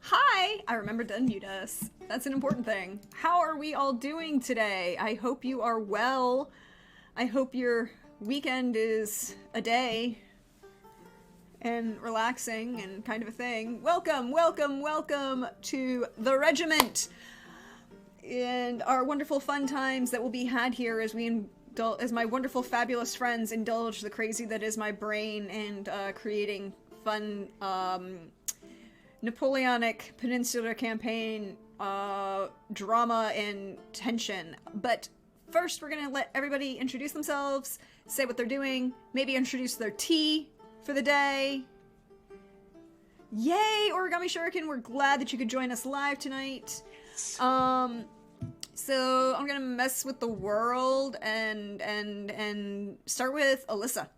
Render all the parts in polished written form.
Hi! I remembered to unmute us. That's an important thing. How are we all doing today? I hope you are well. I hope your weekend is a day and relaxing and kind of a thing. Welcome, welcome, welcome to the Regiment and our wonderful fun times that will be had here as as my wonderful, fabulous friends indulge the crazy that is my brain and creating fun Napoleonic Peninsular Campaign drama and tension. But first, we're gonna let everybody introduce themselves, say what they're doing, maybe introduce their tea for the day. Yay, Origami Shuriken! We're glad that you could join us live tonight. So I'm gonna mess with the world and start with Alyssa.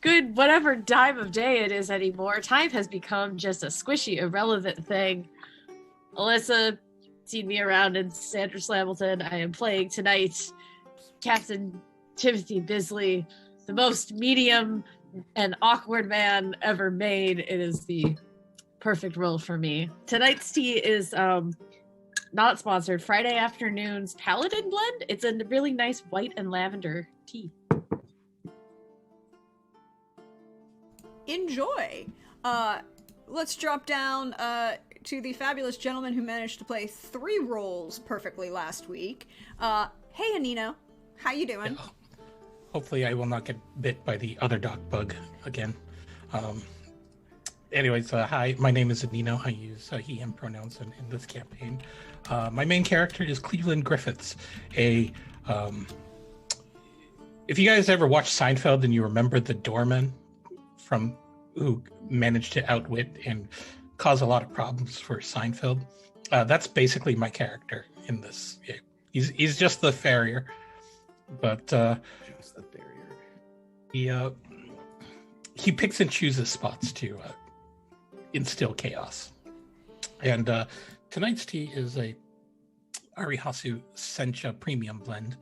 Good whatever time of day it is anymore. Time has become just a squishy, irrelevant thing. Alyssa, seen me around in Sanders Hamilton. I am playing tonight Captain Timothy Bisley, the most medium and awkward man ever made. It is the perfect role for me. Tonight's tea is not sponsored. Friday Afternoon's Paladin Blend. It's a really nice white and lavender tea. Enjoy. let's drop down to the fabulous gentleman who managed to play 3 roles perfectly last week. Hey, Anino. How you doing? Yeah. Hopefully I will not get bit by the other dog bug again. Anyways, hi, my name is Anino. I use he, him pronouns in this campaign. My main character is Cleveland Griffiths, if you guys ever watched Seinfeld and you remember the doorman who managed to outwit and cause a lot of problems for Seinfeld, that's basically my character in this. He's just the farrier, but just the farrier. He picks and chooses spots to instill chaos. And tonight's tea is a Arihasu Sencha Premium Blend,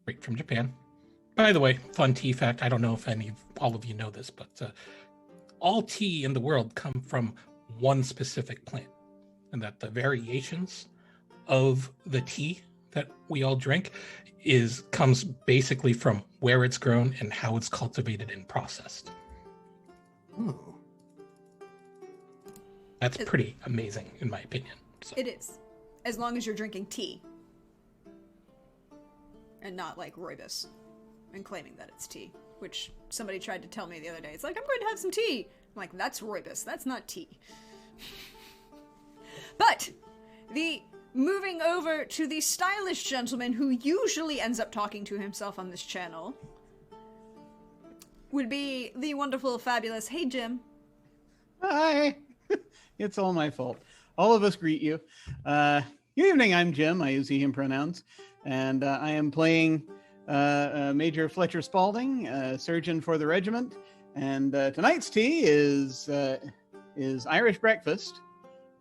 straight from Japan. By the way, fun tea fact, I don't know if all of you know this, but all tea in the world come from one specific plant, and that the variations of the tea that we all drink comes basically from where it's grown and how it's cultivated and processed. Oh. That's pretty amazing, in my opinion. So. It is. As long as you're drinking tea. And not like rooibos. And claiming that it's tea. Which somebody tried to tell me the other day. It's like, I'm going to have some tea. I'm like, that's rooibos. That's not tea. But, moving over to the stylish gentleman who usually ends up talking to himself on this channel would be the wonderful, fabulous, hey Jim. Hi. It's all my fault. All of us greet you. Good evening, I'm Jim. I use he, him pronouns. And I am playing Major Fletcher Spaulding, surgeon for the regiment. And tonight's tea is Irish breakfast.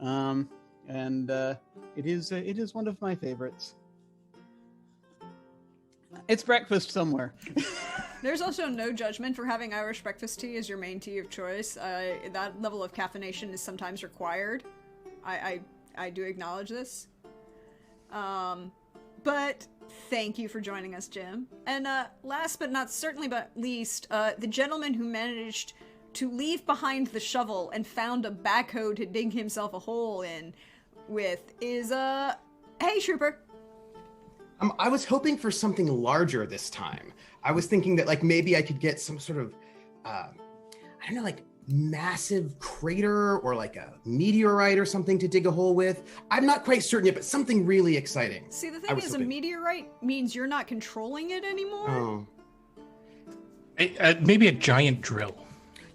And it is one of my favorites. It's breakfast somewhere. There's also no judgment for having Irish breakfast tea as your main tea of choice. That level of caffeination is sometimes required. I do acknowledge this. But thank you for joining us, Jim. And last but not certainly but least, the gentleman who managed to leave behind the shovel and found a backhoe to dig himself a hole in with is, hey, Trooper. I was hoping for something larger this time. I was thinking that like maybe I could get some sort of, I don't know, like massive crater or like a meteorite or something to dig a hole with. I'm not quite certain yet, but something really exciting. See, the thing is, a meteorite means you're not controlling it anymore. Oh. Maybe a giant drill.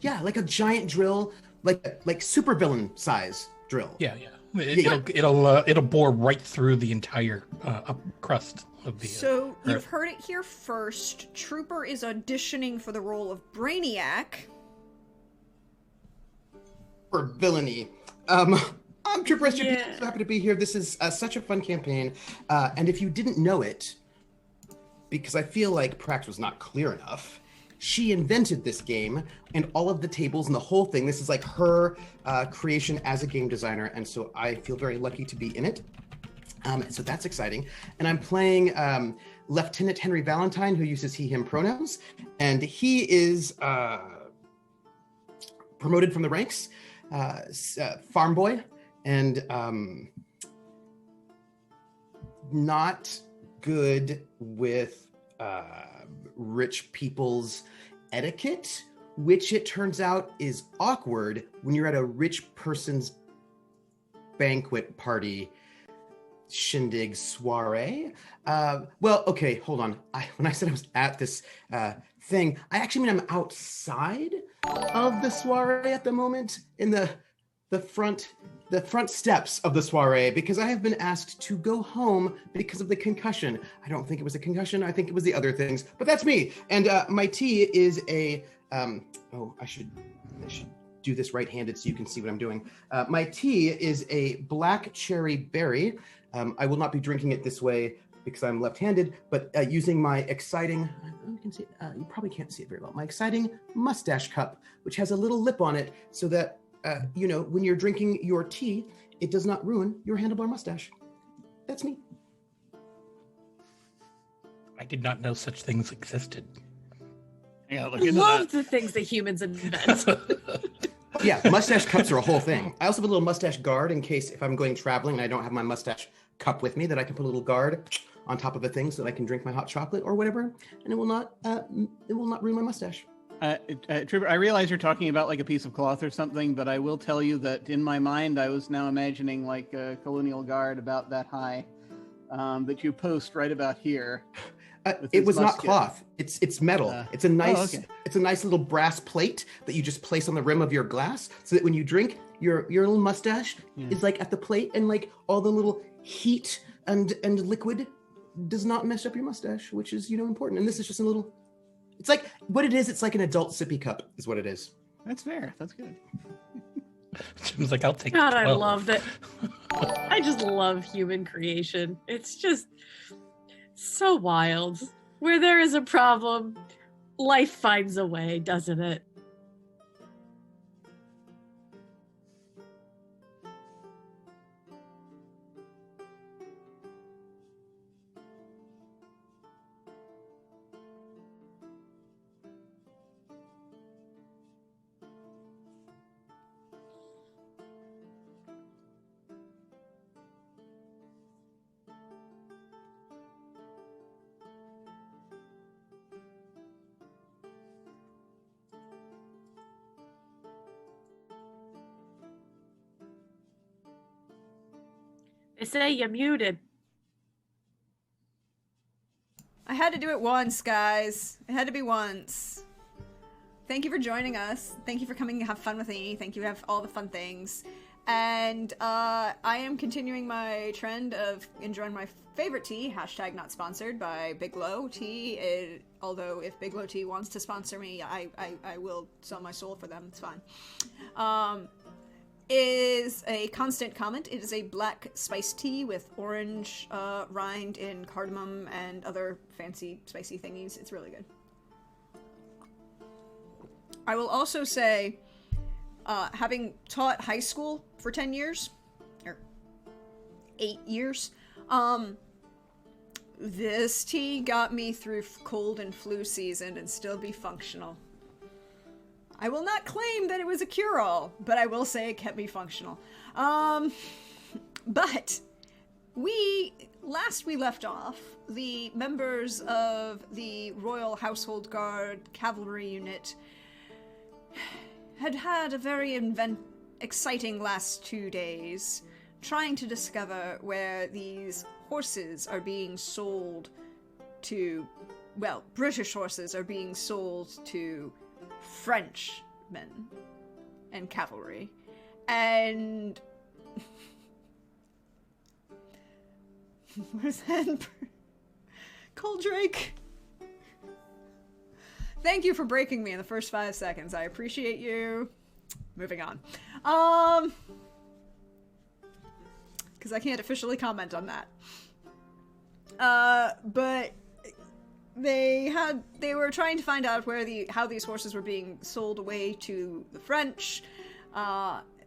Yeah, like a giant drill, like supervillain size drill. Yeah. It'll bore right through the entire up crust of the. So you've heard it here first. Trooper is auditioning for the role of Brainiac. For villainy. I'm Trooper SJP. So happy to be here. This is such a fun campaign, and if you didn't know it, because I feel like Prax was not clear enough. She invented this game and all of the tables and the whole thing. This is like her creation as a game designer. And so I feel very lucky to be in it. So that's exciting. And I'm playing Lieutenant Henry Valentine, who uses he, him pronouns. And he is promoted from the ranks, farm boy, and not good with rich people's etiquette, which it turns out is awkward when you're at a rich person's banquet party, shindig, soiree. Well, okay, hold on. When I said I was at this thing, I actually mean I'm outside of the soiree at the moment in the front steps of the soiree, because I have been asked to go home because of the concussion. I don't think it was a concussion. I think it was the other things, but that's me. And my tea is a, I should do this right-handed so you can see what I'm doing. My tea is a black cherry berry. I will not be drinking it this way because I'm left-handed, but using my exciting, you can see, you probably can't see it very well, my exciting mustache cup, which has a little lip on it so that when you're drinking your tea, it does not ruin your handlebar mustache. That's me. I did not know such things existed. Yeah, look I into love that. the things that humans invent. Yeah, mustache cups are a whole thing. I also have a little mustache guard in case if I'm going traveling and I don't have my mustache cup with me, that I can put a little guard on top of a thing so that I can drink my hot chocolate or whatever, and it will not ruin my mustache. Trooper, I realize you're talking about like a piece of cloth or something, but I will tell you that in my mind, I was now imagining like a colonial guard about that high that you post right about here. It was not cloth. It's metal. It's a nice little brass plate that you just place on the rim of your glass, so that when you drink, your little mustache is like at the plate, and like all the little heat and liquid does not mess up your mustache, which is important. And this is just a little. It's like what it is. It's like an adult sippy cup, is what it is. That's fair. That's good. Jim's like, I'll take. God, 12. I love that. I just love human creation. It's just so wild. Where there is a problem, life finds a way, doesn't it? They say you're muted. I had to do it once, guys. It had to be once. Thank you for joining us. Thank you for coming to have fun with me. Thank you for all the fun things. And I am continuing my trend of enjoying my favorite tea, hashtag not sponsored by Big Low Tea. Although if Big Low Tea wants to sponsor me, I will sell my soul for them. It's fine. Is a constant comment. It is a black spiced tea with orange rind in cardamom and other fancy spicy thingies. It's really good. I will also say, having taught high school for 10 years, or 8 years, this tea got me through cold and flu season and still be functional. I will not claim that it was a cure-all, but I will say it kept me functional. But last we left off, the members of the Royal Household Guard Cavalry Unit had a very exciting last 2 days, trying to discover where these horses are being sold to, well, British horses are being sold to Frenchmen and cavalry, and where's that? Coldrake. Thank you for breaking me in the first 5 seconds. I appreciate you. Moving on. Because I can't officially comment on that. But they were trying to find out how these horses were being sold away to the French.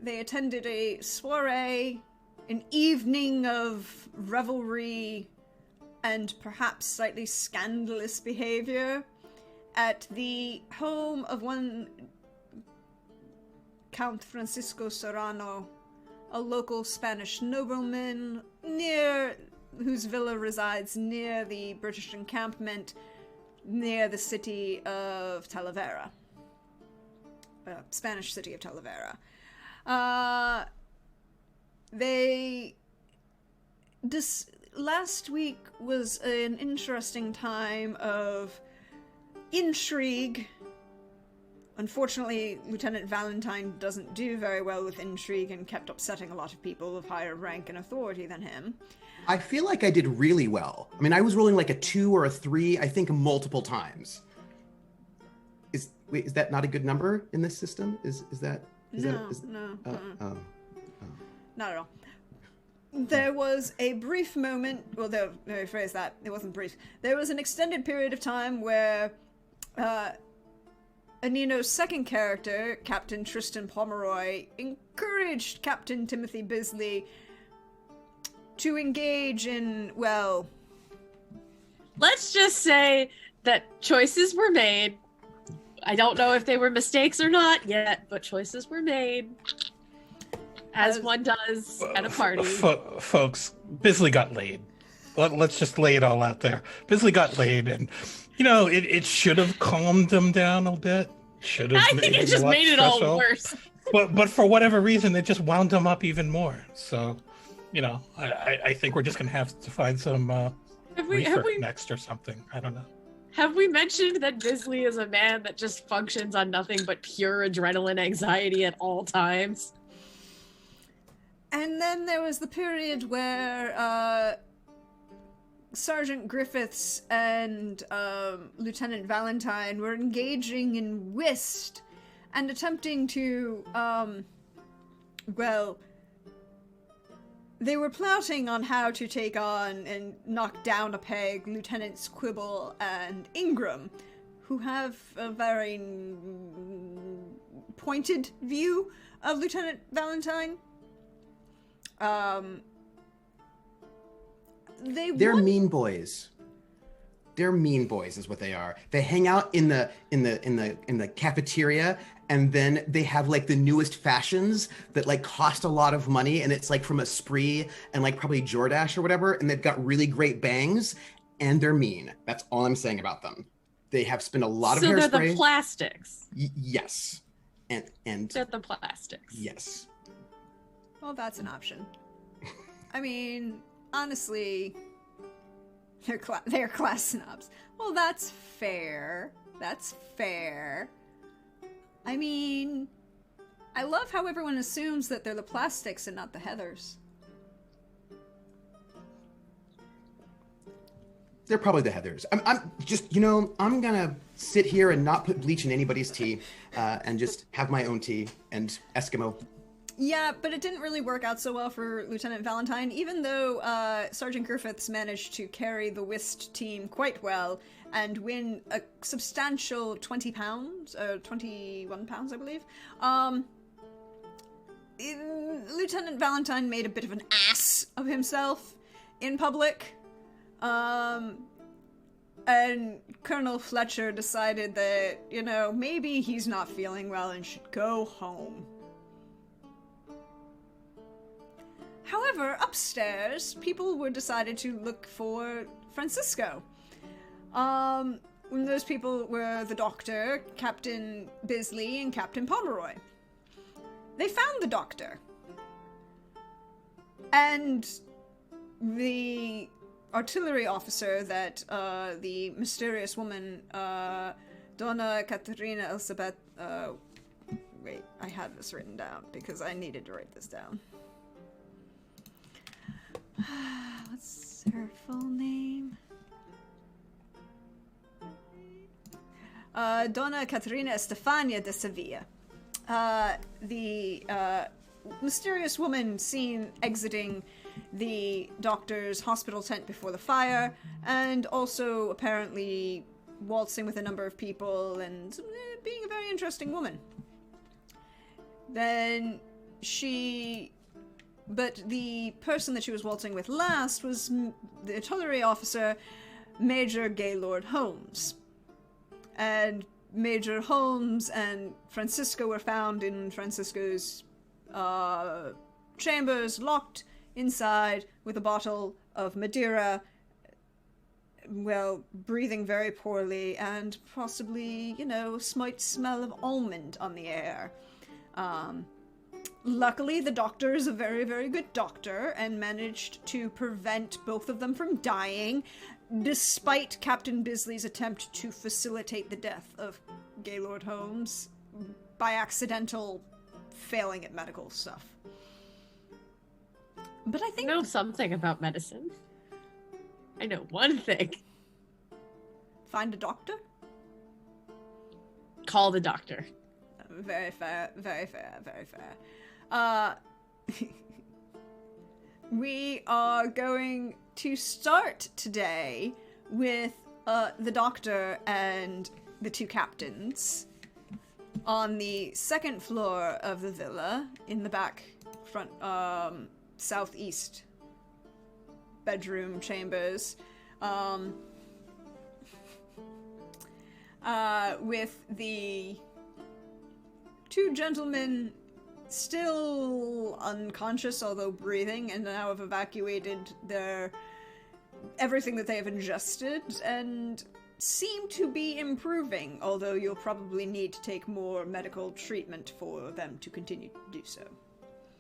They attended a soiree, an evening of revelry and perhaps slightly scandalous behavior at the home of one Count Francisco Serrano, a local Spanish nobleman whose villa resides near the British encampment near the city of Talavera. Spanish city of Talavera. Last week was an interesting time of intrigue. Unfortunately, Lieutenant Valentine doesn't do very well with intrigue and kept upsetting a lot of people of higher rank and authority than him. I feel like I did really well. I mean, I was rolling like a 2 or a 3, I think multiple times. Is that not a good number in this system? No. Not at all. There was a brief moment, well, let me rephrase that, it wasn't brief. There was an extended period of time where Anino's second character, Captain Tristan Pomeroy, encouraged Captain Timothy Bisley to engage in, well... Let's just say that choices were made, I don't know if they were mistakes or not yet, but choices were made. As one does at a party. Folks, Bisley got laid. Let's just lay it all out there. Bisley got laid, and it should have calmed him down a bit. Should have. I think it just made it all worse. But for whatever reason, it just wound him up even more. So, I think we're just gonna have to find some research next or something. I don't know. Have we mentioned that Bisley is a man that just functions on nothing but pure adrenaline anxiety at all times? And then there was the period where Sergeant Griffiths and Lieutenant Valentine were engaging in whist and attempting to, they were plotting on how to take on and knock down a peg Lieutenants Quibble and Ingram, who have a very pointed view of Lieutenant Valentine. They're mean boys. They're mean boys is what they are. They hang out in the cafeteria, and then they have like the newest fashions that like cost a lot of money, and it's like from a Spree and like probably Jordache or whatever, and they've got really great bangs, and they're mean. That's all I'm saying about them. They have spent a lot of hairspray. So they're the plastics. Yes. And they're the plastics. Yes. Well, that's an option. I mean, honestly, they're class snobs. Well, that's fair. That's fair. I mean, I love how everyone assumes that they're the plastics and not the Heathers. They're probably the Heathers. I'm just, I'm gonna sit here and not put bleach in anybody's tea, and just have my own tea and Eskimo. Yeah, but it didn't really work out so well for Lieutenant Valentine, even though Sergeant Griffiths managed to carry the whist team quite well and win a substantial 21 pounds, I believe. Lieutenant Valentine made a bit of an ass of himself in public. And Colonel Fletcher decided that, maybe he's not feeling well and should go home. However, upstairs, people were decided to look for Francisco. Those people were the doctor, Captain Bisley, and Captain Pomeroy. They found the doctor. And the artillery officer that the mysterious woman, Donna Caterina Elizabeth, wait, I had this written down because I needed to write this down. What's her full name? Donna Caterina Estefania de Sevilla. The mysterious woman seen exiting the doctor's hospital tent before the fire, and also apparently waltzing with a number of people and being a very interesting woman. But the person that she was waltzing with last was the artillery officer, Major Gaylord Holmes. And Major Holmes and Francisco were found in Francisco's chambers, locked inside with a bottle of Madeira, breathing very poorly and possibly, a slight smell of almond on the air. Luckily, the doctor is a very, very good doctor and managed to prevent both of them from dying, despite Captain Bisley's attempt to facilitate the death of Gaylord Holmes by accidental failing at medical stuff. But I think... I know something about medicine. I know one thing. Find a doctor? Call the doctor. Very fair, very fair, very fair. We are going to start today with the doctor and the two captains on the second floor of the villa in the back front southeast bedroom chambers. with the two gentlemen still unconscious, although breathing, and now have evacuated everything that they have ingested, and seem to be improving, although you'll probably need to take more medical treatment for them to continue to do so.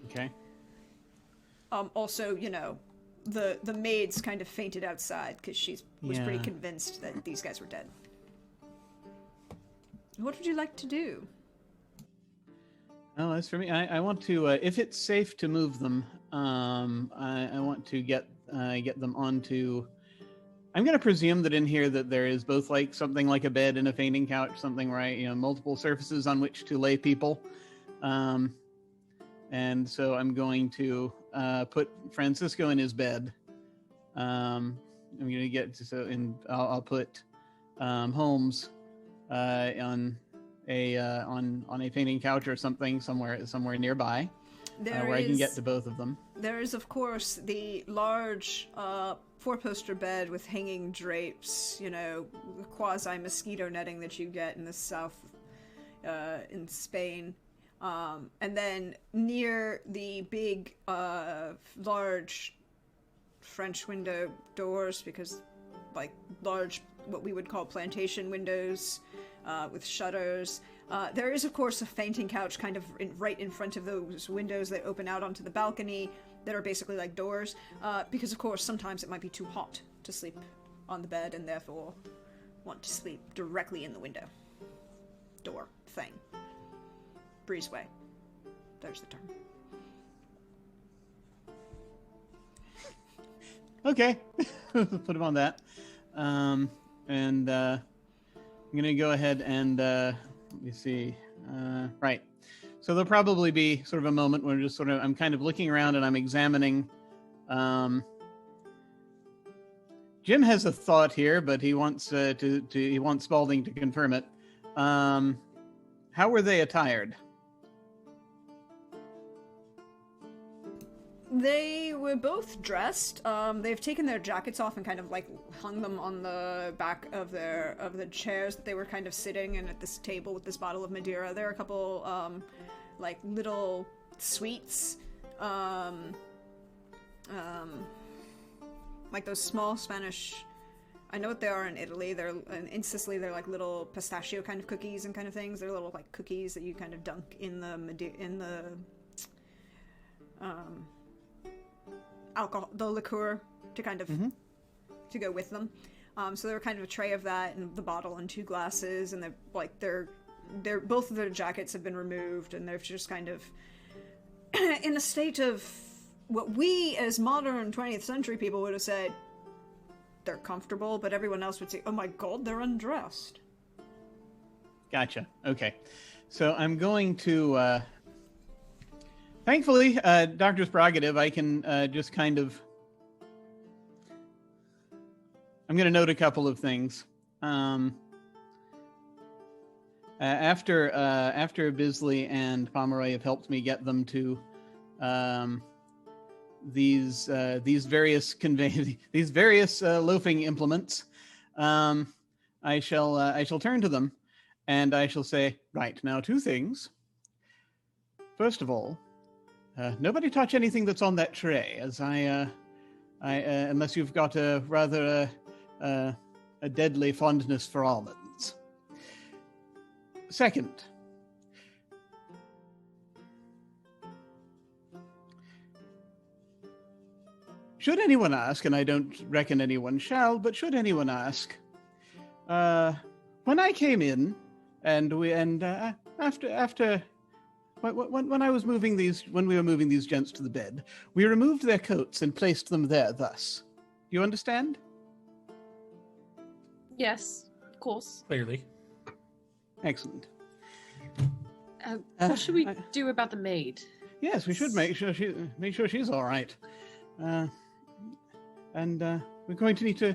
Okay. Also, the maids kind of fainted outside because she was pretty convinced that these guys were dead. What would you like to do? Oh, as for me, I want to, if it's safe to move them, I want to get them onto. I'm going to presume that in here that there is both like something like a bed and a fainting couch, something multiple surfaces on which to lay people, and so I'm going to put Francisco in his bed. I'm going to I'll put Holmes on a fainting couch or something somewhere nearby, where I can get to both of them. There is, of course, the large four-poster bed with hanging drapes, quasi-mosquito netting that you get in the south, in Spain. And then near the big, large French window doors, because, large, what we would call plantation windows, with shutters. There is, of course, a fainting couch kind of right in front of those windows that open out onto the balcony that are basically like doors, because, of course, sometimes it might be too hot to sleep on the bed and therefore want to sleep directly in the window. Door thing. Breezeway. There's the term. Okay. Put him on that. And I'm going to go ahead and let me see. Right. So there'll probably be sort of a moment where I'm kind of looking around and I'm examining. Jim has a thought here, but he wants he wants Spalding to confirm it. How were they attired? They were both dressed. They've taken their jackets off and kind of hung them on the back of the chairs that they were kind of sitting in at this table with this bottle of Madeira. There are a couple little sweets, like those small Spanish. I know what they are in Italy. They're in Sicily. They're like little pistachio kind of cookies and kind of things. They're little cookies that you kind of dunk in the alcohol, the liqueur, to kind of to go with them. So they were kind of a tray of that and the bottle and two glasses, and they're both of their jackets have been removed, and they're just kind of in a state of what we as modern 20th century people would have said they're comfortable, but everyone else would say, oh my god, they're undressed. Gotcha. Okay. So I'm going to thankfully, Doctor's prerogative, I can just kind of... I'm going to note a couple of things. After Bisley and Pomeroy have helped me get them to these various loafing implements, I shall turn to them, and I shall say, right, now two things. First of all, nobody touch anything that's on that tray, as unless you've got a rather a deadly fondness for almonds. Second, should anyone ask, and I don't reckon anyone shall, but should anyone ask, when I came in, after when I was moving when we were moving these gents to the bed, we removed their coats and placed them there thus. Do you understand? Yes, of course. Clearly. Excellent. What should we do about the maid? Yes, we should make sure she's all right. And we're going to need to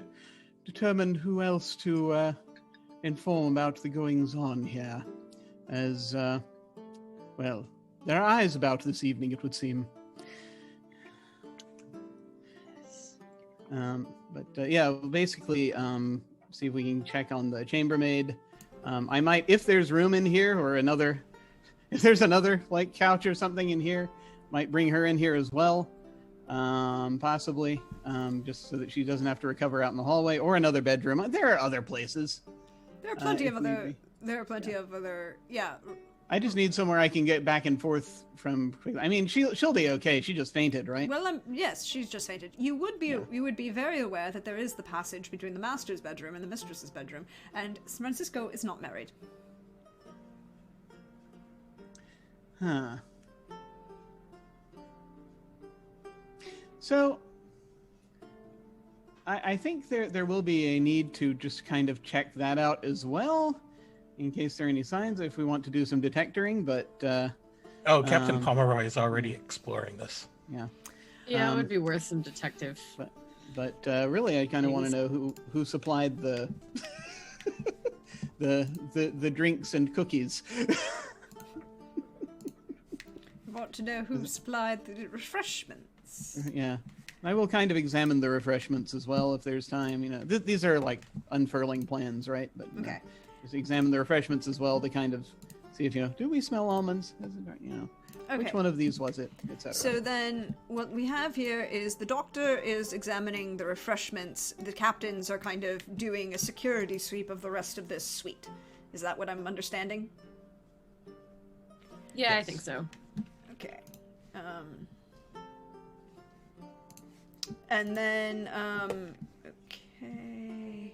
determine who else to inform about the goings-on here, as well, there are eyes about this evening, it would seem. Yes. But yeah, basically, see if we can check on the chambermaid. I might, if there's room in here or if there's another like couch or something in here, might bring her in here as well. Possibly, just so that she doesn't have to recover out in the hallway, or another bedroom. There are other places. There are plenty of other. There are plenty of other. Yeah. I just need somewhere I can get back and forth from. I mean, she'll be okay. She just fainted, right? Well, yes, she's just fainted. You would be very aware that there is the passage between the master's bedroom and the mistress's bedroom, and Francisco is not married. Huh. So, I think there will be a need to just kind of check that out as well, in case there are any signs, if we want to do some detectoring, but... Captain Pomeroy is already exploring this. Yeah. Yeah, it would be worth some detective. But really, I kind of want to know who supplied the the drinks and cookies. I want to know who supplied the refreshments. Yeah. I will kind of examine the refreshments as well if there's time. You know, these are like unfurling plans, right? But Okay. Just examine the refreshments as well to kind of see if, do we smell almonds? Okay. Which one of these was it, etc. So then what we have here is the doctor is examining the refreshments. The captains are kind of doing a security sweep of the rest of this suite. Is that what I'm understanding? Yeah, Yes. I think so. Okay. And then, okay.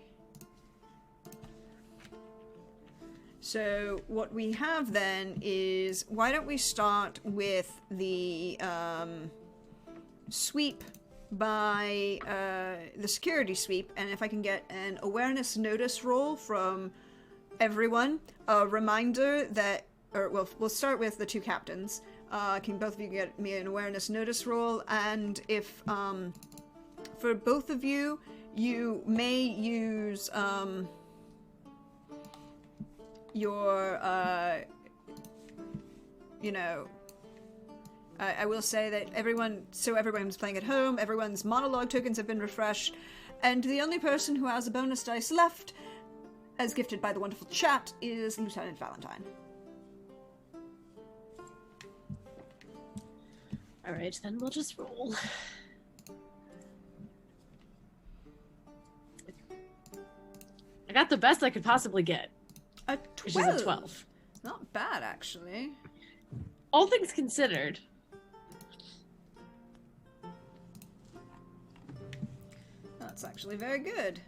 So what we have then is, why don't we start with the sweep by the security sweep, and if I can get an awareness notice roll from everyone, a reminder that, or we'll start with the two captains. Can both of you get me an awareness notice roll? And if, for both of you, you may use, your, I will say that everyone's playing at home, everyone's monologue tokens have been refreshed, and the only person who has a bonus dice left, as gifted by the wonderful chat, is Lieutenant Valentine. Alright, then we'll just roll. I got the best I could possibly get, A which 12. is a 12. Not bad, actually. All things considered. That's actually very good.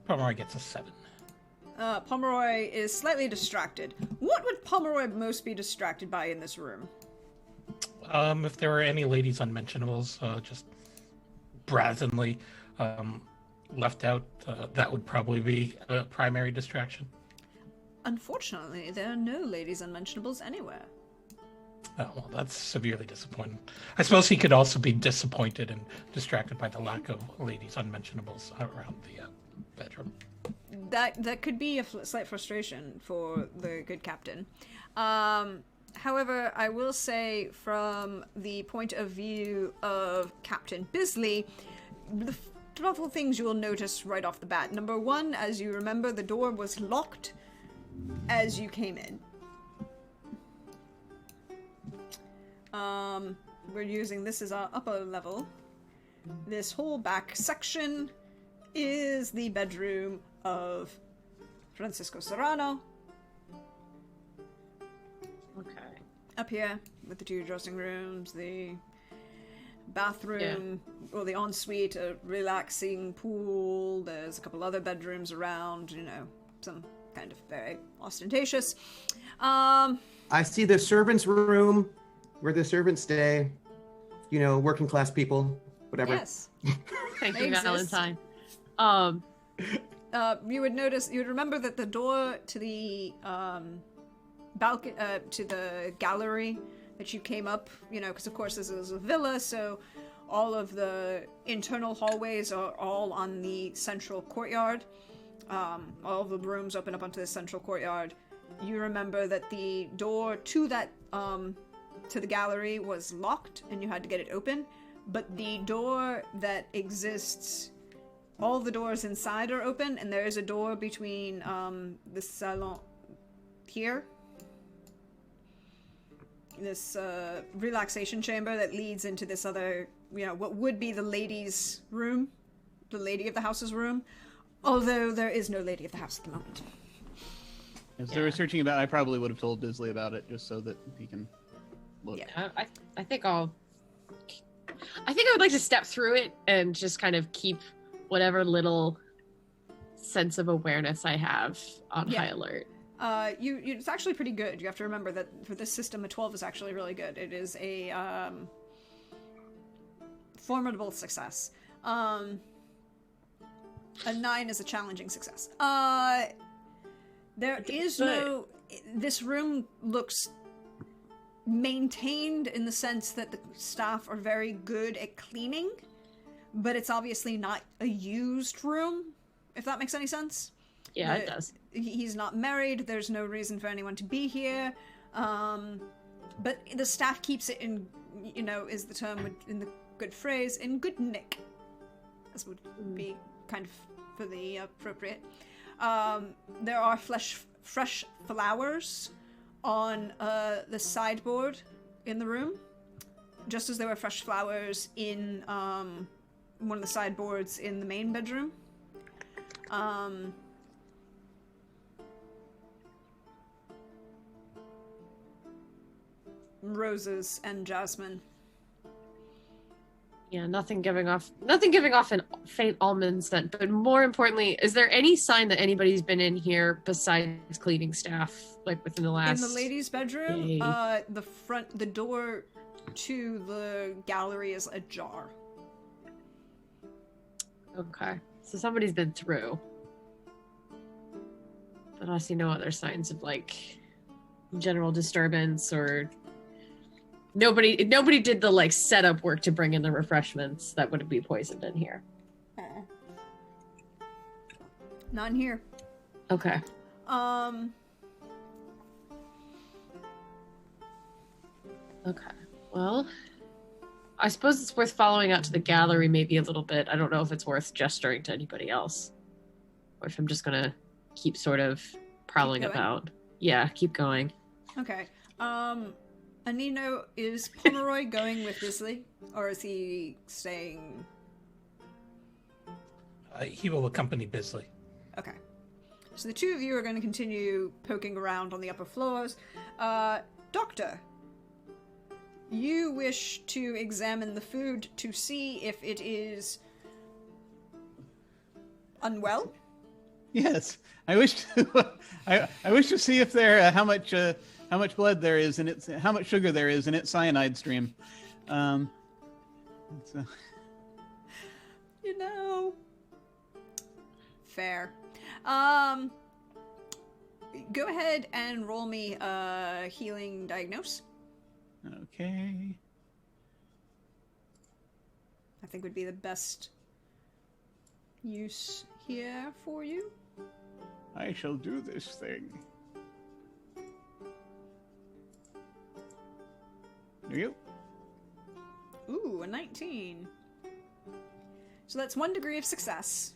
Pomeroy gets a 7. Pomeroy is slightly distracted. What would Pomeroy most be distracted by in this room? If there were any ladies unmentionables, just brazenly left out, that would probably be a primary distraction. Unfortunately, there are no ladies unmentionables anywhere. Oh, well, that's severely disappointing. I suppose he could also be disappointed and distracted by the lack of ladies unmentionables around the bedroom. That could be a slight frustration for the good captain. However, I will say from the point of view of Captain Bisley, the couple things you will notice right off the bat. Number one, as you remember, the door was locked as you came in. We're using this as our upper level. This whole back section is the bedroom of Francisco Serrano. Okay. Up here with the two dressing rooms, the bathroom, or the ensuite, a relaxing pool. There's a couple other bedrooms around, some kind of very ostentatious. I see the servants' room where the servants stay. Working class people, whatever. Yes. Thank They you, exist. Valentine. You would remember that the door to the balcony, to the gallery that you came up, because of course this is a villa, so all of the internal hallways are all on the central courtyard. All of the rooms open up onto the central courtyard. You remember that the door to that, to the gallery was locked and you had to get it open, but the door that exists all the doors inside are open, and there is a door between the salon here. This relaxation chamber that leads into this other, what would be the lady's room, the lady of the house's room, although there is no lady of the house at the moment. As they were searching about, I probably would have told Bisley about it just so that he can look. Yeah, I think I would like to step through it and just kind of keep whatever little sense of awareness I have on high alert. It's actually pretty good. You have to remember that for this system, a 12 is actually really good. It is a formidable success. A 9 is a challenging success. There is no... This room looks maintained in the sense that the staff are very good at cleaning, but it's obviously not a used room, if that makes any sense. Yeah, it does. He's not married. There's no reason for anyone to be here. But the staff keeps it in, is the term in the good phrase, in good nick, as would be kind of for the appropriate. There are fresh flowers on the sideboard in the room, just as there were fresh flowers in one of the sideboards in the main bedroom. Roses and jasmine. Yeah, nothing giving off an faint almond scent, but more importantly, is there any sign that anybody's been in here besides cleaning staff, like within the last... In the ladies' bedroom, the door to the gallery is ajar. Okay, so somebody's been through. But I see no other signs of, like, general disturbance or... Nobody did the, like, setup work to bring in the refreshments that would be poisoned in here. Not in here. Okay. Okay. Well, I suppose it's worth following out to the gallery maybe a little bit. I don't know if it's worth gesturing to anybody else. Or if I'm just gonna keep sort of prowling about. Yeah, keep going. Okay. Anino, is Pomeroy going with Bisley? Or is he staying? He will accompany Bisley. Okay. So the two of you are going to continue poking around on the upper floors. Doctor, you wish to examine the food to see if it is unwell? Yes, I wish to. I wish to see if there how much blood there is in its, how much sugar there is in its cyanide stream. Fair. Go ahead and roll me a healing diagnose. Okay. I think would be the best use here for you. I shall do this thing. Do you? Ooh, a 19. So that's 1 degree of success.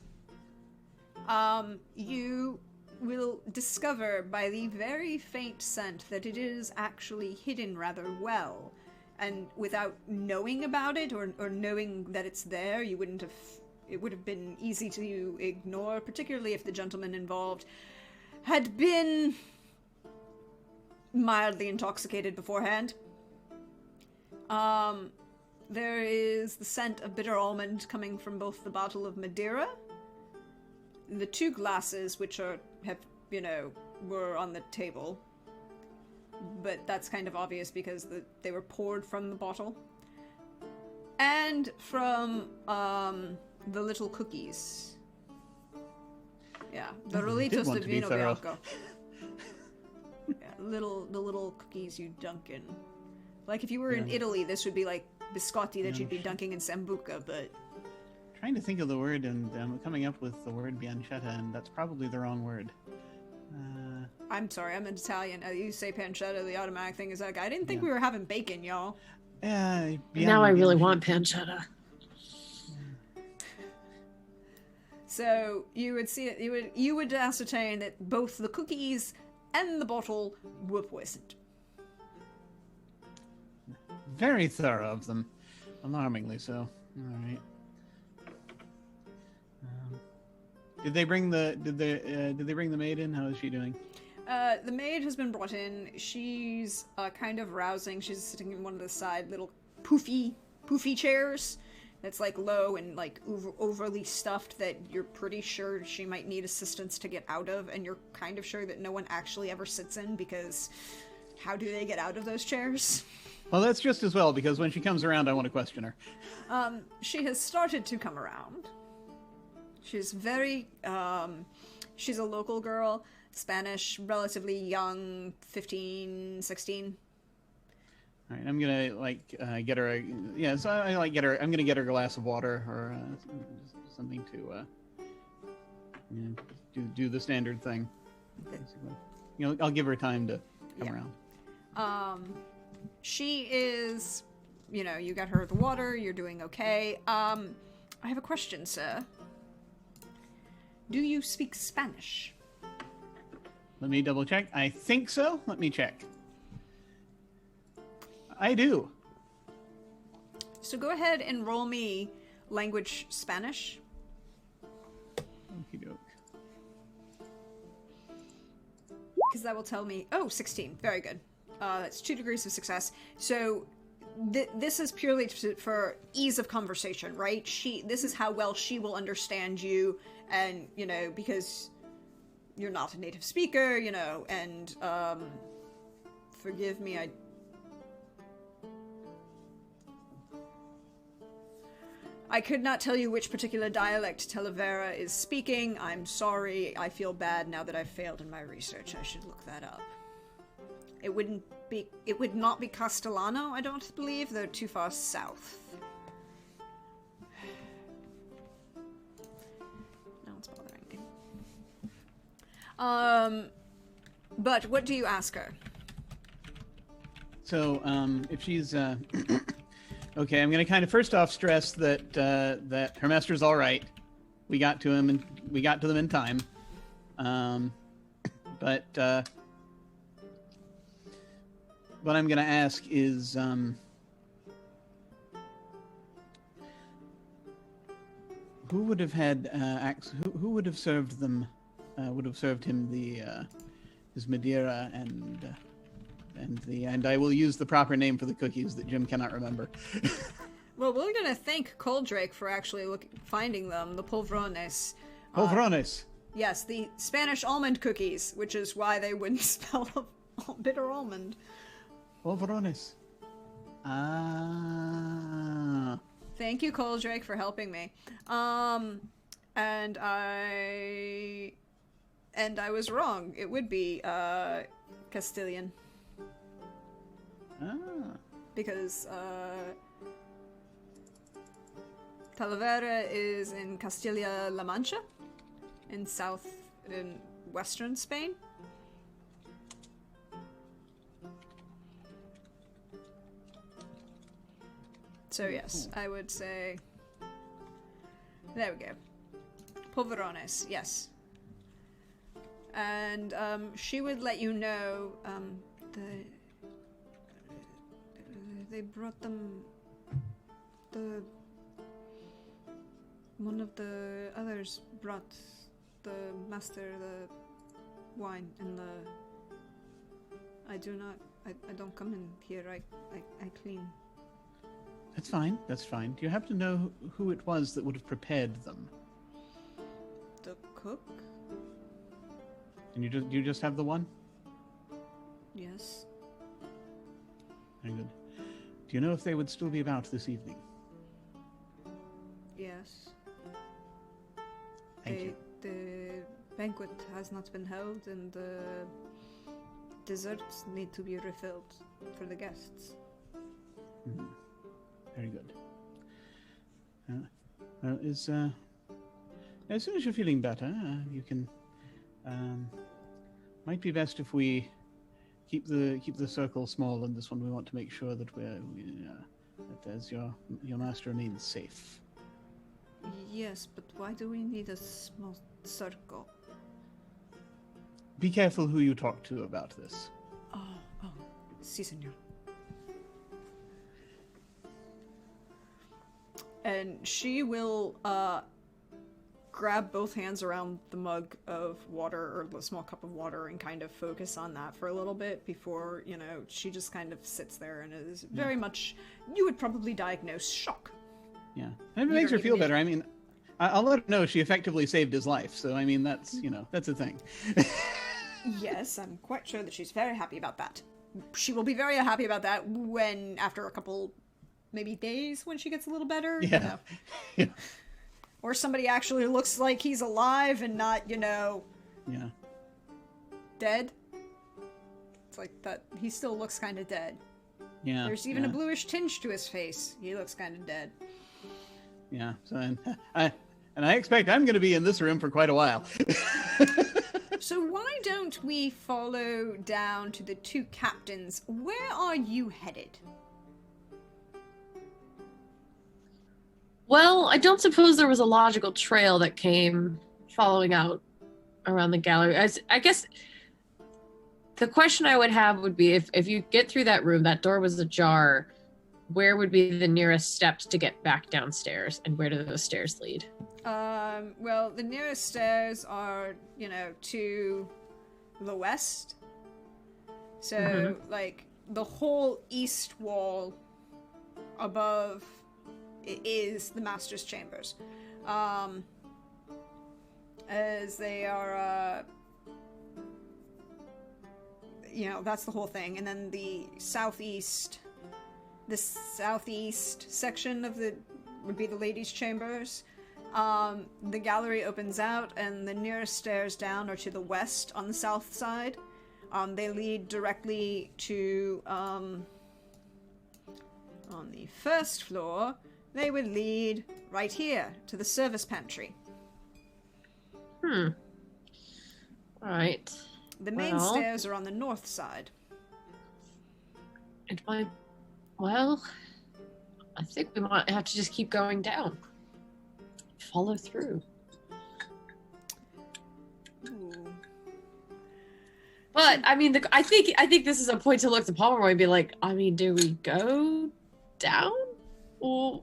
You will discover by the very faint scent that it is actually hidden rather well. And without knowing about it or knowing that it's there, you wouldn't have... It would have been easy to ignore, particularly if the gentleman involved had been mildly intoxicated beforehand. There is the scent of bitter almond coming from both the bottle of Madeira, the 2 glasses which were on the table, but that's kind of obvious because they were poured from the bottle, and from the little cookies. Yeah, the Rolitos de Vino Bianco. Yeah, the little cookies you dunk in. Like if you were in Italy, this would be like biscotti that you'd be dunking in sambuca, but... Trying to think of the word, and I'm coming up with the word biancetta, and that's probably the wrong word. I'm sorry, I'm Italian. You say pancetta, the automatic thing is like, I didn't think we were having bacon, y'all. Now I really want pancetta. So you would see it. You would ascertain that both the cookies and the bottle were poisoned. Very thorough of them. Alarmingly so. All right. Did they bring the maid in? How is she doing? The maid has been brought in. She's kind of rousing. She's sitting in one of the side little poofy chairs that's like low and like overly stuffed that you're pretty sure she might need assistance to get out of, and you're kind of sure that no one actually ever sits in, because how do they get out of those chairs? Well, that's just as well, because when she comes around, I want to question her. She has started to come around. She's very, she's a local girl, Spanish, relatively young, 15, 16. All right, I'm gonna get her I'm gonna get her a glass of water or something to do the standard thing. Basically. I'll give her time to come around. She is, you got her the water. You're doing okay. I have a question, sir. Do you speak Spanish? Let me double check. I think so. Let me check. I do. So go ahead and roll me language Spanish. Okey-doke. Because that will tell me... Oh, 16. Very good. That's 2 degrees of success. So this is purely for ease of conversation, right? This is how well she will understand you, and, because you're not a native speaker, and, forgive me, I could not tell you which particular dialect Talavera is speaking. I'm sorry. I feel bad now that I've failed in my research. I should look that up. It would not be Castellano, I don't believe. They're too far south. No one's bothering. But what do you ask her? So, if she's okay, I'm going to kind of first off stress that her master's all right. We got to them in time. But what I'm going to ask is, who would have had who would have served them? Would have served him his Madeira and I will use the proper name for the cookies that Jim cannot remember. Well, we're gonna thank Coldrake for actually finding them, the polvrones. Polvrones. Yes, the Spanish almond cookies, which is why they wouldn't spell bitter almond. Polvrones. Ah. Thank you, Coldrake, for helping me. And I was wrong. It would be Castilian. Ah. Because Talavera is in Castilla-La Mancha, in western Spain. So yes, I would say... There we go. Polvorones, yes. And she would let you know they brought them one of the others brought the master the wine and I don't come in here. I clean. That's fine. That's fine. Do you happen to know who it was that would have prepared them? The cook? And you just have the one? Yes. Very good. Do you know if they would still be about this evening? Yes. Thank you. The banquet has not been held, and the desserts need to be refilled for the guests. Mm-hmm. Very good. As soon as you're feeling better, you can. Might be best if we keep the circle small in this one. We want to make sure that that as your master remains safe. Yes, but why do we need a small circle? Be careful who you talk to about this. Oh, si, senor. And she will grab both hands around the mug of water, or the small cup of water, and kind of focus on that for a little bit before, she just kind of sits there and is very much, you would probably diagnose shock. Yeah. And if it makes her feel better, I mean, I'll let her know she effectively saved his life. So, I mean, that's, that's a thing. Yes, I'm quite sure that she's very happy about that. She will be very happy about that when, after a couple, maybe days, when she gets a little better. Yeah. Yeah. Or somebody actually looks like he's alive and not, Yeah. dead. It's like that. He still looks kind of dead. Yeah. There's even a bluish tinge to his face. He looks kind of dead. Yeah. So, I expect I'm going to be in this room for quite a while. So why don't we follow down to the two captains? Where are you headed? Well, I don't suppose there was a logical trail that came following out around the gallery. I guess the question I would have would be if you get through that room, that door was ajar, where would be the nearest steps to get back downstairs, and where do those stairs lead? Well, the nearest stairs are, to the west. So, like, the whole east wall above is the master's chambers. As they are, that's the whole thing. And then the southeast section of would be the ladies' chambers. The gallery opens out, and the nearest stairs down are to the west on the south side. They lead directly to, on the first floor, they would lead right here to the service pantry. All right. The main stairs are on the north side. Well, I think we might have to just keep going down. Follow through. Ooh. But I mean, I think this is a point to look to Pomeroy and be like, I mean, do we go down? Or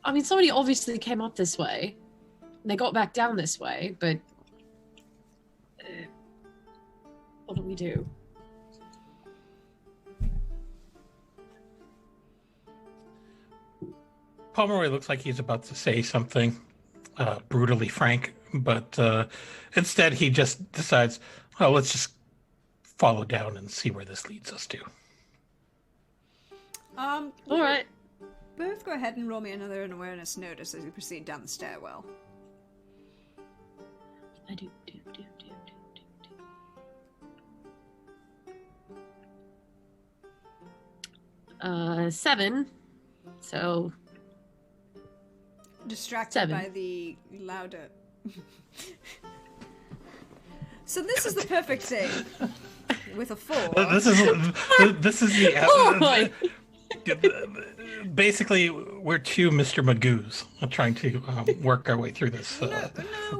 I mean, somebody obviously came up this way. And they got back down this way, but what do we do? Pomeroy looks like he's about to say something brutally frank, but instead he just decides, well, let's just follow down and see where this leads us to. All right. Both go ahead and roll me another awareness notice as you proceed down the stairwell. I do. 7. So Distracted 7. by the louder. So this is the perfect thing with a 4. This is the basically we're two Mr. Magoos trying to work our way through this. No,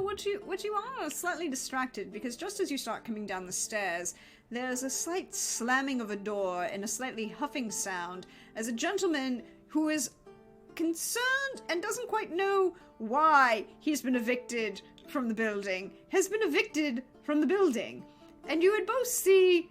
what you are slightly distracted, because just as you start coming down the stairs, there's a slight slamming of a door and a slightly huffing sound as a gentleman who is concerned and doesn't quite know why he's been evicted from the building has been evicted from the building. And you would both see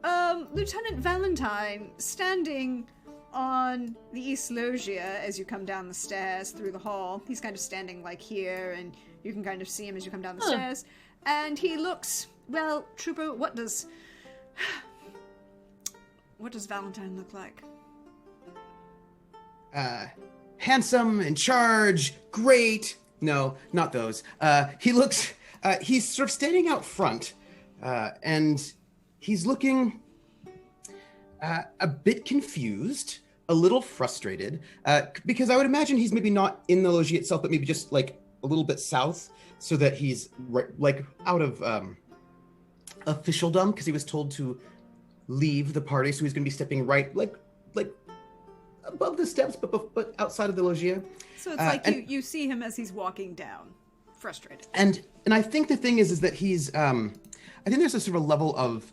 Lieutenant Valentine standing on the East Loggia as you come down the stairs through the hall. He's kind of standing like here, and you can kind of see him as you come down the stairs. And he looks, well, Trooper, what does Valentine look like? Handsome, in charge, great. No, not those. He's sort of standing out front, and he's looking a bit confused, a little frustrated, because I would imagine he's maybe not in the loggia itself, but maybe just like a little bit south, so that he's like out of officialdom, because he was told to leave the party, so he's going to be stepping right, like above the steps, but outside of the loggia. So it's like you see him as he's walking down, frustrated. And I think the thing is that he's I think there's a sort of a level of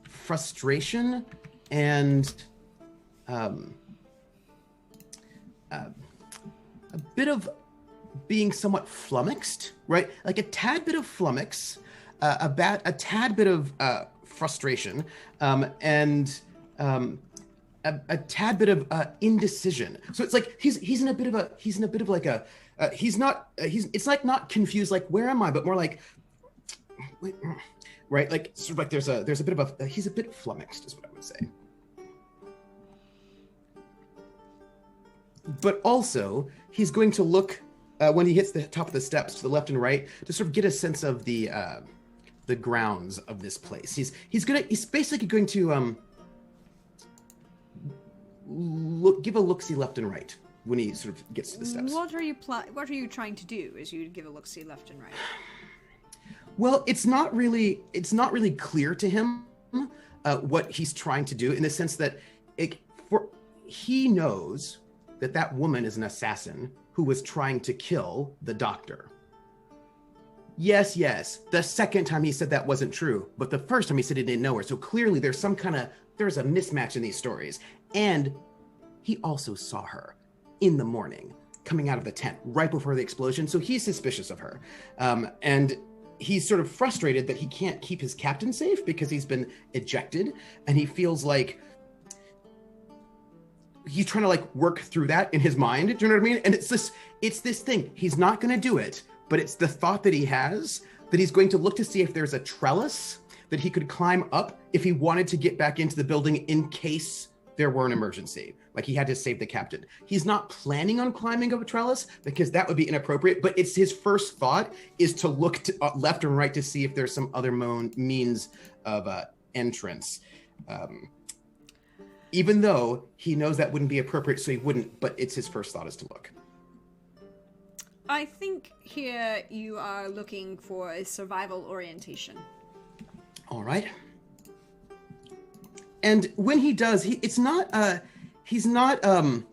frustration and a bit of being somewhat flummoxed, right? Like a tad bit of flummox, a tad bit of frustration, and a tad bit of indecision. So it's like he's in a bit of like a it's like not confused, like where am I, but more like, wait, right? Like sort of like there's a bit of he's a bit flummoxed, is what I would say. But also he's going to look when he hits the top of the steps to the left and right to sort of get a sense of the grounds of this place. He's basically going to give a look-see left and right when he sort of gets to the steps. What are you trying to do as you give a look-see left and right? Well, it's not really clear to him what he's trying to do, in the sense that he knows that woman is an assassin who was trying to kill the doctor. Yes. The second time he said that wasn't true, but the first time he said he didn't know her. So clearly there's a mismatch in these stories. And he also saw her in the morning coming out of the tent right before the explosion. So he's suspicious of her. And he's sort of frustrated that he can't keep his captain safe because he's been ejected. And he feels like he's trying to like work through that in his mind. Do you know what I mean? And it's this thing. He's not going to do it, but it's the thought that he has that he's going to look to see if there's a trellis that he could climb up if he wanted to get back into the building in case there were an emergency. Like he had to save the captain. He's not planning on climbing up a trellis because that would be inappropriate, but it's his first thought is to look to, left and right to see if there's some other means of entrance. Even though he knows that wouldn't be appropriate, so he wouldn't, but it's his first thought is to look. I think here you are looking for a survival orientation. All right. And when he does, he's not, how do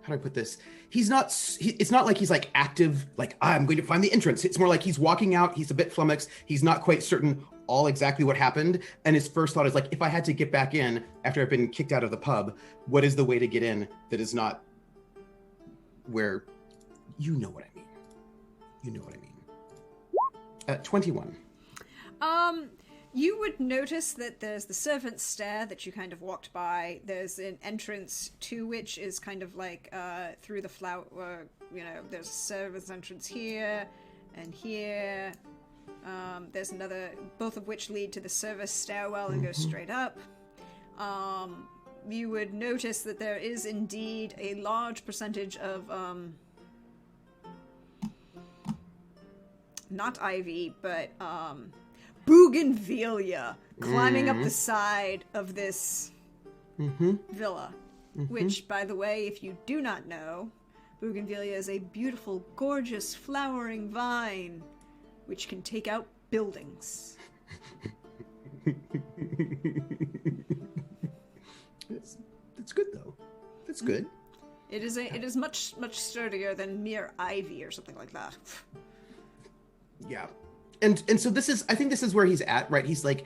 I put this? It's not like he's like active, like I'm going to find the entrance. It's more like he's walking out. He's a bit flummoxed. He's not quite certain all exactly what happened. And his first thought is like, if I had to get back in after I've been kicked out of the pub, what is the way to get in that is not where, you know what I mean. You know what I mean. 21. You would notice that there's the servant's stair that you kind of walked by. There's an entrance to which is kind of like through the flower, there's a servant's entrance here and here. There's another, both of which lead to the service stairwell and go straight up. You would notice that there is indeed a large percentage of, not ivy, but bougainvillea climbing up the side of this villa. Which, by the way, if you do not know, bougainvillea is a beautiful, gorgeous, flowering vine which can take out buildings. That's good though. That's good. It is much sturdier than mere ivy or something like that. Yeah. And so I think this is where he's at, right? He's like,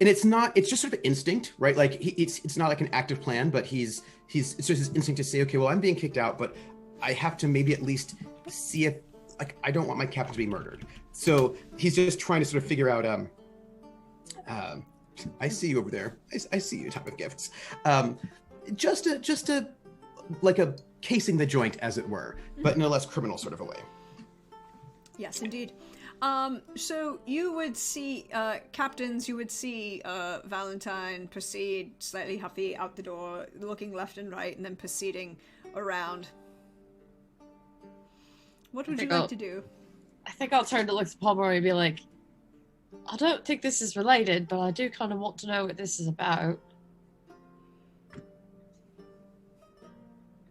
and it's just sort of instinct, right? Like it's not like an active plan, but it's just his instinct to say, okay, well, I'm being kicked out, but I have to maybe at least see if, like, I don't want my captain to be murdered. So he's just trying to sort of figure out, I see you over there. I see you, type of gifts. Just a like a casing the joint, as it were, but in a less criminal sort of a way. Yes, indeed. So you would see, captains, you would see Valentine proceed slightly huffy out the door, looking left and right, and then proceeding around. What would you like to do? I think I'll turn to look to Pomeroy and be like, I don't think this is related, but I do kind of want to know what this is about.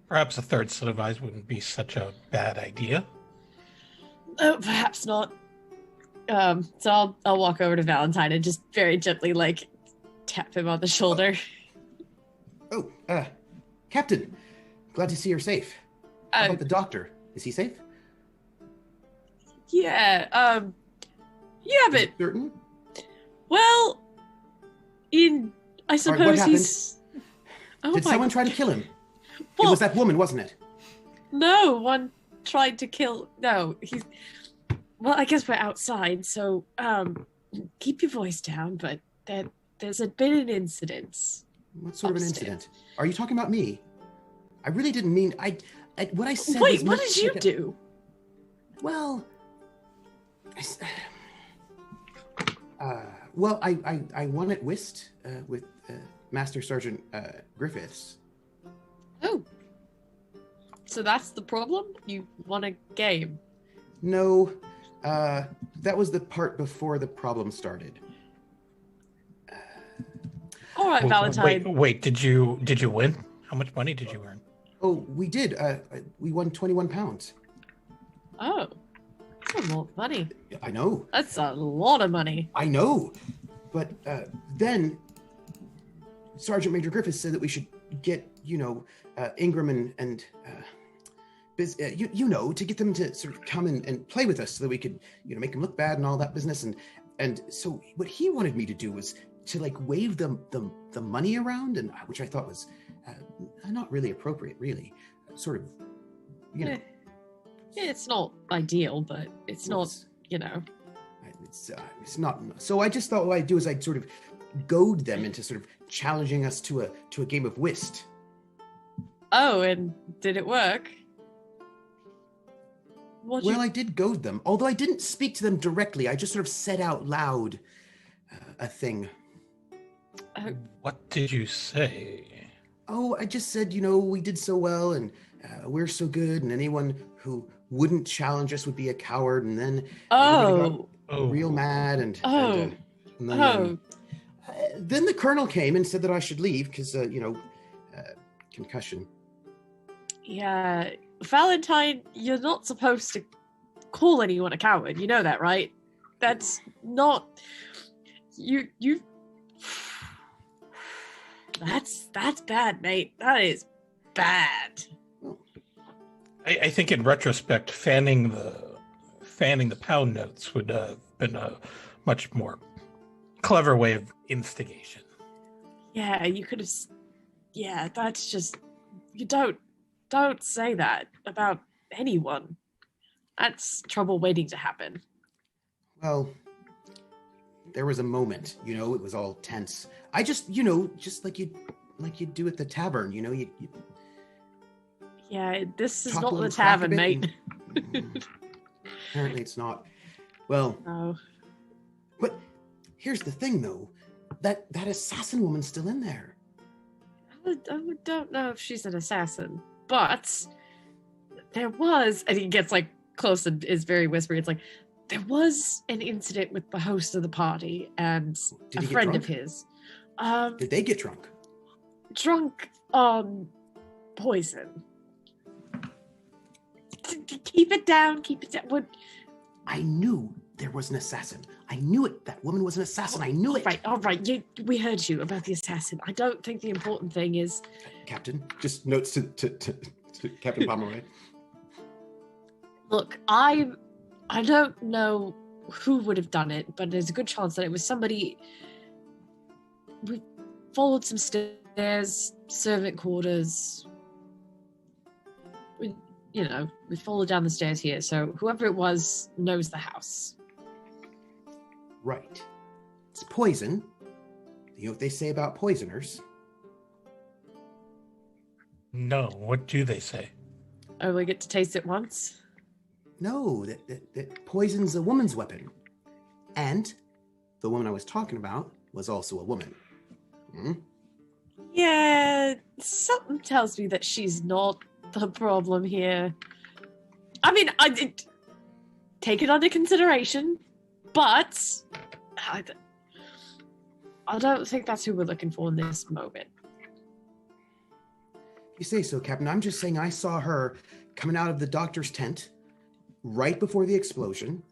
Perhaps a third set of eyes wouldn't be such a bad idea. Oh, perhaps not. So I'll walk over to Valentine and just very gently, like, tap him on the shoulder. Oh, Captain, glad to see you're safe. How about the doctor? Is he safe? Yeah, but Certain? well, I suppose what happened? he's. Oh Did my someone try to kill him? Well, It was that woman, wasn't it? No one tried to kill. No, he's. Well, I guess we're outside, so keep your voice down. But there's been an incident. What sort upstairs. of an incident? Are you talking about me? I really didn't mean. What I said. Wait, was what meant did to you take a- do? Well, I won at whist with Master Sergeant Griffiths. Oh, so that's the problem? You won a game? No, that was the part before the problem started. All right, Valentine. Wait, did you win? How much money did you earn? Oh, we did. We won 21 pounds. Oh, that's a lot of money. I know. That's a lot of money. I know. But then Sergeant Major Griffiths said that we should get, Ingram and to get them to sort of come and play with us so that we could, make them look bad and all that business. And so what he wanted me to do was to wave the money around, and which I thought was not really appropriate, really. Sort of, Yeah, it's not ideal, but it's not, It's not. So I just thought what I'd do is I'd sort of goad them into sort of challenging us to a game of whist. Oh, and did it work? I did goad them, although I didn't speak to them directly. I just sort of said out loud a thing. What did you say? Oh, I just said, we did so well and we're so good, and anyone who wouldn't challenge us would be a coward, and then everybody got real mad and then the colonel came and said that I should leave because concussion. Yeah, Valentine, you're not supposed to call anyone a coward. You know that, right? That's not you. That's bad, mate. That is bad. I think in retrospect, fanning the pound notes would have been a much more clever way of instigation. Yeah, you could have. Yeah, that's just you don't say that about anyone. That's trouble waiting to happen. Well, there was a moment, it was all tense. I just, just like you do at the tavern, you Yeah, this is talk a not little the crack a tavern, bit mate. Apparently it's not. Well, No. But here's the thing, though. That assassin woman's still in there. I don't know if she's an assassin, but there was, and he gets close and is very whispery. It's there was an incident with the host of the party and Did a he get friend of drunk? his. Did they get drunk? Drunk on poison. Keep it down. Keep it down. What? I knew there was an assassin. I knew it. That woman was an assassin. I knew it. All right. We heard you about the assassin. I don't think the important thing is... Captain, just notes to Captain Pomeroy. Look, I don't know who would have done it, but there's a good chance that it was somebody... We followed some stairs, servant quarters. We followed down the stairs here, so whoever it was knows the house. Right. It's poison. You know what they say about poisoners? No, what do they say? Only get to taste it once? No, that poison's a woman's weapon. And the woman I was talking about was also a woman. Hmm? Yeah, something tells me that she's not the problem here. I mean, I did take it under consideration, but I don't think that's who we're looking for in this moment. You say so, Captain. I'm just saying I saw her coming out of the doctor's tent right before the explosion,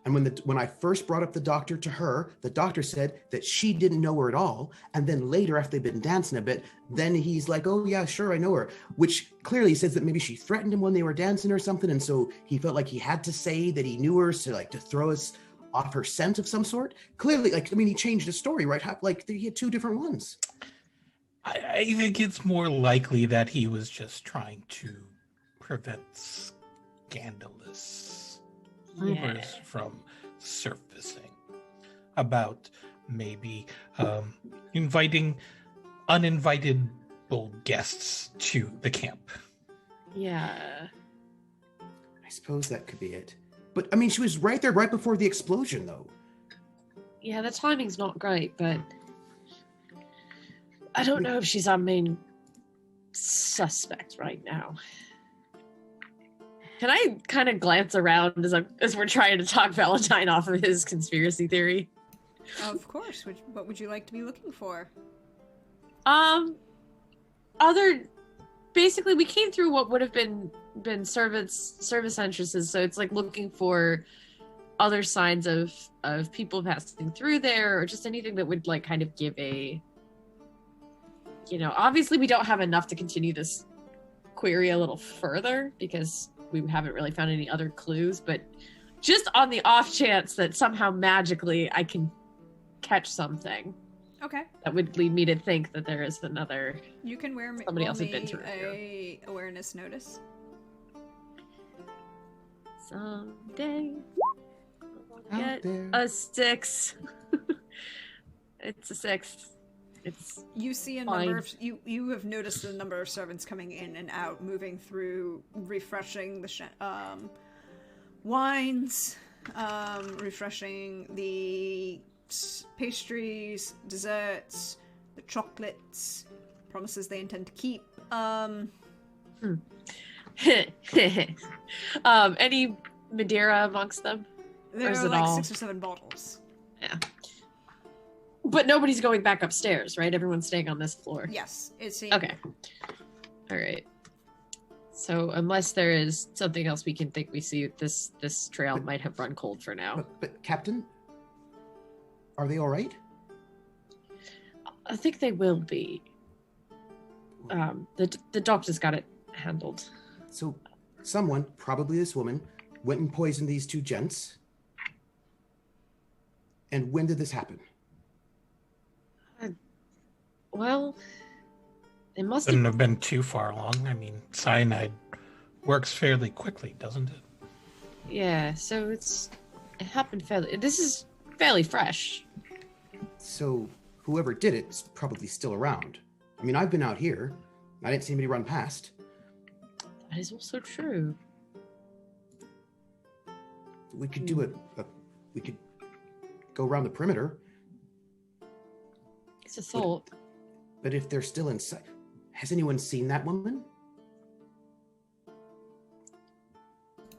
And when I first brought up the doctor to her, the doctor said that she didn't know her at all. And then later, after they've been dancing a bit, then he's like, oh yeah, sure, I know her. Which clearly says that maybe she threatened him when they were dancing or something. And so he felt like he had to say that he knew her to throw us off her scent of some sort. Clearly, he changed his story, right? He had two different ones. I think it's more likely that he was just trying to prevent scandalous rumors from surfacing about maybe inviting uninvited guests to the camp. Yeah. I suppose that could be it. But, she was right there right before the explosion, though. Yeah, the timing's not great, but I don't know if she's our main suspect right now. Can I kind of glance around as we're trying to talk Valentine off of his conspiracy theory? Of course. What would you like to be looking for? Basically, we came through what would have been service entrances, so it's like looking for other signs of people passing through there, or just anything that would like kind of give a, obviously we don't have enough to continue this query a little further because we haven't really found any other clues, but just on the off chance that somehow magically I can catch something. Okay. That would lead me to think that there is another. You can somebody else had been through a awareness notice. Someday I'll get a 6. It's a 6. You see a number of you have noticed the number of servants coming in and out, moving through, refreshing the wines, refreshing the pastries, desserts, the chocolates, promises they intend to keep. Any Madeira amongst them? There are like 6 or 7 bottles. Yeah. But nobody's going back upstairs, right? Everyone's staying on this floor. Yes, it's okay. All right. So unless there is something else we can think we see, this trail might have run cold for now. But Captain, are they all right? I think they will be. The doctor's got it handled. So someone, probably this woman, went and poisoned these 2 gents. And when did this happen? Well, it must have been too far along. Cyanide works fairly quickly, doesn't it? Yeah, so it happened this is fairly fresh. So whoever did it's probably still around. I've been out here. I didn't see anybody run past. That is also true. We could do we could go around the perimeter. It's a thought. But if they're still inside, has anyone seen that woman?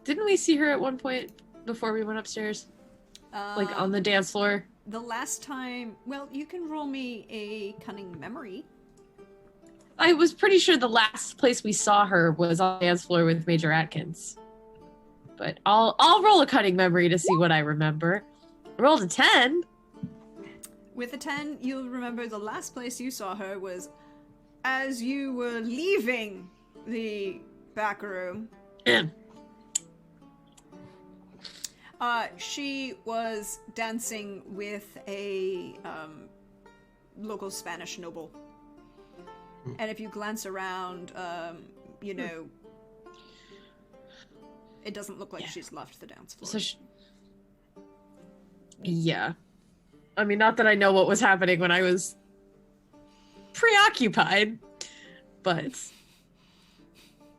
Didn't we see her at one point before we went upstairs? Like on the dance floor? The last time... Well, you can roll me a cunning memory. I was pretty sure the last place we saw her was on the dance floor with Major Atkins. But I'll roll a cunning memory to see what I remember. I rolled a 10. With a 10, you'll remember the last place you saw her was as you were leaving the back room. She was dancing with a local Spanish noble. And if you glance around, it doesn't look like she's left the dance floor. So yeah. Not that I know what was happening when I was preoccupied, but,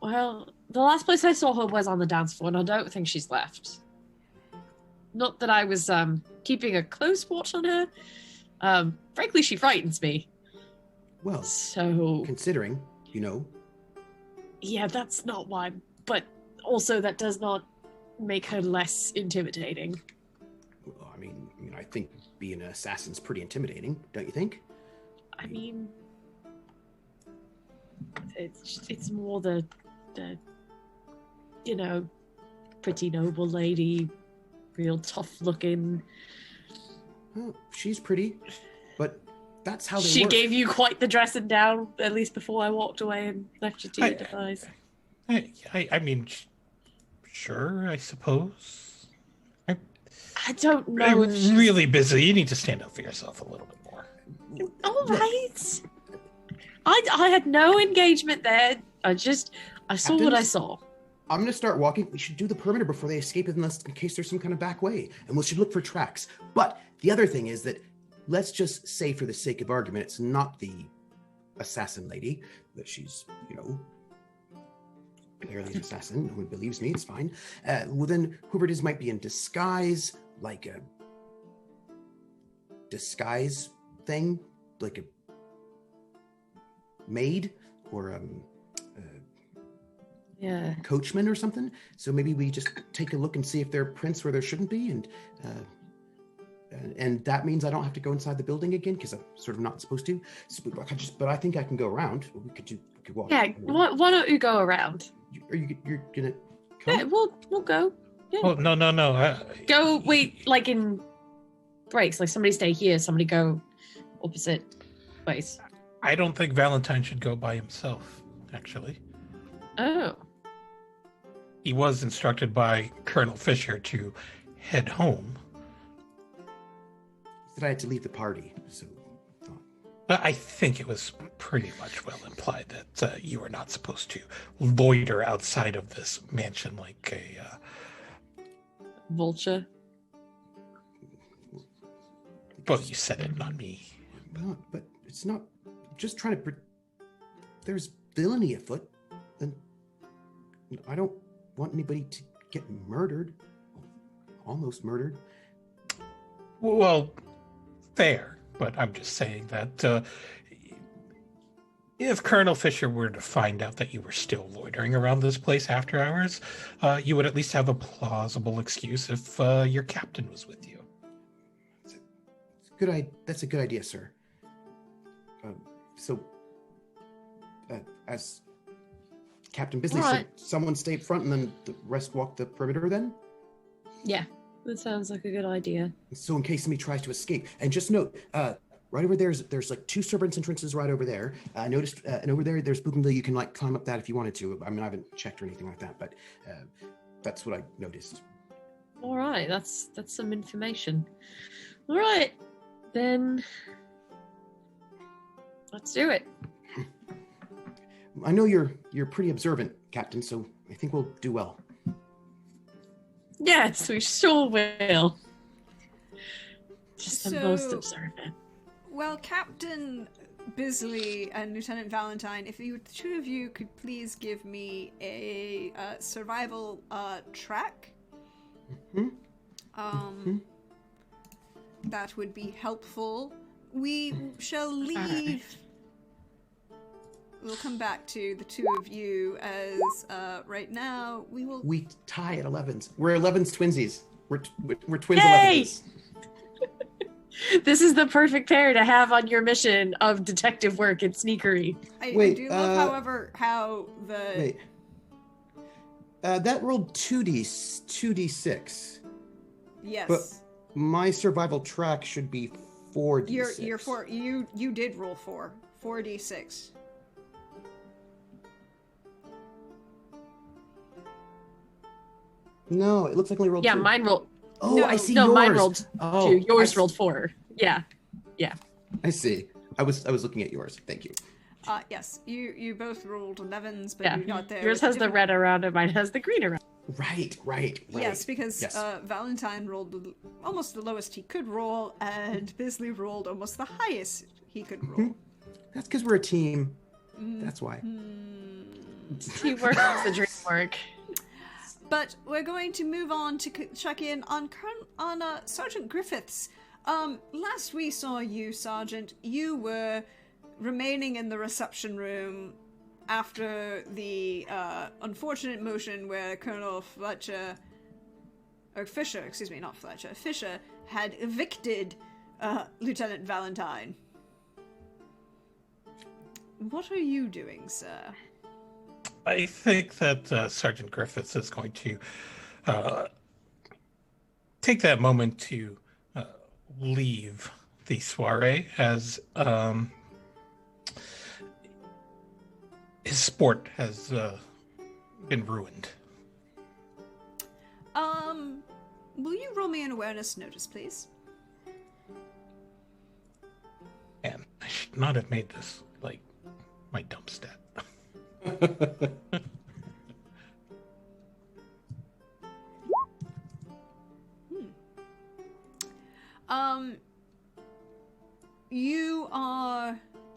well, the last place I saw her was on the dance floor, and I don't think she's left. Not that I was keeping a close watch on her. Frankly, she frightens me. Well, so considering, Yeah, that's not why, but also that does not make her less intimidating. Well, I think being an assassin's pretty intimidating, don't you think? It's more the pretty noble lady real tough looking. Oh, she's pretty, but that's how they She work. gave you quite the dressing down, at least before I walked away and left you to your device. I mean, sure, I suppose. I don't know I'm if she's really busy. You need to stand up for yourself a little bit more. all right. I had no engagement there. I saw what I saw. I'm gonna start walking. We should do the perimeter before they escape, in case there's some kind of back way, and we should look for tracks. But the other thing is that let's just say, for the sake of argument, it's not the assassin lady. That she's, clearly an assassin. No one believes me. It's fine. Well, then whoever it is might be in disguise, like a disguise thing, like a maid or Yeah. coachman or something. So maybe we just take a look and see if there are prints where there shouldn't be, and that means I don't have to go inside the building again because I'm sort of not supposed to. So, but I think I can go around. We could walk. Yeah. Why don't you go around? You're gonna come? Yeah, we'll go. Yeah. Oh, no. Go wait, like in breaks. Like somebody stay here, somebody go opposite place. I don't think Valentine should go by himself, actually. Oh. He was instructed by Colonel Fisher to head home. He said I had to leave the party, so. But I think it was pretty much well implied that you were not supposed to loiter outside of this mansion like a Vulture. Well, you said it, not me. Well, but it's not. Just trying to. There's villainy afoot, and I don't want anybody to get murdered. Almost murdered. Well, fair, but I'm just saying that if Colonel Fisher were to find out that you were still loitering around this place after hours, you would at least have a plausible excuse if your captain was with you. That's a good idea, sir. So, as Captain Bisley said, someone stay up front and then the rest walk the perimeter then? Yeah, that sounds like a good idea. So in case somebody tries to escape. And just note, right over there's like 2 servants entrances right over there. I noticed, and over there's Bougainville. You can like climb up that if you wanted to. I mean, I haven't checked or anything like that, but that's what I noticed. All right, that's some information. All right, then let's do it. I know you're pretty observant, Captain, so I think we'll do well. Yes, we sure will. Just the most observant. Well, Captain Bisley and Lieutenant Valentine, if you 2 of you could please give me a survival track. That would be helpful. We shall leave. We'll come back to the 2 of you as right now we tie at 11s. We're 11s twinsies. We're twins. Yay! 11s. This is the perfect pair to have on your mission of detective work and sneakery. I do love, however, how the wait. That rolled 2d6. Yes. But my survival track should be 4d6. You're 4. You did roll 4d6. No, it looks like I only rolled 2. Yeah, mine rolled. Oh, No, I see. No, yours. mine rolled 2. Yours rolled 4. Yeah. I see. I was looking at yours. Thank you. Yes, you both rolled 11s, but Yeah. you got there. Yours has the red around it, mine has the green around. Right. Yes, because Valentine rolled almost the lowest he could roll, and Bisley rolled almost the highest he could roll. That's because we're a team. That's why. Teamwork is the dream work. But we're going to move on to check in on Sergeant Griffiths. Last we saw you, Sergeant, you were remaining in the reception room after the unfortunate motion where Colonel Fisher had evicted Lieutenant Valentine. What are you doing, sir? I think that Sergeant Griffiths is going to take that moment to leave the soiree as his sport has been ruined. Will you roll me an awareness notice, please? And I should not have made this like my dump stat.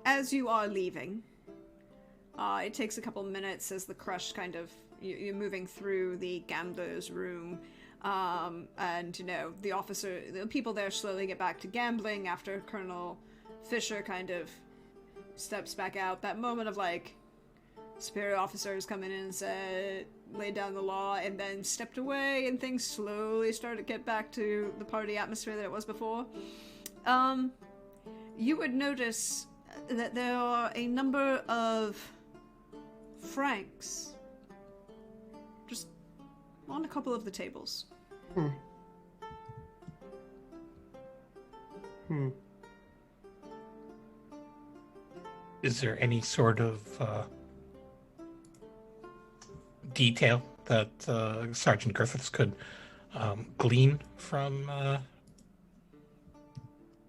As you are leaving, it takes a couple minutes as the crush kind of, you're moving through the gambler's room, and, you know, the people there slowly get back to gambling after Colonel Fisher kind of steps back out. That moment of, like, superior officers coming in and said, laid down the law, and then stepped away, and things slowly started to get back to the party atmosphere that it was before. You would notice that there are a number of francs just on a couple of the tables. Is there any sort of detail that Sergeant Griffiths could glean from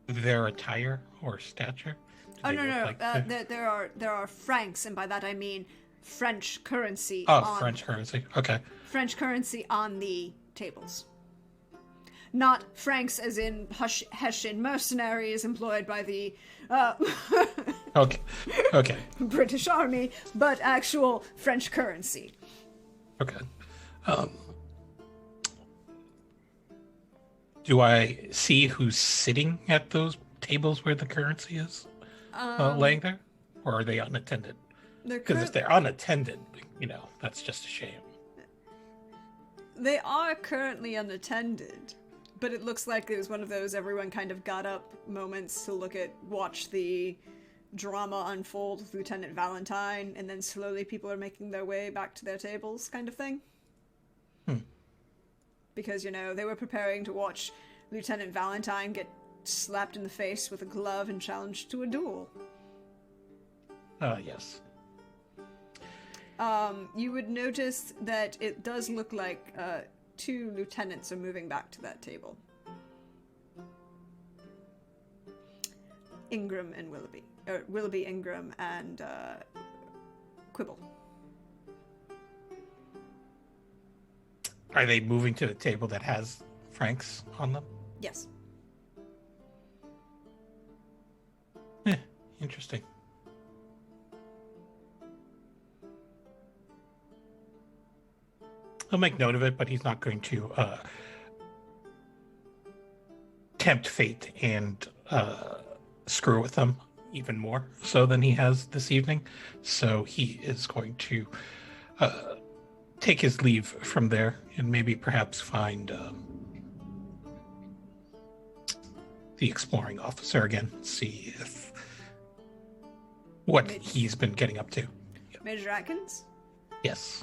their attire or stature? Oh, no. There are francs, and by that I mean French currency. French currency. Okay. French currency on the tables. Not francs as in Hessian mercenaries employed by the Okay. British Army, but actual French currency. Okay. Do I see who's sitting at those tables where the currency is laying there? Or are they unattended? Because if they're unattended, you know, that's just a shame. They are currently unattended, but it looks like it was one of those everyone kind of got up moments to watch the drama unfold with Lieutenant Valentine, and then slowly people are making their way back to their tables kind of thing. Because, you know, they were preparing to watch Lieutenant Valentine get slapped in the face with a glove and challenged to a duel. Yes. You would notice that it does look like 2 lieutenants are moving back to that table. Ingram and Willoughby. Or Willoughby, Ingram, and Quibble. Are they moving to the table that has francs on them? Yes. Interesting. He'll make note of it, but he's not going to tempt fate and screw with them even more so than he has this evening. So he is going to take his leave from there and maybe perhaps find the exploring officer again, see if what he's been getting up to. Major Atkins? Yes.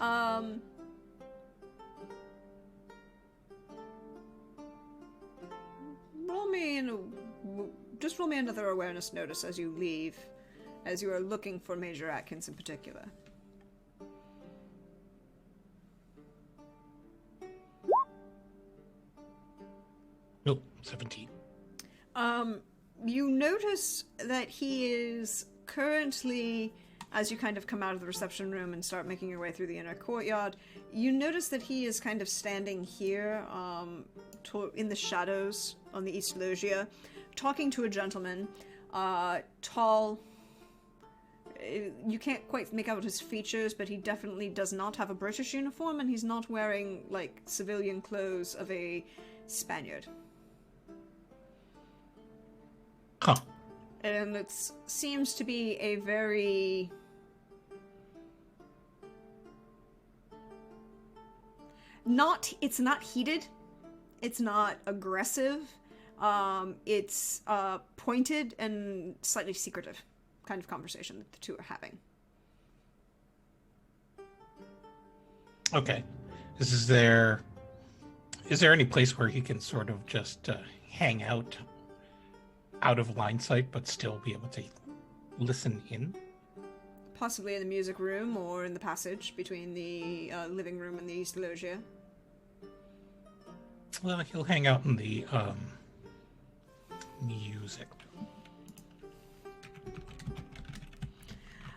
Just roll me another awareness notice as you leave, as you are looking for Major Atkins in particular. Nope, 17. You notice that he is currently, as you kind of come out of the reception room and start making your way through the inner courtyard, you notice that he is kind of standing here, in the shadows on the East Loggia, talking to a gentleman, tall. You can't quite make out his features, but he definitely does not have a British uniform, and he's not wearing, like, civilian clothes of a Spaniard. Huh. And it seems to be a very... It's not heated. It's not aggressive. It's pointed and slightly secretive kind of conversation that the two are having. Okay. is there any place where he can sort of just hang out of line sight, but still be able to listen in? Possibly in the music room or in the passage between the living room and the East Loggia. Well, he'll hang out in the music.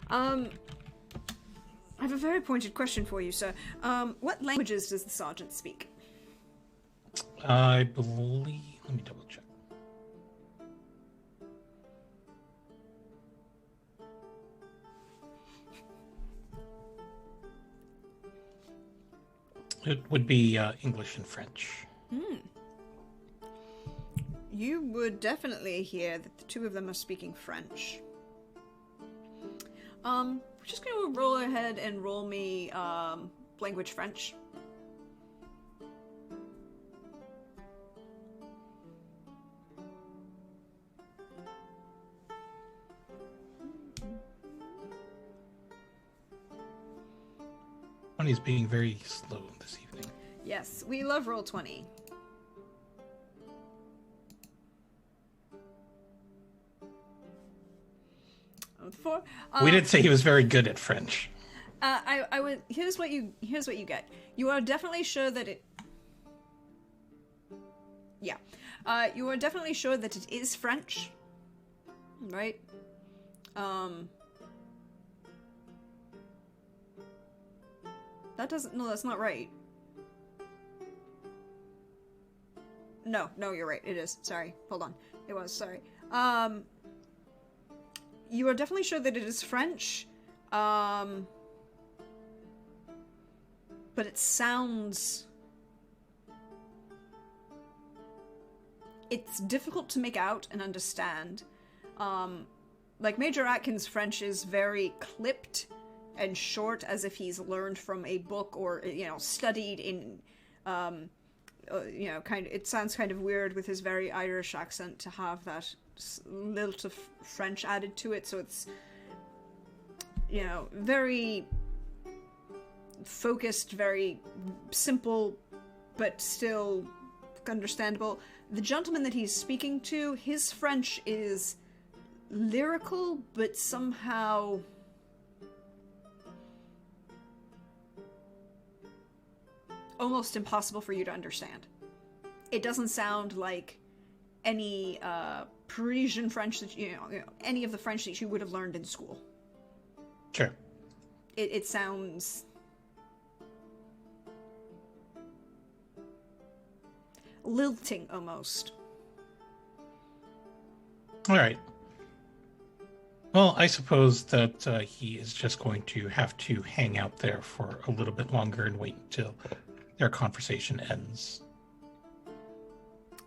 I have a very pointed question for you, sir. What languages does the sergeant speak? I believe... Let me double check. It would be English and French. You would definitely hear that the two of them are speaking French. We're just going to roll ahead and roll me language French. He's being very slow this evening. Yes, we love roll 20. We did say he was very good at French. I would. Here's what you get. You are definitely sure that it. Yeah, you are definitely sure that it is French, right? That doesn't. No, that's not right. No, you're right. It is. Sorry. Hold on. It was. Sorry. You are definitely sure that it is French. But it sounds... It's difficult to make out and understand. Like, Major Atkins' French is very clipped and short, as if he's learned from a book or, studied in, it sounds kind of weird with his very Irish accent to have that lilt of French added to it, so it's, very focused, very simple, but still understandable. The gentleman that he's speaking to, his French is lyrical, but somehow almost impossible for you to understand. It doesn't sound like any Parisian French that any of the French that you would have learned in school. Sure. It sounds lilting almost. All right. Well, I suppose that he is just going to have to hang out there for a little bit longer and wait until their conversation ends.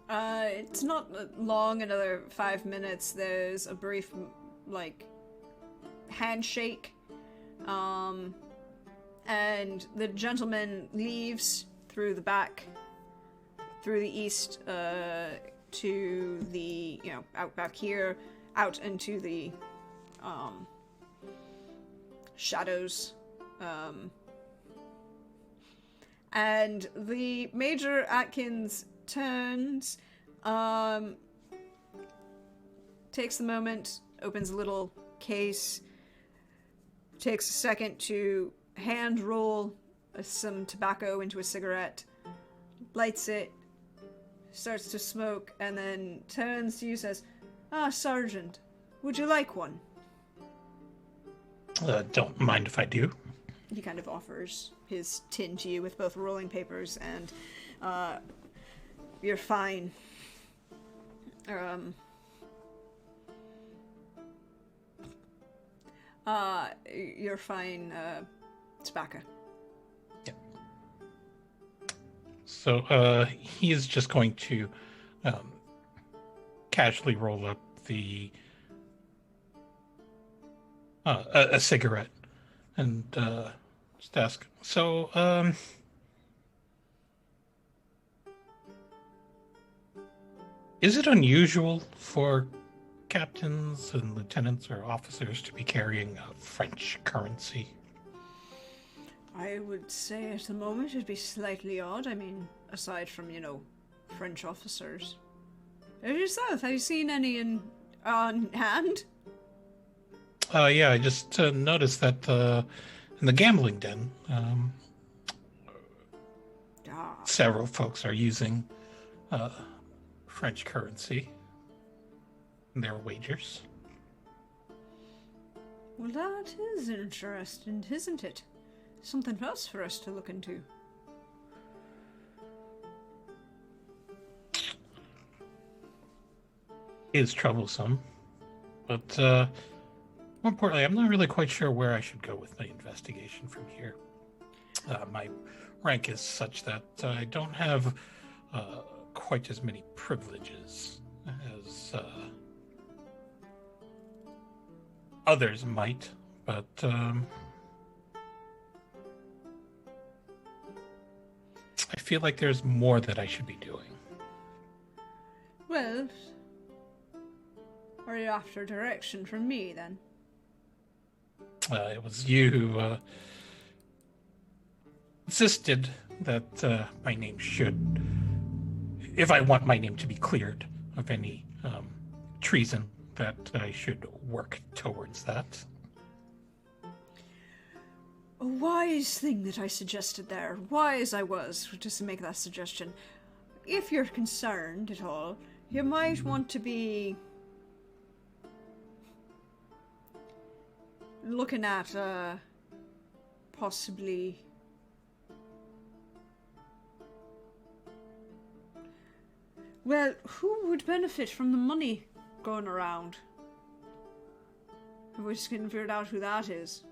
It's not long, another 5 minutes. There's a brief, handshake. And the gentleman leaves through the back, through the east, to the, out back here, out into the, shadows. And the Major Atkins turns, takes the moment, opens a little case, takes a second to hand roll some tobacco into a cigarette, lights it, starts to smoke, and then turns to you, says, Sergeant, would you like one? Don't mind if I do. He kind of offers his tin to you with both rolling papers and, you're fine. You're fine, tobacco. Yeah. So, he is just going to, casually roll up the, a cigarette and, just ask, so, is it unusual for captains and lieutenants or officers to be carrying French currency? I would say at the moment it'd be slightly odd. I mean, aside from, French officers. Yourself, have you seen any on hand? Yeah, I just noticed that in the gambling den, several folks are using French currency in their wagers. Well, that is interesting, isn't it? Something else for us to look into. It is troublesome, but more importantly, I'm not really quite sure where I should go with my investigation from here. My rank is such that I don't have quite as many privileges as others might, but I feel like there's more that I should be doing. Well, are you after direction from me, then? It was you who insisted that my name should, if I want my name to be cleared of any treason, that I should work towards that. A wise thing that I suggested there. Wise I was, just to make that suggestion. If you're concerned at all, you might want to be looking at, possibly... Well, who would benefit from the money going around? Have we just figured out who that is?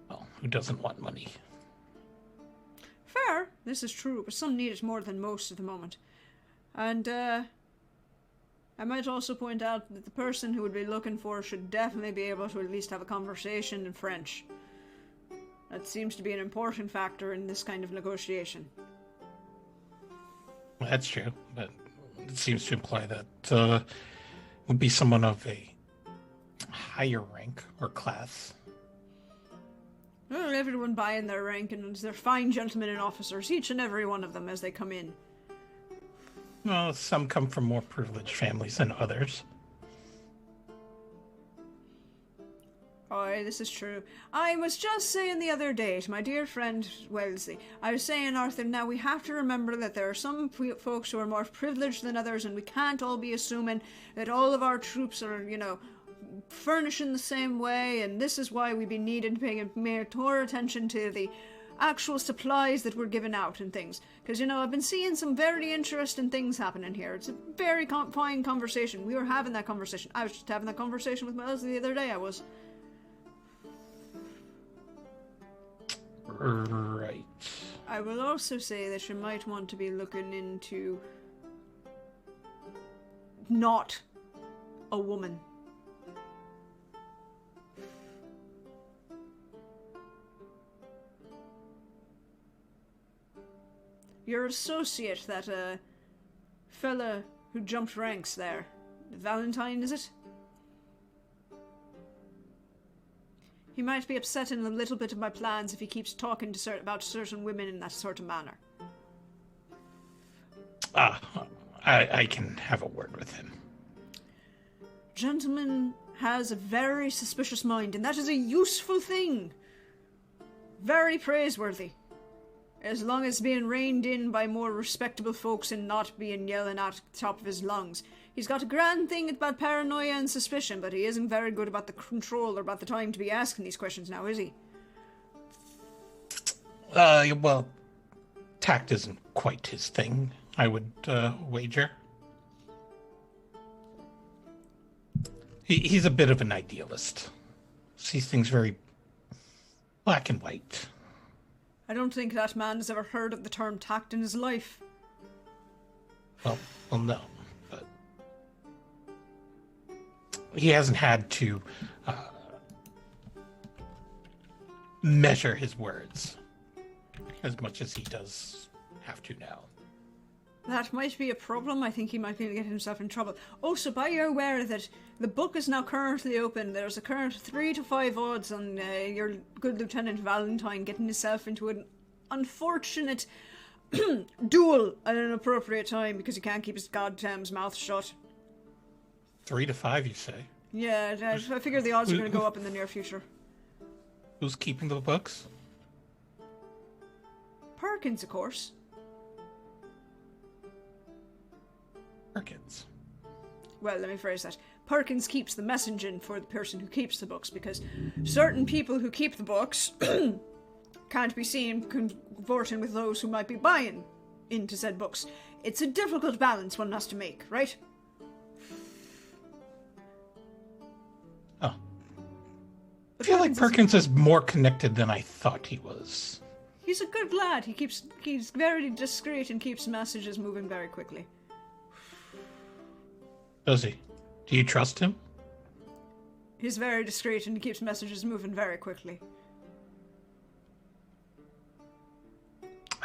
Well, who doesn't want money? Fair, this is true, but some need it more than most at the moment. And, I might also point out that the person who would be looking for should definitely be able to at least have a conversation in French. That seems to be an important factor in this kind of negotiation. Well, that's true, but it seems to imply that would be someone of a higher rank or class. Well, everyone buying their rank, and they're fine gentlemen and officers, each and every one of them as they come in. Well, some come from more privileged families than others. Aye, this is true. I was just saying the other day to my dear friend Wellesley, I was saying, Arthur, now we have to remember that there are some folks who are more privileged than others, and we can't all be assuming that all of our troops are, furnishing the same way, and this is why we be needing to pay more attention to the actual supplies that we're giving out and things. Because, I've been seeing some very interesting things happening here. It's a very fine conversation. We were having that conversation. I was just having that conversation with Wellesley the other day, I was. Right. I will also say that you might want to be looking into not a woman. Your associate, that fella who jumped ranks there, Valentine, is it? He might be upsetting a little bit of my plans if he keeps talking about certain women in that sort of manner. I can have a word with him. Gentleman has a very suspicious mind, and that is a useful thing. Very praiseworthy. As long as being reined in by more respectable folks and not being yelling at the top of his lungs. He's got a grand thing about paranoia and suspicion, but he isn't very good about the control or about the time to be asking these questions now, is he? Well, tact isn't quite his thing, I would wager. He's a bit of an idealist. Sees things very black and white. I don't think that man has ever heard of the term tact in his life. Well, no, but he hasn't had to measure his words as much as he does have to now. That might be a problem. I think he might be able to get himself in trouble. Also, be aware that the book is now currently open. There's a current 3 to 5 odds on your good Lieutenant Valentine getting himself into an unfortunate duel at an appropriate time because he can't keep his goddamn mouth shut. 3 to 5, you say? Yeah, I figure the odds are going to go up in the near future. Who's keeping the books? Perkins, of course. Perkins. Well, let me phrase that. Perkins keeps the messaging for the person who keeps the books, because certain people who keep the books can't be seen conversing with those who might be buying into said books. It's a difficult balance one has to make, right? Oh. I feel like Perkins is more connected than I thought he was. He's a good lad. He's very discreet and keeps messages moving very quickly. Does he? Do you trust him? He's very discreet and he keeps messages moving very quickly.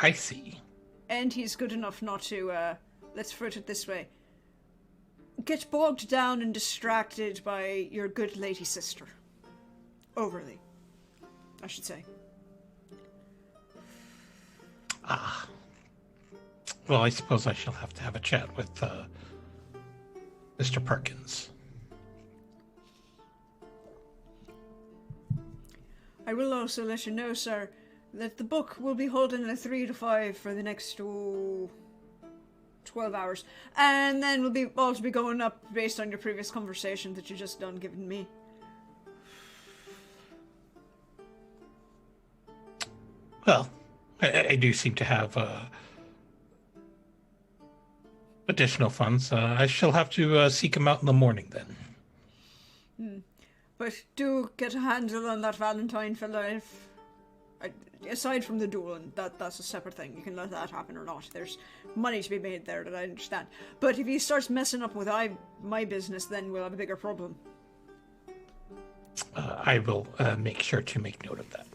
I see. And he's good enough not to, let's put it this way, get bogged down and distracted by your good lady sister. Overly, I should say. Ah. Well, I suppose I shall have to have a chat with, Mr. Perkins. I will also let you know, sir, that the book will be holding a 3 to 5 for the next 12 hours. And then will be also be going up based on your previous conversation that you just done giving me. Well, I do seem to have, additional funds. I shall have to seek him out in the morning then. But do get a handle on that Valentine fella. Aside from the duel, and that's a separate thing. You can let that happen or not. There's money to be made there, that I understand. But if he starts messing up with my business, then we'll have a bigger problem. I will make sure to make note of that.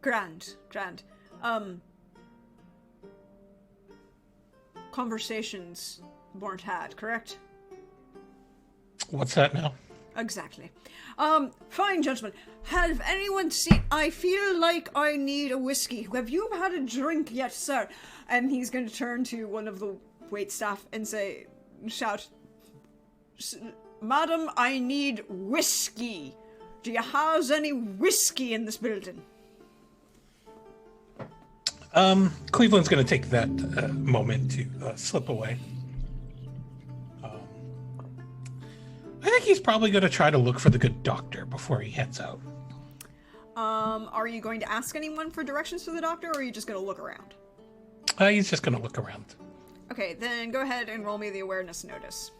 Grand. Conversations weren't had, correct? What's that now? Exactly. Fine, gentlemen. Have anyone seen... I feel like I need a whiskey. Have you had a drink yet, sir? And he's going to turn to one of the waitstaff and shout, Madam, I need whiskey. Do you have any whiskey in this building? Cleveland's going to take that moment to slip away. I think he's probably going to try to look for the good doctor before he heads out. Are you going to ask anyone for directions to the doctor, or are you just going to look around? He's just going to look around. Okay, then go ahead and roll me the awareness notice.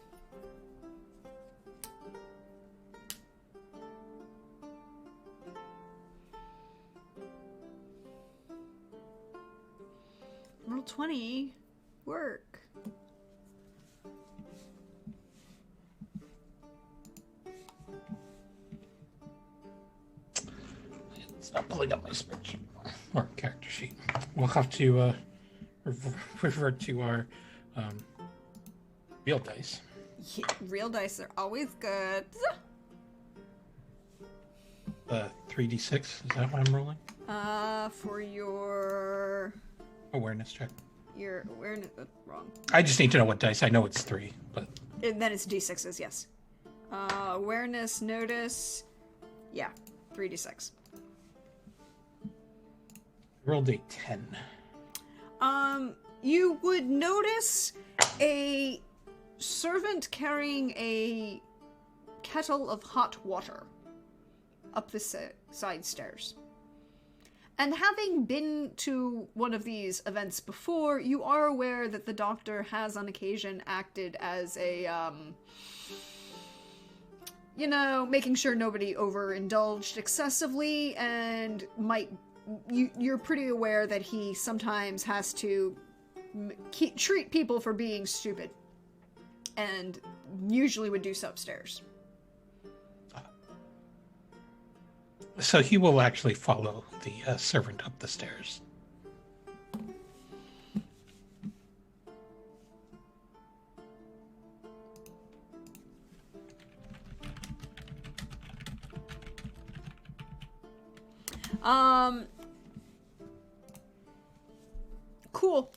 Roll 20. Work. It's not pulling up my spreadsheet or character sheet. We'll have to revert to our real dice. Yeah, real dice are always good. 3d6, is that what I'm rolling? For your Awareness check. Your awareness, wrong. I just need to know what dice. I know it's 3, but... And then it's d6s, yes. Awareness, notice, yeah, 3d6. Rolled a 10. You would notice a servant carrying a kettle of hot water up the side stairs. And having been to one of these events before, you are aware that the doctor has on occasion acted as a, making sure nobody overindulged excessively, and you're pretty aware that he sometimes has to treat people for being stupid, and usually would do so upstairs. So he will actually follow the servant up the stairs. Cool.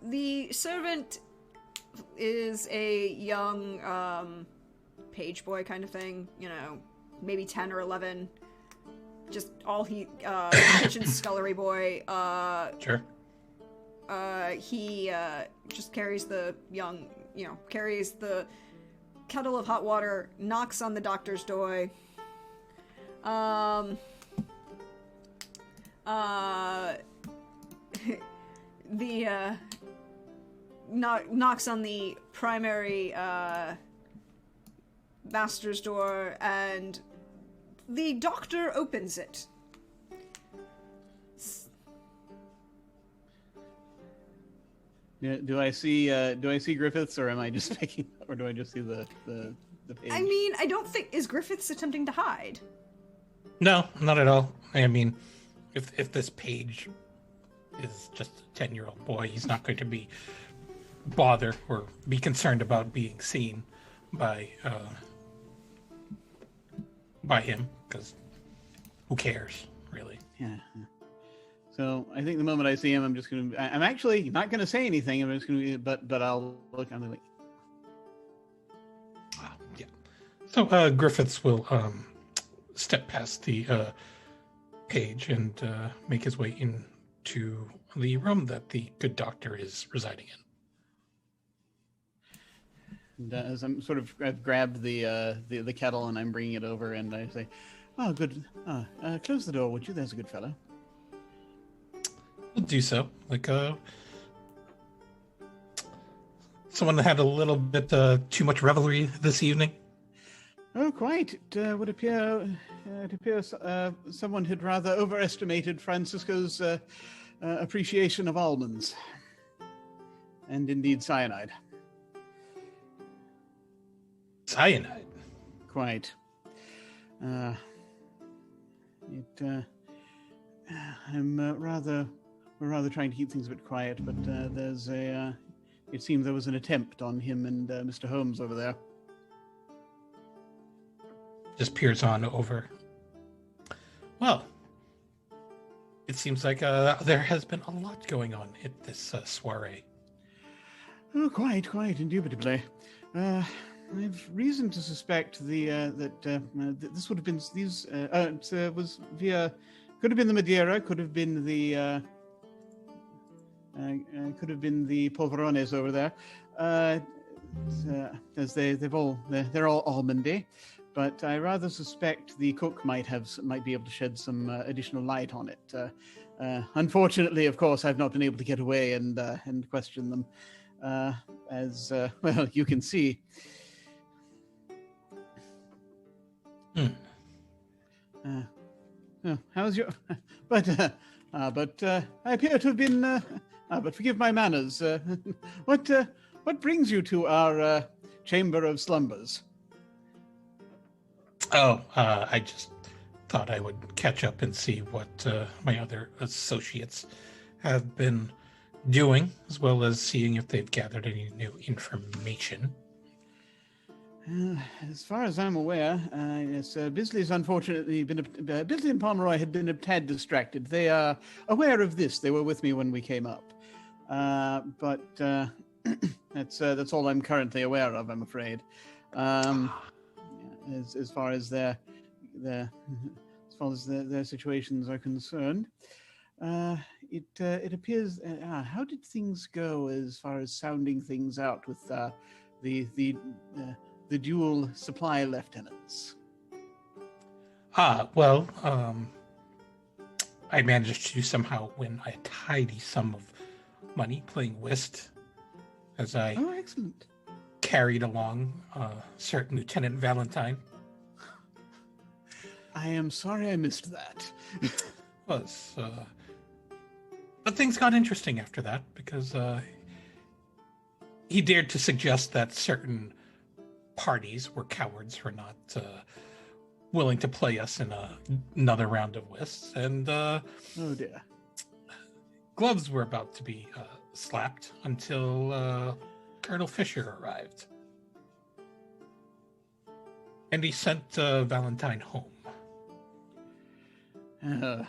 The servant is a young, page boy kind of thing, you know, maybe 10 or 11. Just kitchen scullery boy. Sure. He, just carries the carries the kettle of hot water, knocks on the doctor's door. Knocks on the primary master's door, and the doctor opens it. Yeah, do I see Griffiths, or am I just picking, or do I just see the page? I mean, I don't think, is Griffiths attempting to hide? No, not at all. I mean, if this page is just a 10-year-old boy, he's not going to be bother or be concerned about being seen by him, because who cares, really? Yeah. So I think the moment I see him, I'm actually not gonna say anything. I'm just gonna, but I'll look. I'm like, yeah. So Griffiths will step past the page and make his way into the room that the good doctor is residing in. and, as I've grabbed the kettle and I'm bringing it over, and I say, "Oh, good. Close the door, would you? There's a good fellow." We'll do so. Like someone had a little bit too much revelry this evening. Oh, quite. It would appear. It appears someone had rather overestimated Francisco's appreciation of almonds, and indeed cyanide. Cyanide. Quite. We're rather trying to keep things a bit quiet, but there's a. It seems there was an attempt on him and Mr. Holmes over there. Just peers on over. Well, it seems like there has been a lot going on at this soiree. Oh, quite, indubitably. I've reason to suspect that this would have been these. Was via. Could have been the Madeira. Could have been the. Could have been the polverones over there. As they're all almondy. But I rather suspect the cook might be able to shed some additional light on it. Unfortunately, of course, I've not been able to get away and question them, as well you can see. How's your? But I appear to have been. But forgive my manners. What brings you to our chamber of slumbers? Oh, I just thought I would catch up and see what my other associates have been doing, as well as seeing if they've gathered any new information. As far as I'm aware, yes, Bisley's unfortunately Bisley and Pomeroy had been a tad distracted. They are aware of this. They were with me when we came up. But that's all I'm currently aware of, I'm afraid. As far as their situations are concerned, it appears. How did things go as far as sounding things out with the dual supply lieutenants? Well, I managed to somehow win a tidy sum of money playing whist, as I excellent. Carried along certain Lieutenant Valentine. I am sorry I missed that. But things got interesting after that, because he dared to suggest that certain parties were cowards for not willing to play us in another round of whist, and oh dear, gloves were about to be slapped until Colonel Fisher arrived. And he sent Valentine home. No,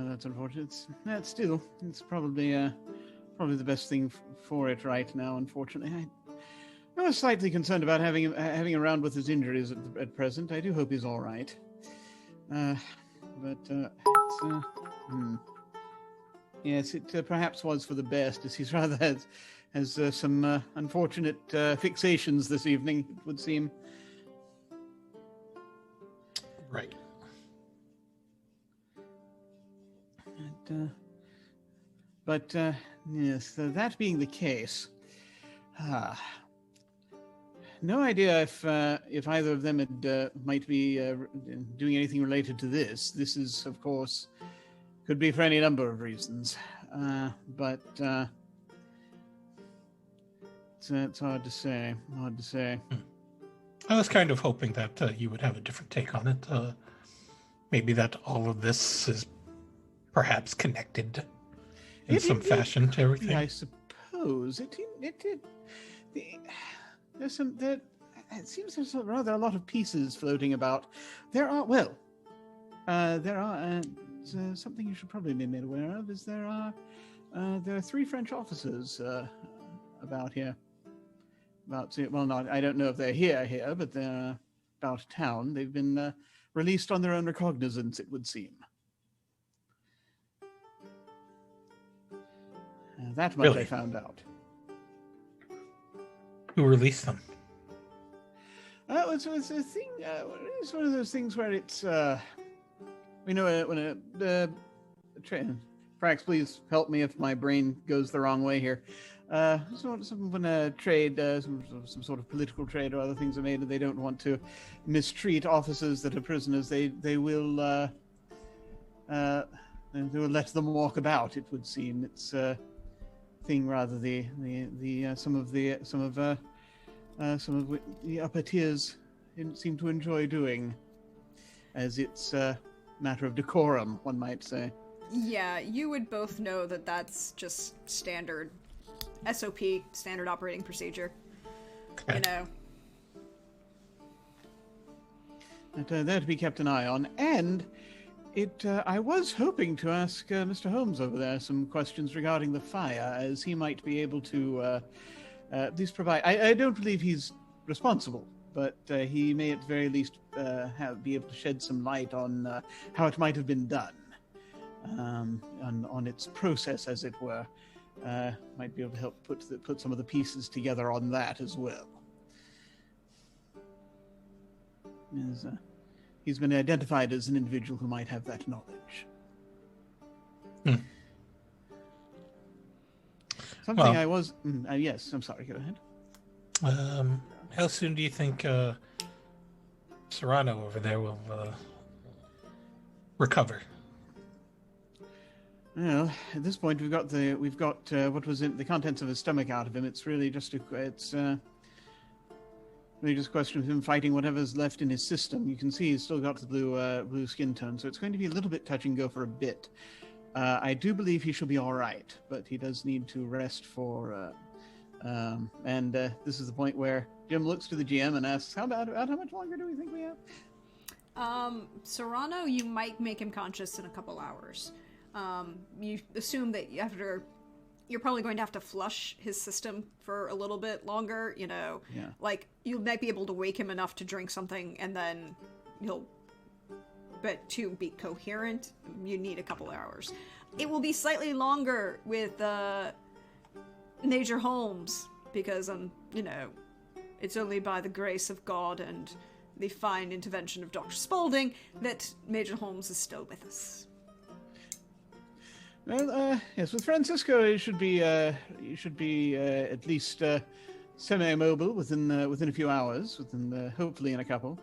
that's unfortunate. It's probably the best thing for it right now. Unfortunately, I was slightly concerned about having him around with his injuries at present. I do hope he's all right. Yes, it perhaps was for the best, as he's rather has some unfortunate fixations this evening, it would seem. Right. But yes, that being the case, no idea if either of them might be doing anything related to this. This is, of course, could be for any number of reasons, but it's hard to say. I was kind of hoping that you would have a different take on it. Maybe that all of this is perhaps connected in some fashion to everything. I suppose it there's some that it seems there's rather a lot of pieces floating about. There are something you should probably be made aware of is there are 3 French officers about here. I don't know if they're here, but they're about town. They've been released on their own recognizance, it would seem. That much Really? I found out. Who released them? It's a thing. It's one of those things where it's when a train. Frax, please help me if my brain goes the wrong way here. When a trade, some sort of political trade or other things are made, and they don't want to mistreat officers that are prisoners, they will let them walk about. It would seem it's a thing rather some of the upper tiers seem to enjoy doing, as it's a matter of decorum, one might say. Yeah, you would both know that that's just standard SOP, standard operating procedure. Okay. You know. But there to be kept an eye on. And I was hoping to ask Mr. Holmes over there some questions regarding the fire, as he might be able to at least provide. I don't believe he's responsible, but he may at the very least be able to shed some light on how it might have been done, on its process, as it were. Might be able to help put some of the pieces together on that as well. He's been identified as an individual who might have that knowledge. Something I was... yes, I'm sorry, go ahead. How soon do you think Serrano over there will recover? Well, at this point, we've got what was in the contents of his stomach out of him. It's really just really just a question of him fighting whatever's left in his system. You can see he's still got the blue skin tone, so it's going to be a little bit touch and go for a bit. I do believe he should be all right, but he does need to rest for. And this is the point where Jim looks to the GM and asks, "How much longer do we think we have?" Serrano, you might make him conscious in a couple hours. You assume that you're probably going to have to flush his system for a little bit longer, you know. Yeah. Like, you might be able to wake him enough to drink something, and then but to be coherent, you need a couple hours. It will be slightly longer with Major Holmes, because, it's only by the grace of God and the fine intervention of Dr. Spaulding that Major Holmes is still with us. Well, yes, with Francisco, you should be at least semi-mobile within a few hours, hopefully in a couple.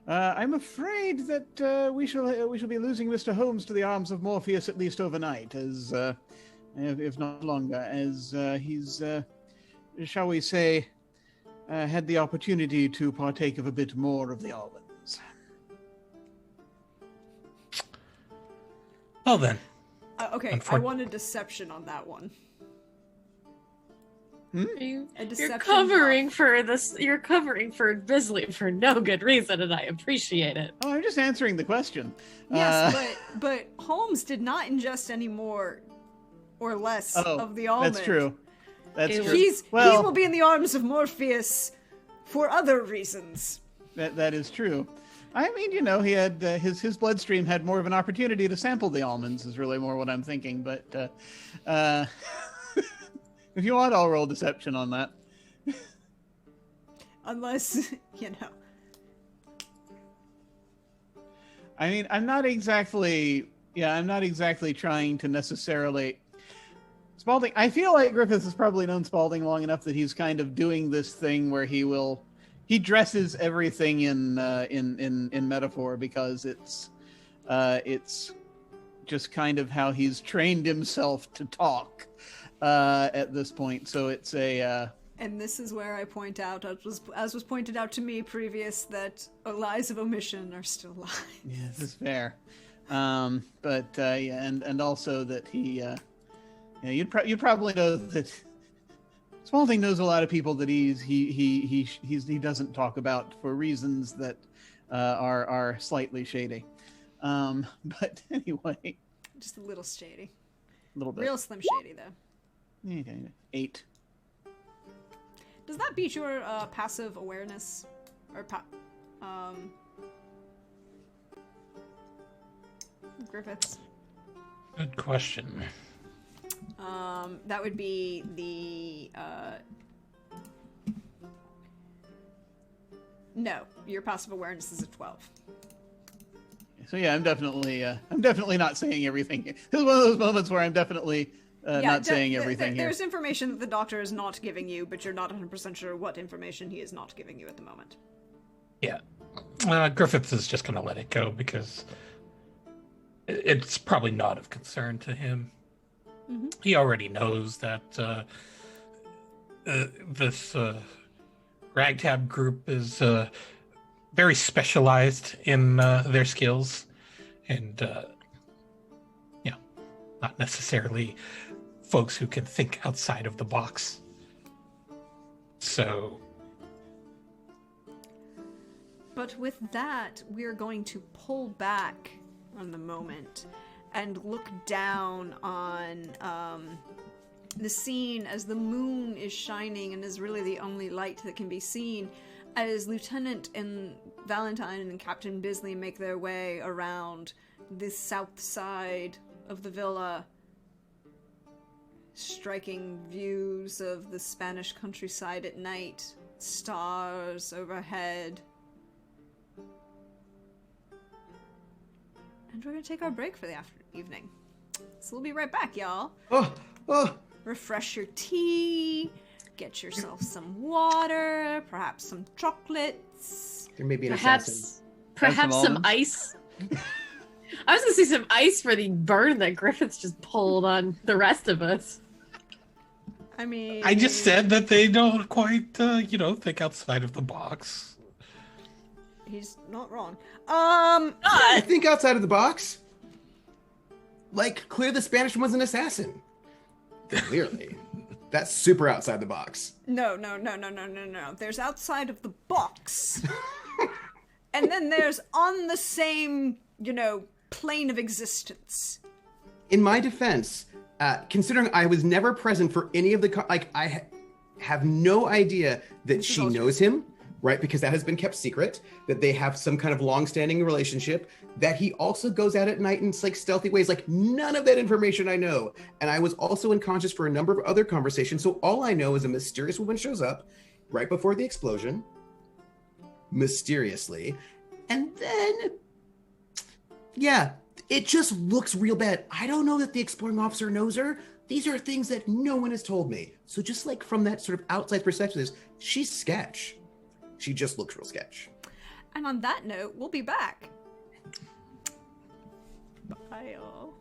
I'm afraid that we shall be losing Mr. Holmes to the arms of Morpheus at least overnight, as if not longer, as he's, shall we say, had the opportunity to partake of a bit more of the almonds. Well then. Okay, I wanted deception on that one. You're deception covering for this. You're covering for Bisley for no good reason, and I appreciate it. Oh, I'm just answering the question. Yes, but Holmes did not ingest any more or less of the almond. That's true. That's true. He will be in the arms of Morpheus for other reasons. That is true. I mean, he had his bloodstream had more of an opportunity to sample the almonds. Is really more what I'm thinking. But if you want, I'll roll deception on that. Unless I mean, I'm not exactly trying to necessarily. Spalding, I feel like Griffiths has probably known Spalding long enough that he's kind of doing this thing where he dresses everything in metaphor because it's just kind of how he's trained himself to talk at this point. So it's a. And this is where I point out, as was pointed out to me previous, that lies of omission are still lies. Yeah, this is fair. But and also that he. You'd probably know that Spalding knows a lot of people that he doesn't talk about for reasons that are slightly shady. But anyway, just a little shady. A little bit. Real slim shady though. Okay, 8. Does that beat your passive awareness or Griffiths? Good question. That would be the no, your passive awareness is a 12. So yeah, I'm definitely not saying everything. This is one of those moments where I'm definitely not saying everything here. There's information that the doctor is not giving you, but you're not 100% sure what information he is not giving you at the moment. Yeah. Griffiths is just going to let it go because it's probably not of concern to him. Mm-hmm. He already knows that this ragtag group is very specialized in their skills and not necessarily folks who can think outside of the box. So but with that, we're going to pull back on the moment and look down on the scene as the moon is shining and is really the only light that can be seen as Lieutenant and Valentine and Captain Bisley make their way around the south side of the villa, striking views of the Spanish countryside at night, stars overhead. And we're gonna take our break for the evening. So we'll be right back, y'all. Refresh your tea, get yourself some water, perhaps some chocolates. There may be an assassin. Perhaps some ice. I was gonna say some ice for the burn that Griffiths just pulled on the rest of us. I mean, I just said that they don't quite, think outside of the box. He's not wrong. I think outside of the box. Like, clear the Spanish was an assassin. Clearly. That's super outside the box. No. There's outside of the box. And then there's on the same, plane of existence. In my defense, considering I was never present for any of the... I have no idea that she knows him. Right, because that has been kept secret, that they have some kind of long-standing relationship, that he also goes out at night in stealthy ways. None of that information I know. And I was also unconscious for a number of other conversations, so all I know is a mysterious woman shows up right before the explosion, mysteriously, and then, it just looks real bad. I don't know that the exploring officer knows her. These are things that no one has told me. So just from that sort of outside perspective, she's sketch. She just looks real sketch. And on that note, we'll be back. Bye, y'all.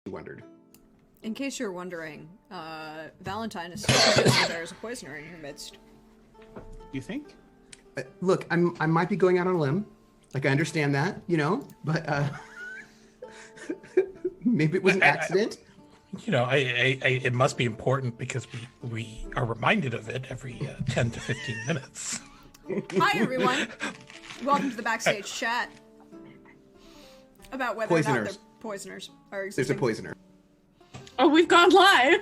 you wondered. In case you're wondering, Valentine is still convinced there's a poisoner in your midst. You think? Look, I might be going out on a limb. Like, I understand that, but maybe it was an accident. It must be important because we are reminded of it every 10 to 15 minutes. Hi, everyone. Welcome to the backstage chat about whether or not Poisoners. the poisoners are There's existing. a poisoner. Oh, we've gone live.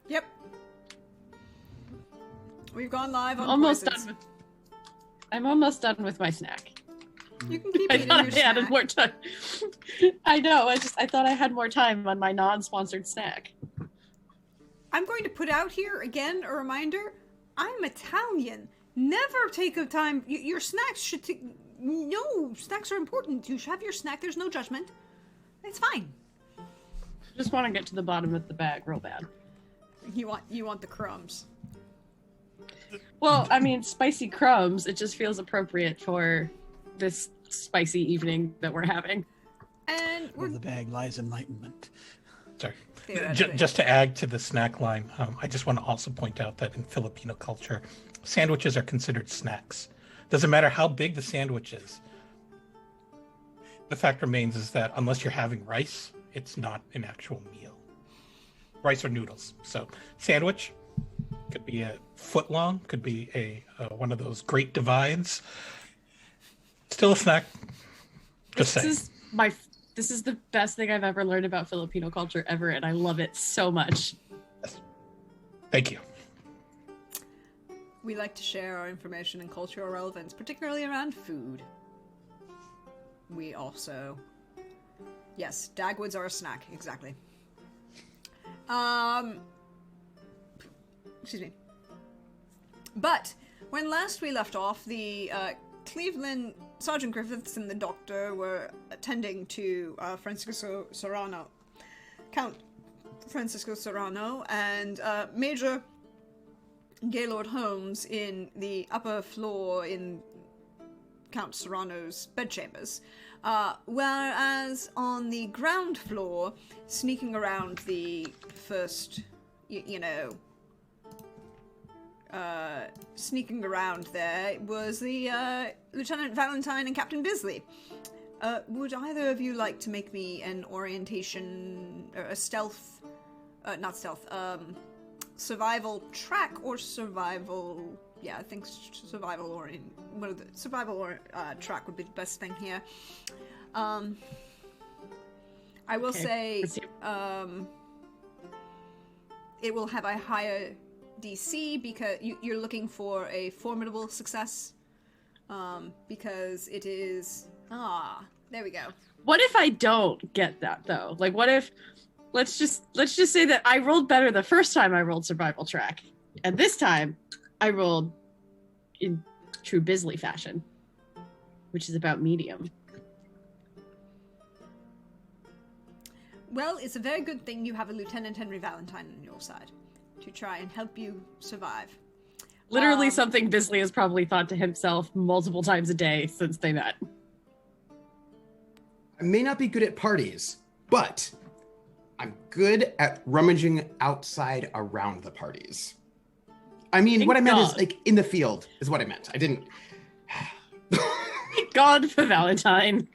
Yep. We've gone live on Almost poisons. done. I'm almost done with my snack. You can keep I eating thought your I added snack. more time. I know. I thought I had more time on my non-sponsored snack. I'm going to put out here again a reminder. I'm Italian. Never take a time. Your snacks should take. No, snacks are important. You should have your snack. There's no judgment. It's fine. Just want to get to the bottom of the bag real bad. You want the crumbs. Well, I mean, spicy crumbs. It just feels appropriate for this spicy evening that we're having. And we're Where the bag lies enlightenment. Sorry. theoretically. Just to add to the snack line, I just want to also point out that in Filipino culture, sandwiches are considered snacks. Doesn't matter how big the sandwich is. The fact remains is that unless you're having rice, it's not an actual meal. Rice or noodles. So sandwich could be a foot long, could be a one of those great divides. Still a snack. Just saying. This is the best thing I've ever learned about Filipino culture ever, and I love it so much. Thank you. We like to share our information and cultural relevance, particularly around food. We also... Yes, Dagwoods are a snack, exactly. Excuse me. But, when last we left off, the Cleveland, Sergeant Griffiths and the doctor were attending to Francisco Serrano, Count Francisco Serrano, and Major Gaylord Holmes in the upper floor in Count Serrano's bedchambers. Whereas on the ground floor, sneaking around the first, sneaking around there was the Lieutenant Valentine and Captain Bisley. Would either of you like to make me an orientation, or a stealth, not stealth, survival track or survival? Yeah, I think survival track would be the best thing here. I will say, it will have a higher DC because you're looking for a formidable success. Because it is there we go. What if I don't get that though? Like, what if let's just say that I rolled better the first time I rolled survival track, and this time I rolled in true Bisley fashion, which is about medium. Well, it's a very good thing you have a Lieutenant Henry Valentine on your side to try and help you survive. Literally something Bisley has probably thought to himself multiple times a day since they met. I may not be good at parties, but I'm good at rummaging outside around the parties. I mean, Thank what I meant God. is, like, in the field is what I meant. I didn't... Thank God for Valentine.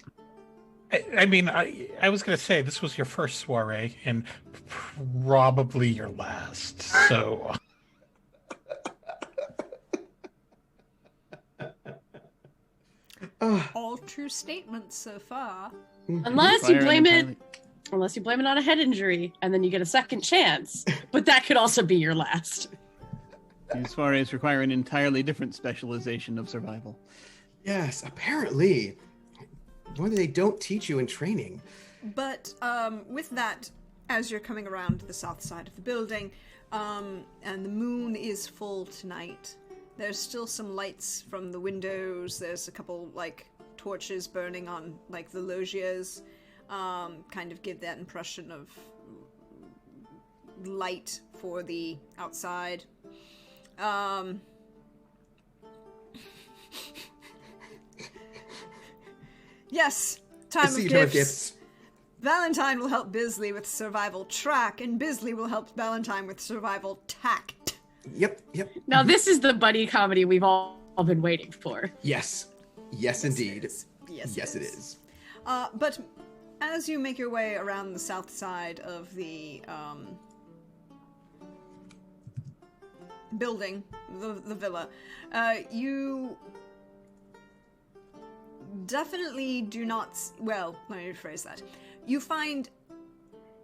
I mean, I was going to say this was your first soiree and probably your last. So All true statements so far. Unless you blame it on a head injury, and then you get a second chance. But that could also be your last. These soirees require an entirely different specialization of survival. Yes, apparently. One they don't teach you in training. But with that, as you're coming around to the south side of the building, and the moon is full tonight, there's still some lights from the windows. There's a couple, like, torches burning on, like, the loggias, kind of give that impression of light for the outside. Yes, I time see of you have gifts. Valentine will help Bisley with survival track, and Bisley will help Valentine with survival tact. Yep. Now this is the buddy comedy we've all been waiting for. Yes, indeed. Yes, it is. But as you make your way around the south side of the building, the villa, you definitely do not... Well, let me rephrase that. You find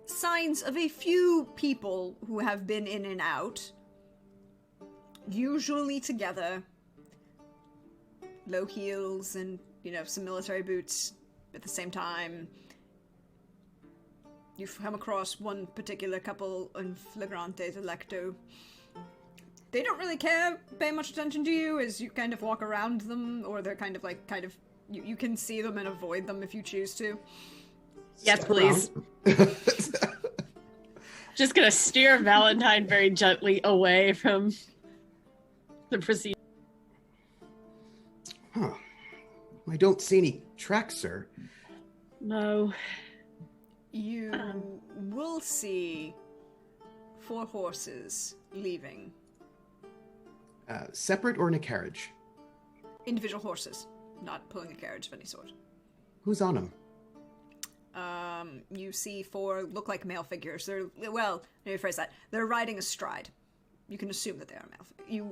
signs of a few people who have been in and out, usually together, low heels and, some military boots at the same time. You've come across one particular couple in flagrante delicto. They don't really pay much attention to you as you kind of walk around them, or they're you can see them and avoid them if you choose to. Yes, please. Just gonna steer Valentine very gently away from the procedure. Huh. I don't see any tracks, sir. No. You will see 4 horses leaving. Separate or in a carriage? Individual horses, not pulling a carriage of any sort. Who's on them? You see 4 look like male figures. Let me rephrase that. They're riding astride. You can assume that they are male.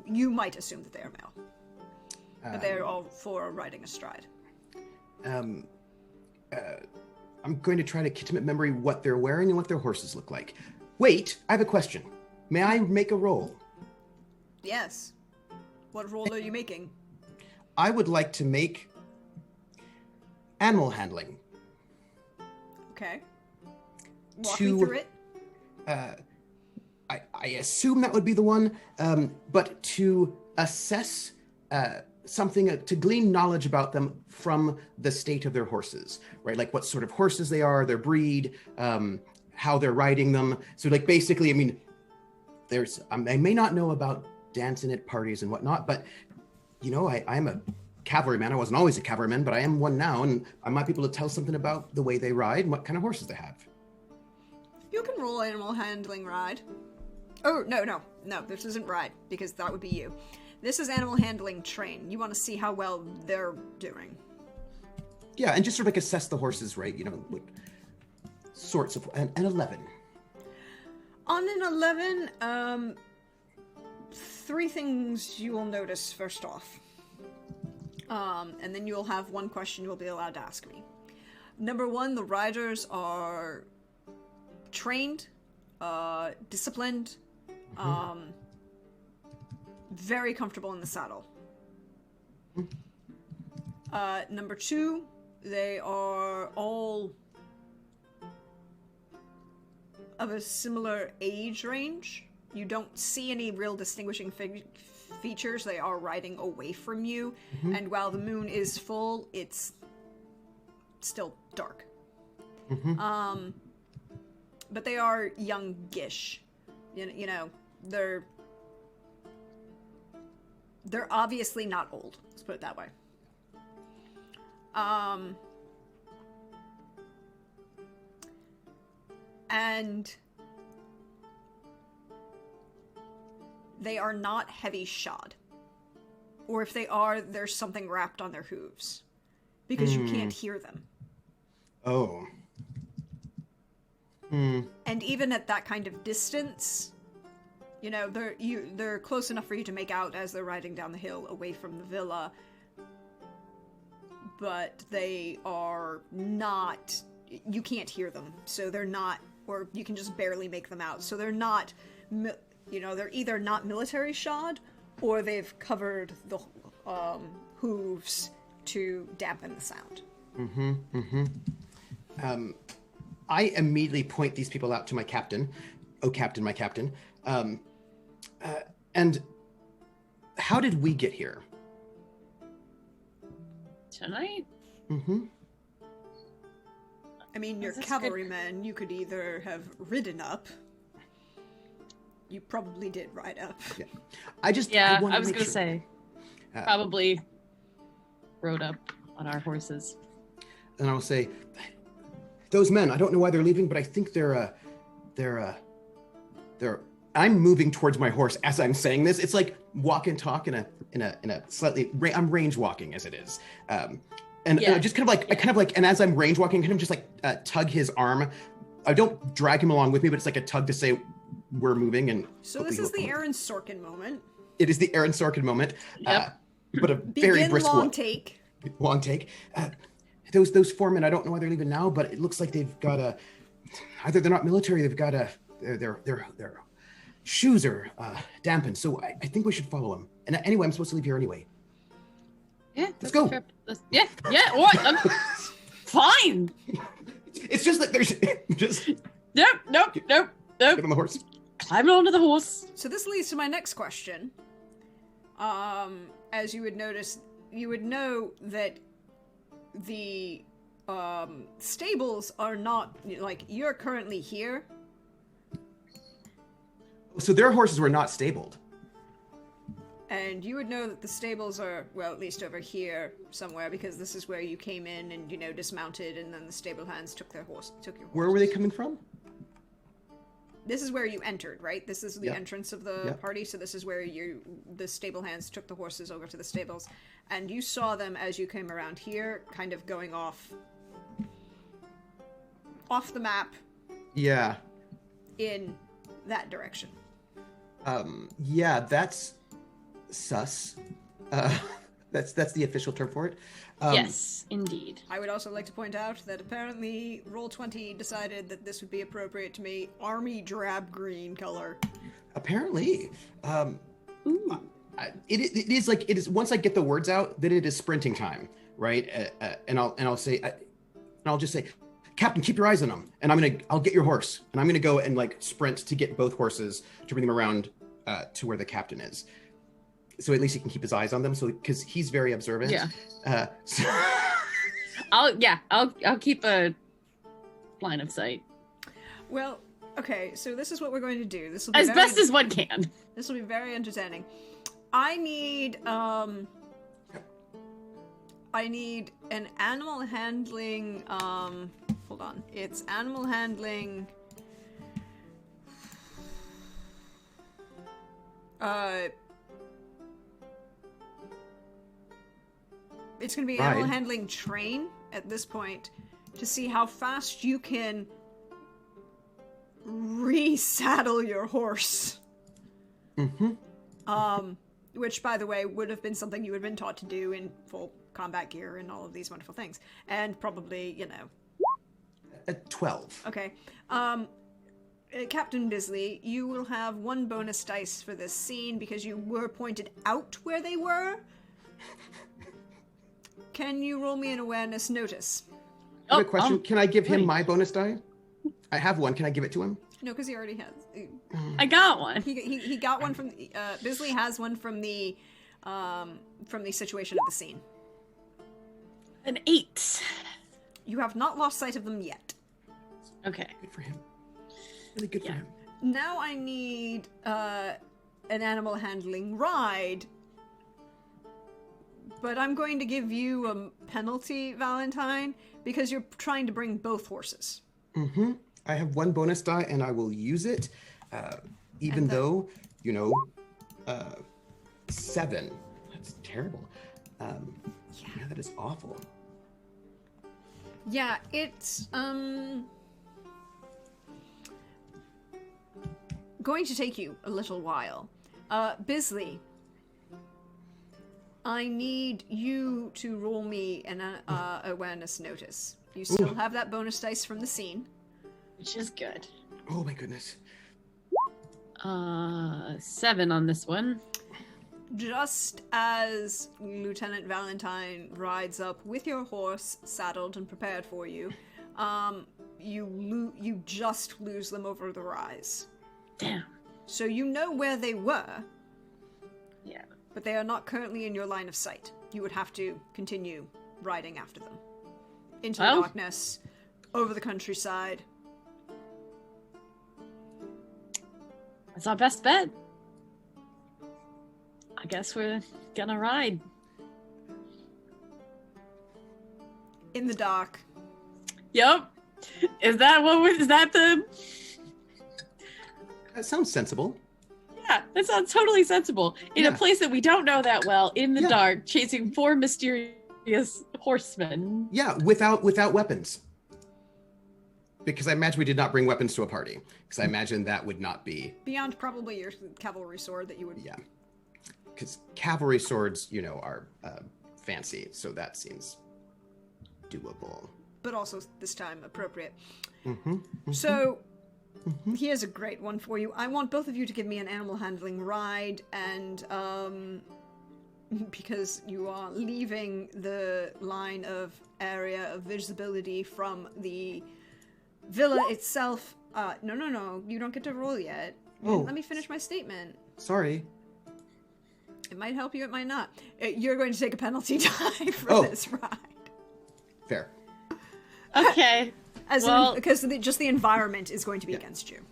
You might assume that they are male. But they're all 4 riding astride. I'm going to try to commit memory what they're wearing and what their horses look like. Wait, I have a question. May I make a roll? Yes. What roll are you making? I would like to make animal handling. Okay. Walk me through it. I assume that would be the one, but to assess something, to glean knowledge about them from the state of their horses, right? Like what sort of horses they are, their breed, how they're riding them. So like basically, I mean, I may not know about dancing at parties and whatnot, but I'm a cavalryman. I wasn't always a cavalryman, but I am one now, and I might be able to tell something about the way they ride and what kind of horses they have. You can roll animal handling ride. Oh, no, this isn't ride, because that would be you. This is animal handling train. You want to see how well they're doing. Yeah, and just sort of like assess the horses, right? What sorts of... An 11. On an 11, 3 things you will notice first off. And then you'll have one question you'll be allowed to ask me. Number 1, the riders are trained, disciplined, very comfortable in the saddle. Number 2, they are all of a similar age range. You don't see any real distinguishing features. They are riding away from you, and while the moon is full, it's still dark. But they are youngish. They're obviously not old. Let's put it that way. And they are not heavy shod. Or if they are, there's something wrapped on their hooves. Because you can't hear them. Oh. And even at that kind of distance, they're close enough for you to make out as they're riding down the hill away from the villa. But they are not... You can't hear them. So they're not... Or you can just barely make them out. So they're not... they're either not military shod, or they've covered the hooves to dampen the sound. I immediately point these people out to my captain. Oh, captain, my captain. And how did we get here? Tonight? I mean, you're cavalrymen. You could either have ridden up. You probably did ride up. Yeah. I was going to say, probably rode up on our horses. And I will say, those men, I don't know why they're leaving, but I think they're I'm moving towards my horse as I'm saying this. It's like walk and talk in a slightly, I'm range walking as it is. And I just kind of like, and as I'm range walking, kind of just like tug his arm. I don't drag him along with me, but it's like a tug to say we're moving. And so this is the Aaron Sorkin moment. It is the Aaron Sorkin moment. Yep. But a very brisk long take. Long take. Those foremen, I don't know why they're leaving now, but it looks like they've got either they're not military, they've got their shoes are dampened. So I think we should follow them. And anyway, I'm supposed to leave here anyway. Yeah, let's go. Yeah. What? Fine. It's just that there's just Nope. Get on the horse. Climb onto the horse. So this leads to my next question. As you would notice, you would know that the stables are not like you're currently here. So their horses were not stabled. And you would know that the stables are, well, at least over here somewhere, because this is where you came in and, dismounted, and then the stable hands took your horse. Where were they coming from? This is where you entered, right? This is the entrance of the party, so this is where the stable hands took the horses over to the stables. And you saw them as you came around here, kind of going off the map. Yeah. In that direction. Yeah, that's sus. That's the official term for it. Yes, indeed. I would also like to point out that apparently Roll20 decided that this would be appropriate to me. Army drab green color. Apparently. It is once I get the words out, then it is sprinting time, right? And I'll just say, Captain, keep your eyes on them, and I'll get your horse, and I'm gonna go and like sprint to get both horses to bring them around to where the captain is. So at least he can keep his eyes on them. So because he's very observant. Yeah. I'll keep a line of sight. Well, okay. So this is what we're going to do. This will be as best as one can. This will be very entertaining. I need an animal handling. Hold on. It's animal handling. It's going to be animal handling train at this point to see how fast you can resaddle your horse. Mm-hmm. Which, by the way, would have been something you had been taught to do in full combat gear and all of these wonderful things. And probably, At 12. Okay. Captain Bisley, you will have 1 bonus dice for this scene because you were pointed out where they were. Can you roll me an awareness notice? I have a question. Can I give him my bonus die? I have one. Can I give it to him? No, because he already has. I got one. He got one from Bisley has one from the situation of the scene. An 8. You have not lost sight of them yet. Okay. Good for him. Really good for him. Now I need an animal handling ride. But I'm going to give you a penalty, Valentine, because you're trying to bring both horses. Mm-hmm. I have 1 bonus die, and I will use it, even though, 7. That's terrible. Yeah, that is awful. Yeah, it's, going to take you a little while. Bisley, I need you to roll me an awareness notice. You still have that bonus dice from the scene. Which is good. Oh my goodness. 7 on this one. Just as Lieutenant Valentine rides up with your horse saddled and prepared for you, you just lose them over the rise. Damn. So you know where they were. Yeah. But they are not currently in your line of sight. You would have to continue riding after them. Into the darkness, over the countryside. That's our best bet. I guess we're gonna ride. In the dark. Yup. Is that the? That sounds sensible. Yeah, that sounds totally sensible. In a Yeah. place that we don't know that well, in the Yeah. dark, chasing 4 mysterious horsemen. Yeah, without weapons. Because I imagine we did not bring weapons to a party. Because I imagine that would not be. Beyond probably your cavalry sword that you would. Yeah. Because cavalry swords, are fancy, so that seems doable. But also this time appropriate. Mm-hmm. So, here's a great one for you. I want both of you to give me an animal handling ride, and because you are leaving the line of area of visibility from the villa itself. No, you don't get to roll yet. Oh. Let me finish my statement. Sorry. It might help you, it might not. You're going to take a penalty die for this ride. Fair. Okay. Because just the environment is going to be against you.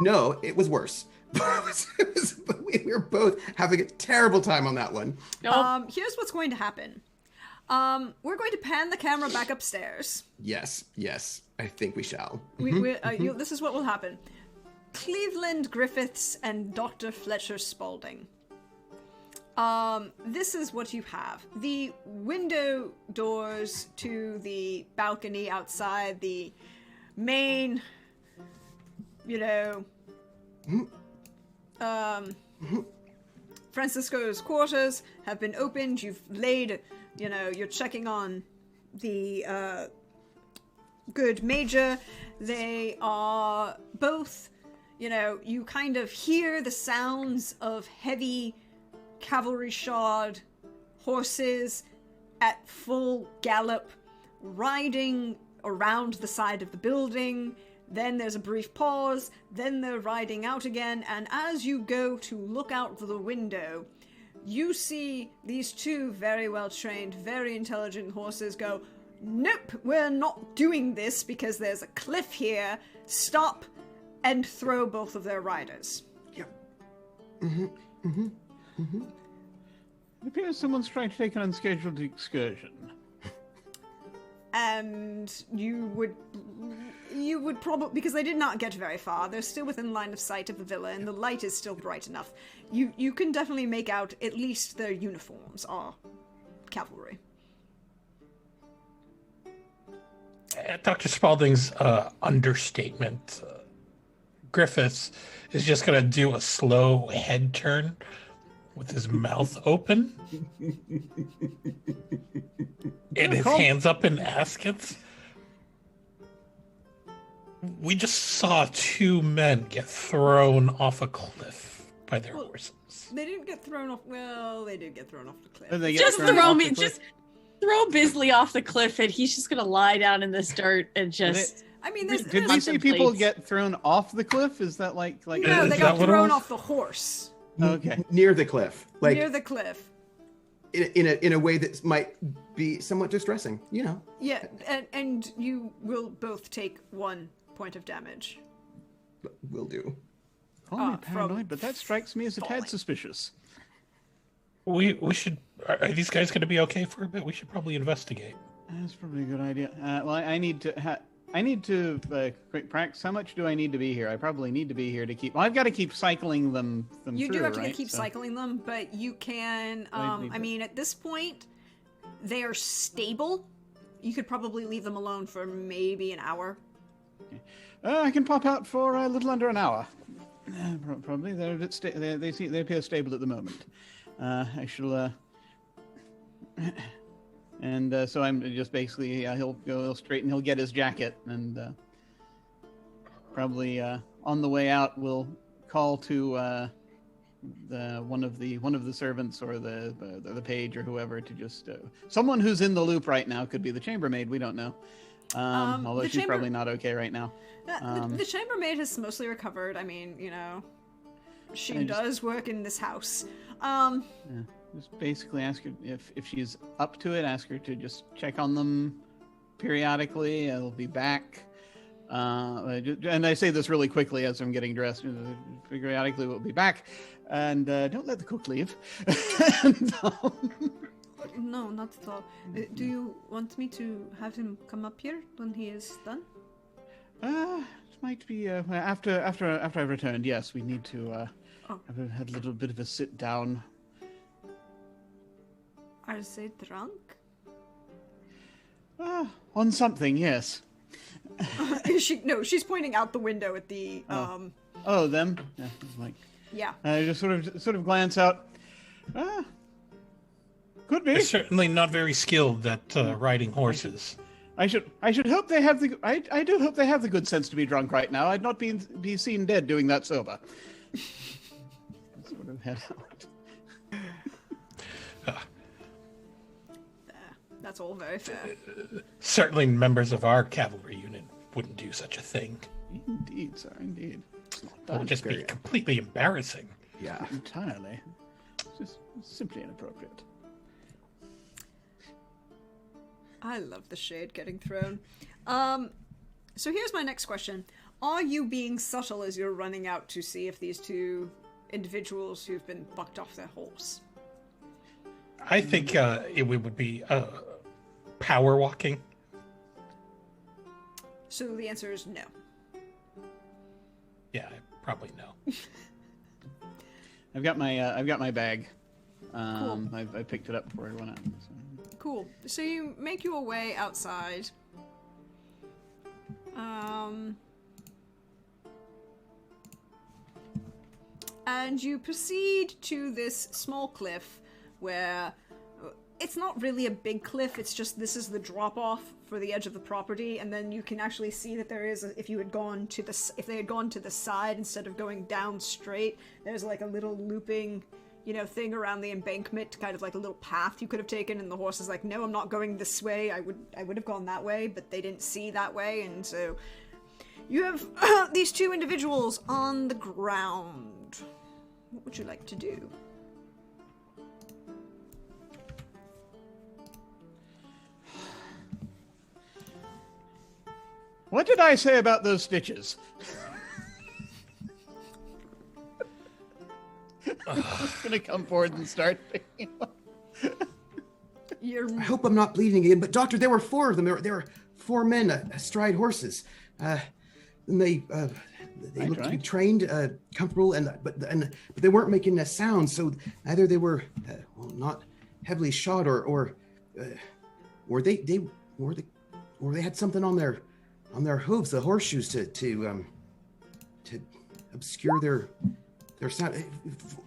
No, it was worse. We were both having a terrible time on that one. Nope. Here's what's going to happen. We're going to pan the camera back upstairs. Yes, I think we shall. This is what will happen. Cleveland Griffiths and Dr. Fletcher Spaulding. This is what you have. The window doors to the balcony outside the main, Francisco's quarters have been opened. You've laid, you're checking on the good major. They are both, you kind of hear the sounds of heavy cavalry shod horses at full gallop riding around the side of the building. Then there's a brief pause, then they're riding out again, and as you go to look out the window, you see these two very well trained, very intelligent horses go, "Nope, we're not doing this because there's a cliff here. Stop," and throw both of their riders. Yep. It appears someone's trying to take an unscheduled excursion. And you would probably, because they did not get very far, they're still within line of sight of the villa, and the light is still bright enough. You can definitely make out at least their uniforms are cavalry. Dr. Spaulding's understatement. Griffiths is just going to do a slow head turn with his mouth open and his hands up in askets. We just saw 2 men get thrown off a cliff by their horses. They didn't get thrown off. Well, they did get thrown off the cliff. Did they get Just thrown throw off me. the cliff? Just throw Bisley off the cliff, and he's just gonna lie down in this dirt and just. I mean, there's Did we see people get thrown off the cliff? Is that like? no, Is they that got what it thrown was? off the horse Okay. Near the cliff. near the cliff. In a way that might be somewhat distressing, Yeah, and you will both take 1 point of damage. Will do. Call me from paranoid, but that strikes me as a falling. tad suspicious. We should. Are these guys going to be okay for a bit? We should probably investigate. That's probably a good idea. Well, I need to. Quick practice. How much do I need to be here? I probably need to be here to keep. Well, I've got to keep cycling them You through, do have to right? keep cycling them, but you can. I mean, at this point, they are stable. You could probably leave them alone for maybe an hour. I can pop out for a little under an hour. Probably they're a bit they appear stable at the moment. I shall. And so I'm just basically he'll go straight and he'll get his jacket and probably on the way out we'll call to one of the servants or the page or whoever to just someone who's in the loop right now. Could be the chambermaid, we don't know. Although she's probably not okay right now. The chambermaid has mostly recovered. I mean, she does work in this house. Yeah, just basically ask her if she's up to it. Ask her to just check on them periodically. I'll be back. And I say this really quickly as I'm getting dressed. Periodically, we'll be back. And don't let the cook leave. And, no, not at all. Do you want me to have him come up here when he is done? It might be after I've returned. Yes, we need to have a little bit of a sit down. Are they drunk? On something, yes. She's pointing out the window at the Oh, them? Yeah, like. Yeah. I just sort of glance out. Could be. They're certainly not very skilled at riding horses. I should hope they have the. I do hope they have the good sense to be drunk right now. I'd not be seen dead doing that sober. Sort of head out. That's all very fair. Certainly members of our cavalry unit wouldn't do such a thing. Indeed, sir, indeed. It would just be completely embarrassing. Yeah. Entirely. Just simply inappropriate. I love the shade getting thrown. So here's my next question. Are you being subtle as you're running out to see if these two individuals who've been bucked off their horse? I think it would be power walking. So the answer is no. Yeah, probably no. I've got my bag. Cool. I picked it up before I went out. So. Cool. So you make your way outside. And you proceed to this small cliff where it's not really a big cliff, it's just this is the drop-off for the edge of the property, and then you can actually see that there is, if they had gone to the side instead of going down straight, there's like a little looping, thing around the embankment, kind of like a little path you could have taken, and the horse is like, no, I'm not going this way, I would have gone that way, but they didn't see that way, and so you have these two individuals on the ground. What would you like to do? What did I say about those stitches? I'm just gonna come forward and start picking them up. I hope I'm not bleeding again, but doctor, there were 4 of them. There were 4 men astride horses. And they looked to be trained, comfortable, but they weren't making a sound. So either they were not heavily shot, or they had something on their hooves, the horseshoes, to obscure their sound.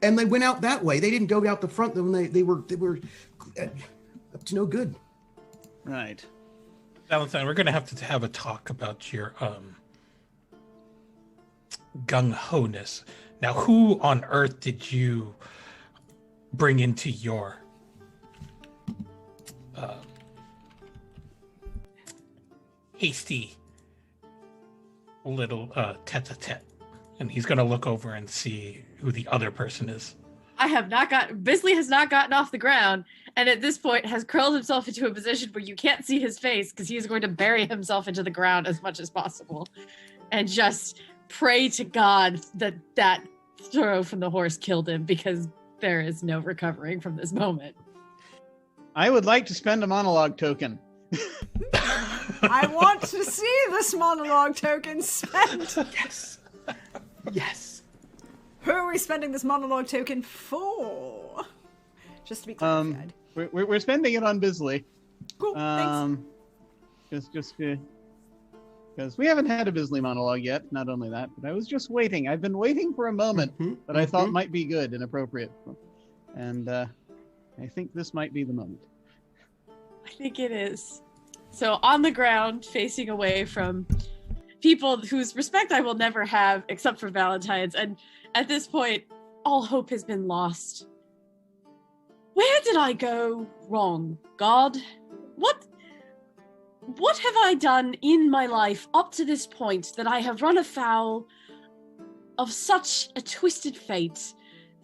And they went out that way. They didn't go out the front. They were up to no good. Right. Valentine, we're going to have a talk about your gung-ho-ness. Now, who on earth did you bring into your hasty little tete-a-tete? And he's going to look over and see who the other person is. Bisley has not gotten off the ground, and at this point has curled himself into a position where you can't see his face because he is going to bury himself into the ground as much as possible and just pray to God that throw from the horse killed him, because there is no recovering from this moment. I would like to spend a monologue token. I want to see this monologue token spent. Yes. Yes. Who are we spending this monologue token for? Just to be clarified. We're spending it on Bisley. Cool. Thanks. Just because we haven't had a Bisley monologue yet. Not only that, but I was just waiting. I've been waiting for a moment that I thought might be good and appropriate, and I think this might be the moment. I think it is. So on the ground, facing away from people whose respect I will never have, except for Valentine's, and at this point, all hope has been lost. Where did I go wrong, God? What have I done in my life up to this point that I have run afoul of such a twisted fate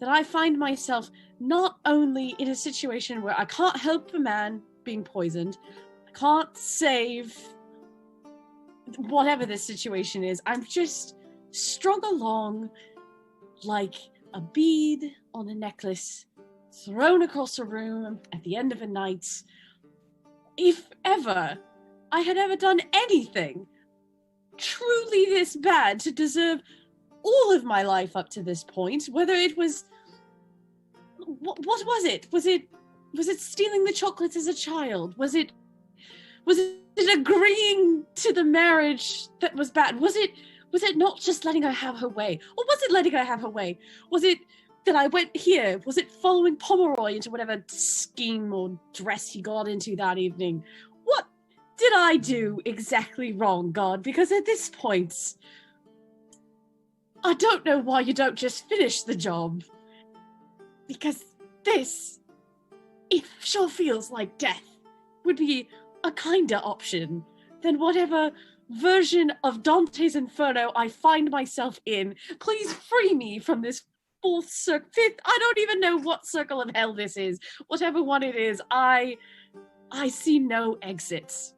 that I find myself not only in a situation where I can't help a man being poisoned, I can't save whatever this situation is, I'm just strung along like a bead on a necklace thrown across a room at the end of a night. If ever I had ever done anything truly this bad to deserve all of my life up to this point, whether it was... What was it? Was it stealing the chocolates as a child? Was it agreeing to the marriage that was bad? Was it not just letting her have her way? Or was it letting her have her way? Was it that I went here? Was it following Pomeroy into whatever scheme or dress he got into that evening? What did I do exactly wrong, God? Because at this point, I don't know why you don't just finish the job. Because this, it sure feels like death would be a kinder option than whatever version of Dante's Inferno I find myself in. Please free me from this fifth, I don't even know what circle of hell this is. Whatever one it is, I see no exits.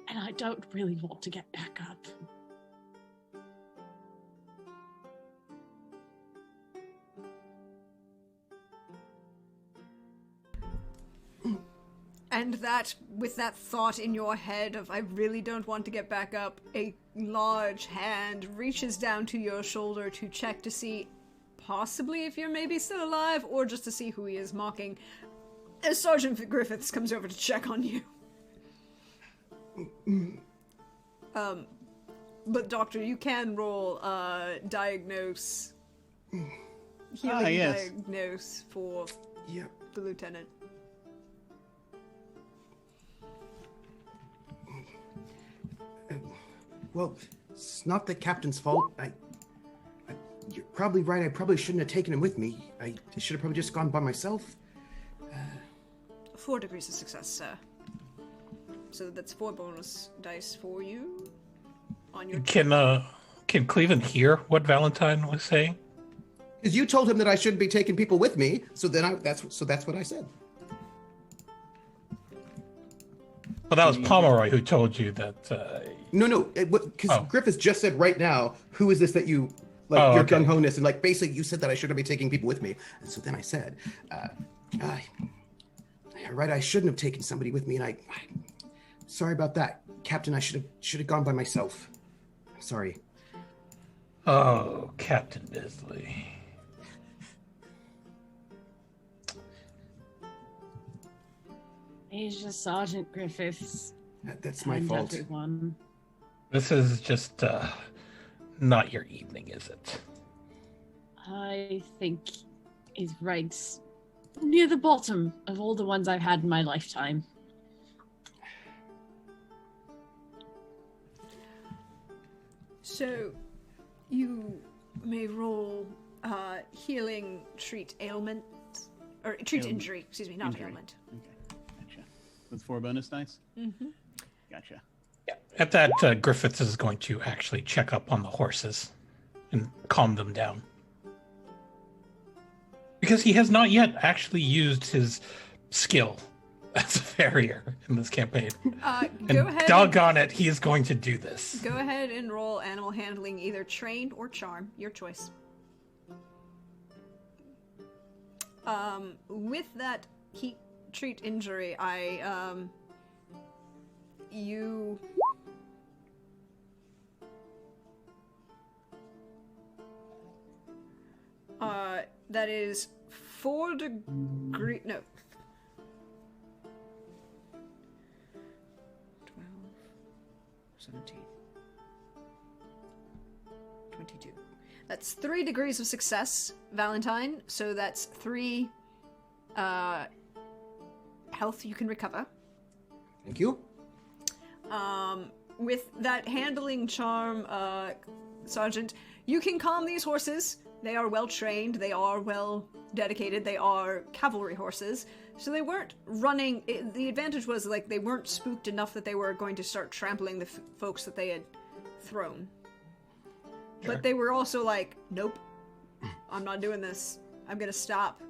And I don't really want to get back up. And that, with that thought in your head of, I really don't want to get back up, a large hand reaches down to your shoulder to check to see possibly if you're maybe still alive, or just to see who he is mocking, as Sergeant Griffiths comes over to check on you. But Doctor, you can roll, diagnose, healing yes. diagnose for the lieutenant. Well, it's not the captain's fault. You're probably right. I probably shouldn't have taken him with me. I should have probably just gone by myself. 4 degrees of success, sir. So that's 4 bonus dice for you on your. Can Cleveland hear what Valentine was saying? Because you told him that I shouldn't be taking people with me. So then that's what I said. Well, that was Pomeroy who told you that. No, because Griffiths just said right now, who is this that you, like, your gung-ho-ness, and, like, basically you said that I shouldn't be taking people with me. And so then I said, right, I shouldn't have taken somebody with me, and I sorry about that. Captain, I should have gone by myself. I'm sorry. Oh, Captain Bisley. He's just Sergeant Griffiths. That's my fault. Everyone. This is just not your evening, is it? I think is right near the bottom of all the ones I've had in my lifetime. So, you may roll healing, treat ailment, or treat injury, excuse me, not ailment. Okay, gotcha. With 4 bonus dice? Mm-hmm. Gotcha. Yeah. At that, Griffiths is going to actually check up on the horses and calm them down. Because he has not yet actually used his skill as a farrier in this campaign. Go ahead. Doggone it, he is going to do this. Go ahead and roll animal handling, either trained or charm, your choice. With that heat treat injury, that is 4 degree, no. 12, 17, 22. That's 3 degrees of success, Valentine. So that's 3 health you can recover. Thank you. With that handling charm, Sergeant, you can calm these horses. They are well trained, they are well dedicated, they are cavalry horses. So they weren't running. The advantage was, like, they weren't spooked enough that they were going to start trampling the folks that they had thrown. Sure. But they were also like, nope, I'm not doing this. I'm gonna stop.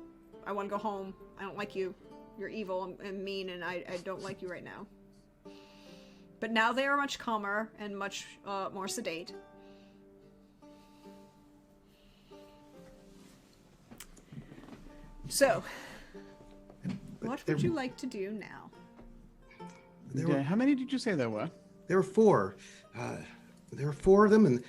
I want to go home. I don't like you. You're evil and mean, and I don't like you right now. But now they are much calmer and much more sedate. So, what would you like to do now? How many did you say there were? There were 4. There were 4 of them, and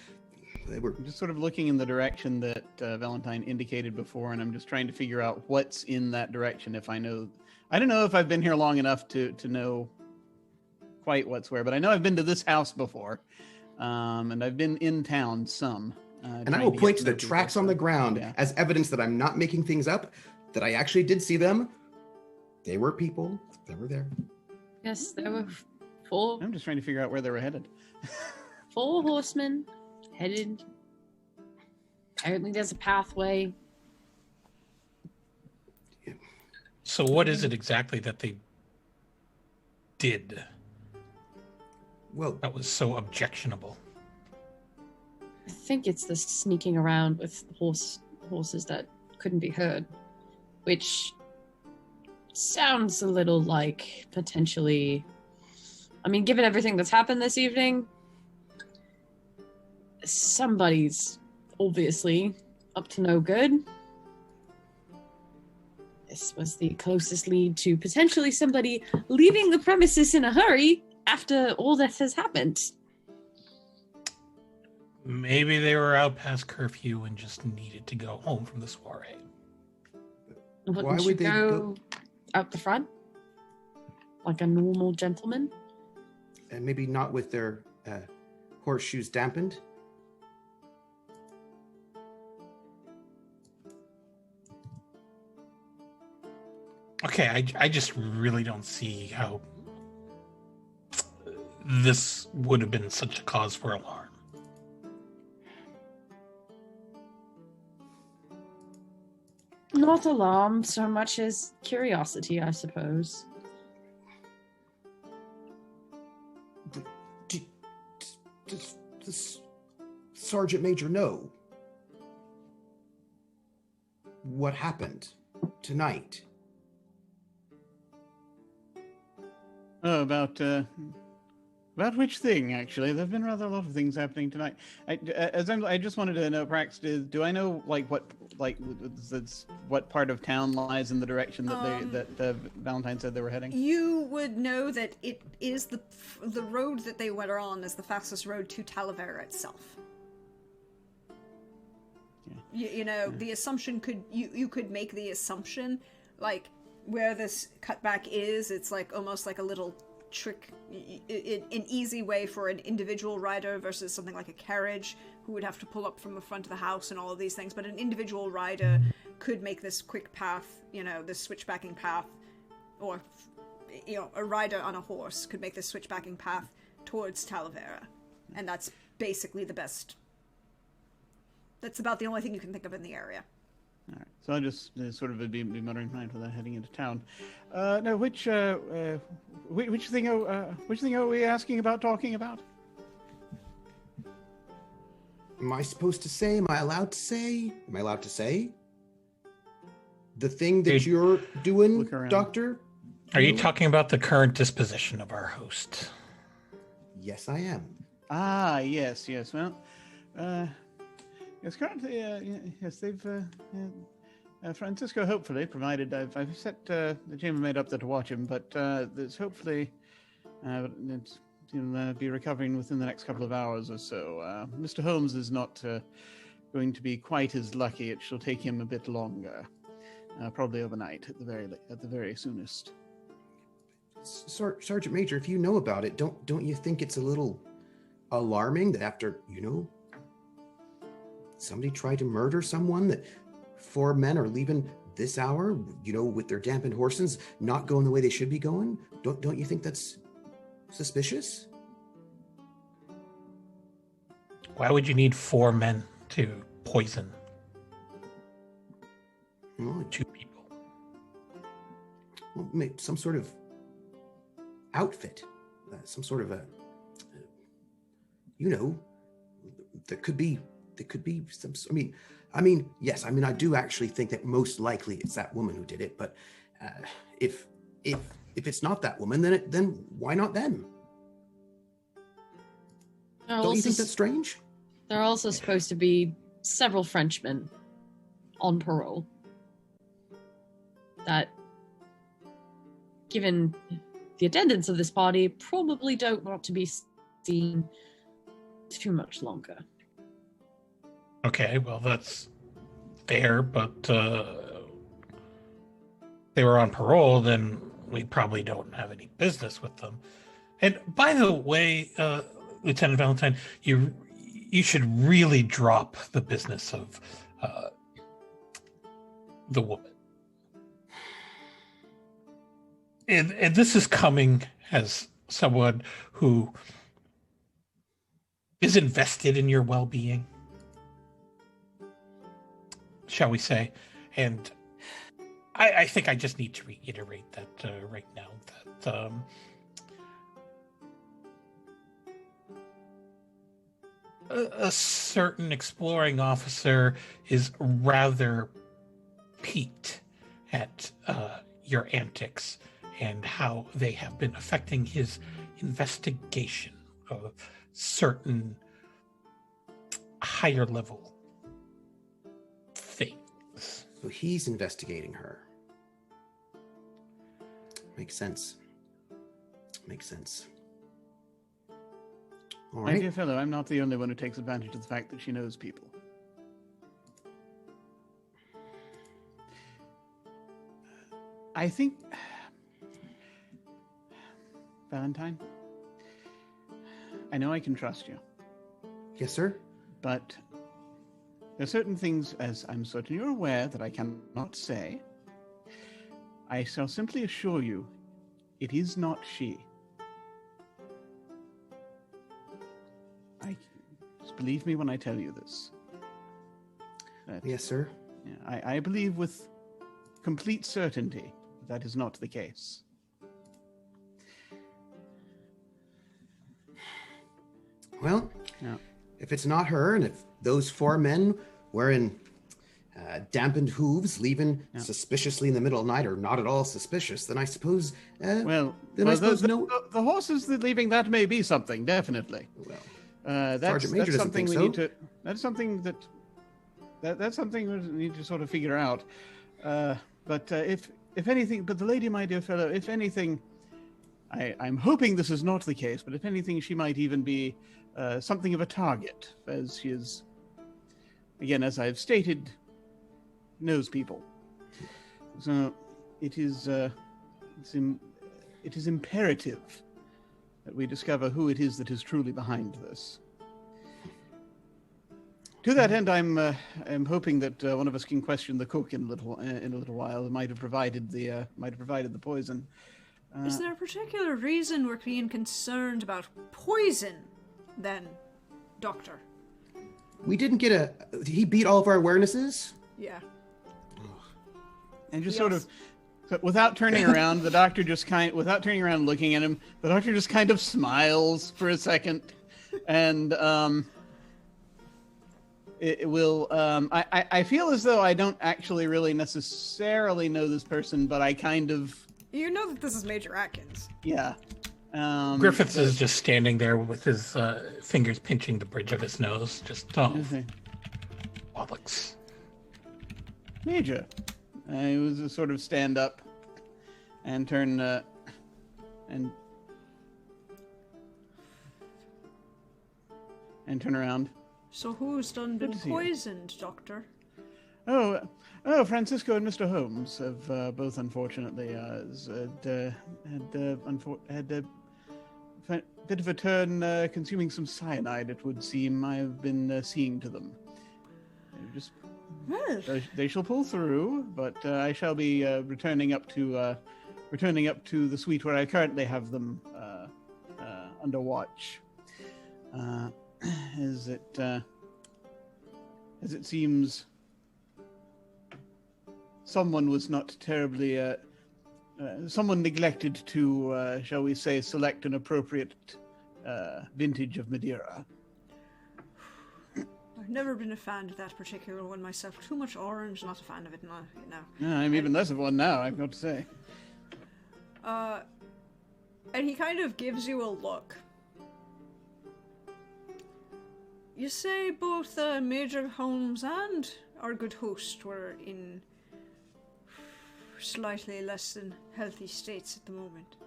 they were... I'm just sort of looking in the direction that Valentine indicated before, and I'm just trying to figure out what's in that direction. If I know, I don't know if I've been here long enough to know quite what's where, but I know I've been to this house before, and I've been in town some. And I will point to the tracks on the ground as evidence that I'm not making things up, that I actually did see them. They were people that were there. Yes, there were 4. I'm just trying to figure out where they were headed. 4 horsemen headed. Apparently, there's a pathway. So, what is it exactly that they did? Well, that was so objectionable. I think it's the sneaking around with horses that couldn't be heard, which sounds a little like potentially. I mean, given everything that's happened this evening, somebody's obviously up to no good. This was the closest lead to potentially somebody leaving the premises in a hurry after all that has happened. Maybe they were out past curfew and just needed to go home from the soiree. Why would they go out the front? Like a normal gentleman? And maybe not with their horseshoes dampened? Okay, I just really don't see how this would have been such a cause for alarm. Not alarm so much as curiosity, I suppose. Does Sergeant Major know what happened tonight? Oh, about which thing, actually? There've been rather a lot of things happening tonight. I just wanted to know, Prax, do I know what part of town lies in the direction that Valentine said they were heading? You would know that it is the road that they went on is the fastest road to Talavera itself. Yeah. You know, the assumption you could make the assumption, like where this cutback is, it's like almost like a little trick, an easy way for an individual rider versus something like a carriage who would have to pull up from the front of the house and all of these things. But an individual rider could make this quick path, you know, this switchbacking path, or, you know, a rider on a horse could make this switchbacking path towards Talavera. And that's basically the best. That's about the only thing you can think of in the area. All right. So I'll just sort of be muttering behind without heading into town. Now, which thing are we asking about, talking about? Am I supposed to say? Am I allowed to say? Am I allowed to say? The thing that you're doing, Doctor? Are you talking about the current disposition of our host? Yes, I am. Ah, yes. Well, yes, currently, yes, they've, Francisco, hopefully, provided I've set the chambermaid up there to watch him, but there's hopefully, he'll be recovering within the next couple of hours or so. Mr. Holmes is not going to be quite as lucky. It shall take him a bit longer, probably overnight at the very soonest. Sergeant Major, if you know about it, don't you think it's a little alarming that after, somebody tried to murder someone, that 4 men are leaving this hour, with their dampened horses, not going the way they should be going? Don't you think that's suspicious? Why would you need 4 men to poison 2 people? Well, maybe some sort of outfit, some sort of a, there could be some. I mean, yes. I mean, I do actually think that most likely it's that woman who did it. But if it's not that woman, then why not them? Don't you think that's strange? There are also supposed to be several Frenchmen on parole. that, given the attendance of this party, probably don't want to be seen too much longer. Okay, well, that's fair, but they were on parole, then we probably don't have any business with them. And by the way, Lieutenant Valentine, you should really drop the business of the woman. And this is coming as someone who is invested in your well-being, shall we say. And I think I just need to reiterate that right now, that a certain exploring officer is rather piqued at your antics and how they have been affecting his investigation of certain higher level things. So he's investigating her. Makes sense. Makes sense. All My right. dear fellow, I'm not the only one who takes advantage of the fact that she knows people. I think... Valentine, I know I can trust you, Yes, sir. but there are certain things, as I'm certain you're aware, that I cannot say. I shall simply assure you, it is not she. Just believe me when I tell you this. Yes, sir. Yeah, I believe with complete certainty that is not the case. Well, Yeah. if it's not her, and if those four men wearing dampened hooves leaving suspiciously in the middle of the night are not at all suspicious, then I suppose... Well, then I suppose the horses that leaving, that may be something, definitely. Well, That's Sergeant Major doesn't something think we so. need to. That's something that's something we need to sort of figure out. But if anything, but the lady, my dear fellow, if anything, I'm hoping this is not the case. But if anything, she might even be something of a target, as she is. Again, as I've stated, knows people. So it is imperative that we discover who it is that is truly behind this. To that end, I'm hoping that one of us can question the cook in a little while. It might have provided the poison. Is there a particular reason we're being concerned about poison, then, Doctor? We didn't get he beat all of our awarenesses? Yeah. And just Yes. sort of, without turning around, without turning around and looking at him, the doctor just kind of smiles for a second, and it will. I feel as though I don't actually really necessarily know this person, but I kind of. You know that this is Major Atkins. Yeah. Griffiths is just standing there with his fingers pinching the bridge of his nose, just bollocks. Major. He was a sort of stand up and turn and turn around. So who's been Good to see you. poisoned, Doctor? Oh, Francisco and Mr. Holmes have both unfortunately had a bit of a turn consuming some cyanide, it would seem. I have been seeing to them. Well, They shall pull through, but I shall be returning up to the suite where I currently have them under watch. As it seems, someone was not terribly. Someone neglected to, shall we say, select an appropriate vintage of Madeira. I've never been a fan of that particular one myself. Too much orange, not a fan of it now. Yeah, I'm even less of one now, I've got to say. And he kind of gives you a look. You say both Major Holmes and our good host were in slightly less than healthy states at the moment.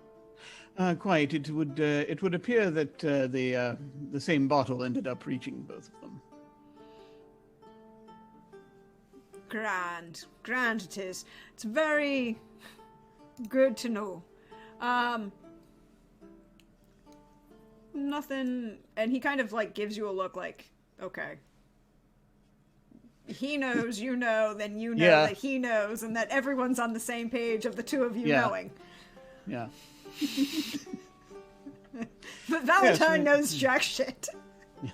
Quite. It would appear that the same bottle ended up reaching both of them. Grand it is. It's very good to know. Nothing, and he kind of like gives you a look like, okay. He knows, you know, then you know that he knows, and that everyone's on the same page of the two of you knowing. Yeah. But Valentine knows jack shit. Yeah.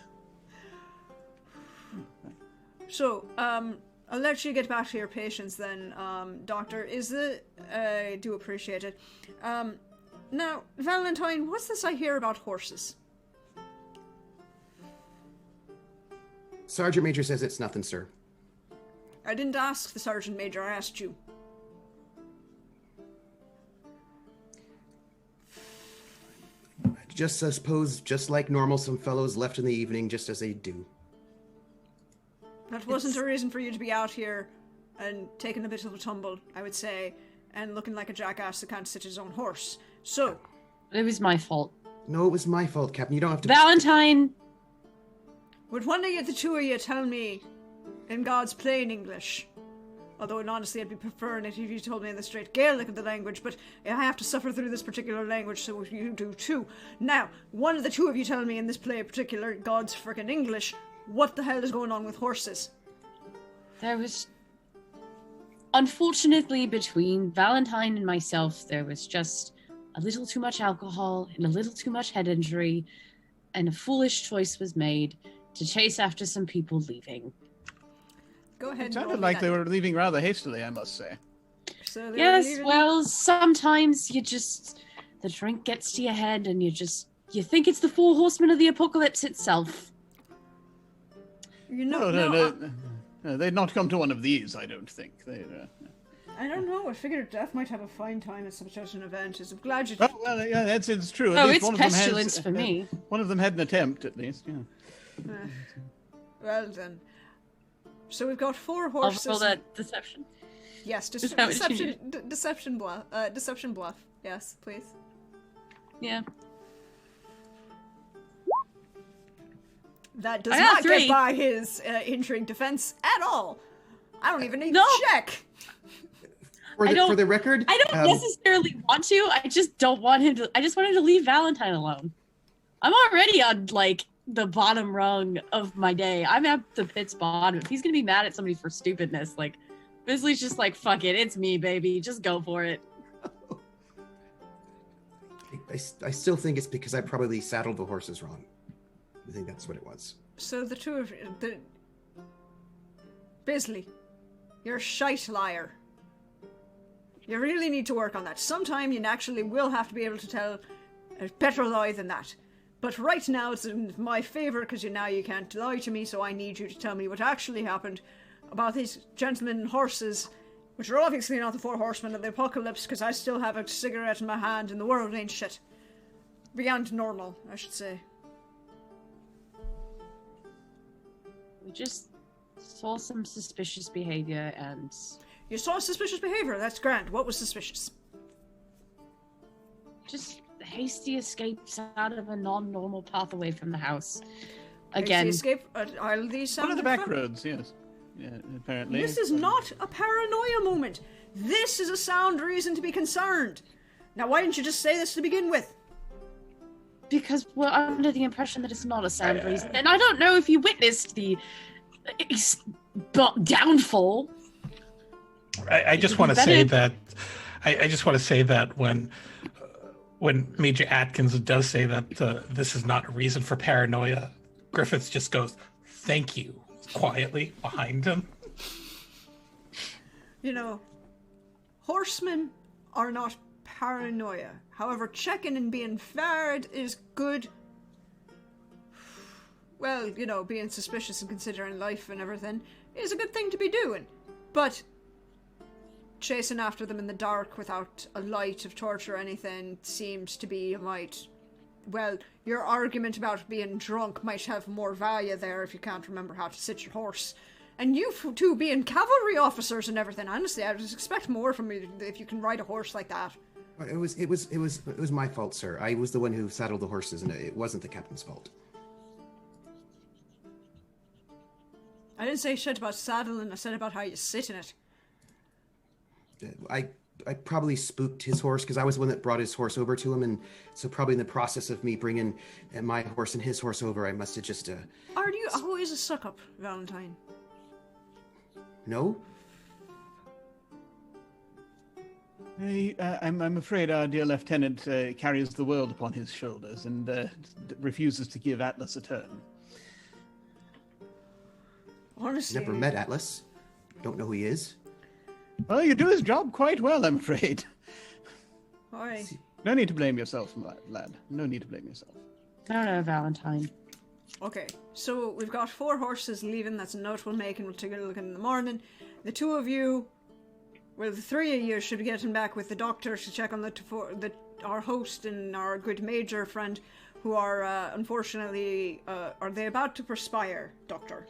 So, I'll let you get back to your patients then, Doctor. I do appreciate it. Now, Valentine, what's this I hear about horses? Sergeant Major says it's nothing, sir. I didn't ask the Sergeant Major, I asked you. Just, I suppose, just like normal, some fellows left in the evening, just as they do. That wasn't a reason for you to be out here and taking a bit of a tumble, I would say, and looking like a jackass that can't sit his own horse. So... It was my fault. No, it was my fault, Captain. You don't have to... Valentine! Would one of the two of you tell me, in God's plain English, although honestly I'd be preferring it if you told me in the straight Gaelic of the language, but I have to suffer through this particular language, so you do too. Now, one of the two of you tell me in this play in particular, God's frickin' English, what the hell is going on with horses? There was... Unfortunately, between Valentine and myself, there was just a little too much alcohol and a little too much head injury, and a foolish choice was made to chase after some people leaving. Go ahead. It sounded like they were leaving rather hastily, I must say. So Yes, well, sometimes the drink gets to your head and you think it's the four horsemen of the apocalypse itself. You know, No, they'd not come to one of these, I don't think. I don't know. I figured Death might have a fine time at such an event. I'm glad you... Oh, well, yeah, it's true. Oh, it's pestilence for me. One of them had an attempt, at least, yeah. Well then. So we've got 4 horses... I'll roll that deception. Yes, deception bluff. Deception bluff. Yes, please. Yeah. That does not get by his intrigue defense at all. I don't even need to check. For the record, I don't necessarily want to. I just don't want him to. I just want him to leave Valentine alone. I'm already on like the bottom rung of my day. I'm at the pit's bottom. If he's gonna be mad at somebody for stupidness, like Bisley's just like, fuck it, it's me, baby. Just go for it. I still think it's because I probably saddled the horses wrong. I think that's what it was. So the two of you... Bisley, you're a shite liar. You really need to work on that. Sometime you actually will have to be able to tell a better lie than that. But right now it's in my favor because you can't lie to me, so I need you to tell me what actually happened about these gentlemen and horses, which are obviously not the 4 horsemen of the apocalypse, because I still have a cigarette in my hand and the world ain't shit. Beyond normal, I should say. We just saw some suspicious behavior and... You saw suspicious behavior, that's grand. What was suspicious? Just hasty escapes out of a non-normal path away from the house. Again. Hasty escape? Are these one of the back roads, yes. Yeah, apparently. This is not a paranoia moment. This is a sound reason to be concerned. Now, why didn't you just say this to begin with? Because we're under the impression that it's not a sound reason. And I don't know if you witnessed the downfall. I just want to say that I just want to say that when Major Atkins does say that this is not a reason for paranoia, Griffiths just goes, "Thank you," quietly behind him. You know, horsemen are not paranoia. However, checking and being fair is good. Well, you know, being suspicious and considering life and everything is a good thing to be doing. But chasing after them in the dark without a light of torch or anything seems to be well, your argument about being drunk might have more value there if you can't remember how to sit your horse. And you two being cavalry officers and everything. Honestly, I just expect more from you if you can ride a horse like that. It was my fault, sir. I was the one who saddled the horses, and it wasn't the captain's fault. I didn't say shit about saddling. I said about how you sit in it. I probably spooked his horse because I was the one that brought his horse over to him, and so probably in the process of me bringing my horse and his horse over, I must have just. Are you always a suck-up, Valentine? No. I'm afraid our dear lieutenant carries the world upon his shoulders and refuses to give Atlas a turn. Honestly, Never met Atlas. Don't know who he is. Well, you do his job quite well, I'm afraid. Aye. No need to blame yourself, lad. No need to blame yourself. I don't know, Valentine. Okay, so we've got 4 horses leaving. That's a note we'll make, and we'll take a look in the morning. The 2 of you, well, the 3 of you should be getting back with the doctor to check on our host and our good major friend, who are unfortunately are they about to perspire, Doctor?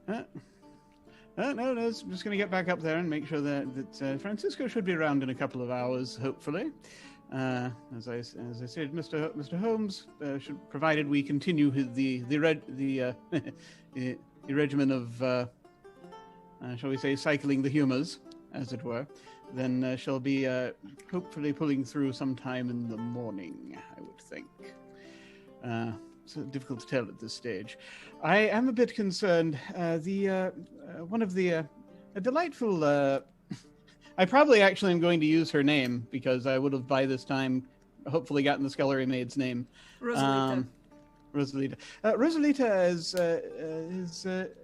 No, I'm just going to get back up there and make sure that Francisco should be around in a couple of hours, hopefully. As I said, Mr. Holmes should, provided we continue the regimen of, shall we say, cycling the humors, as it were, then shall be hopefully pulling through sometime in the morning, I would think. It's difficult to tell at this stage. I am a bit concerned. One of the a delightful. I probably actually am going to use her name because I would have by this time hopefully gotten the scullery maid's name. Rosalita. Rosalita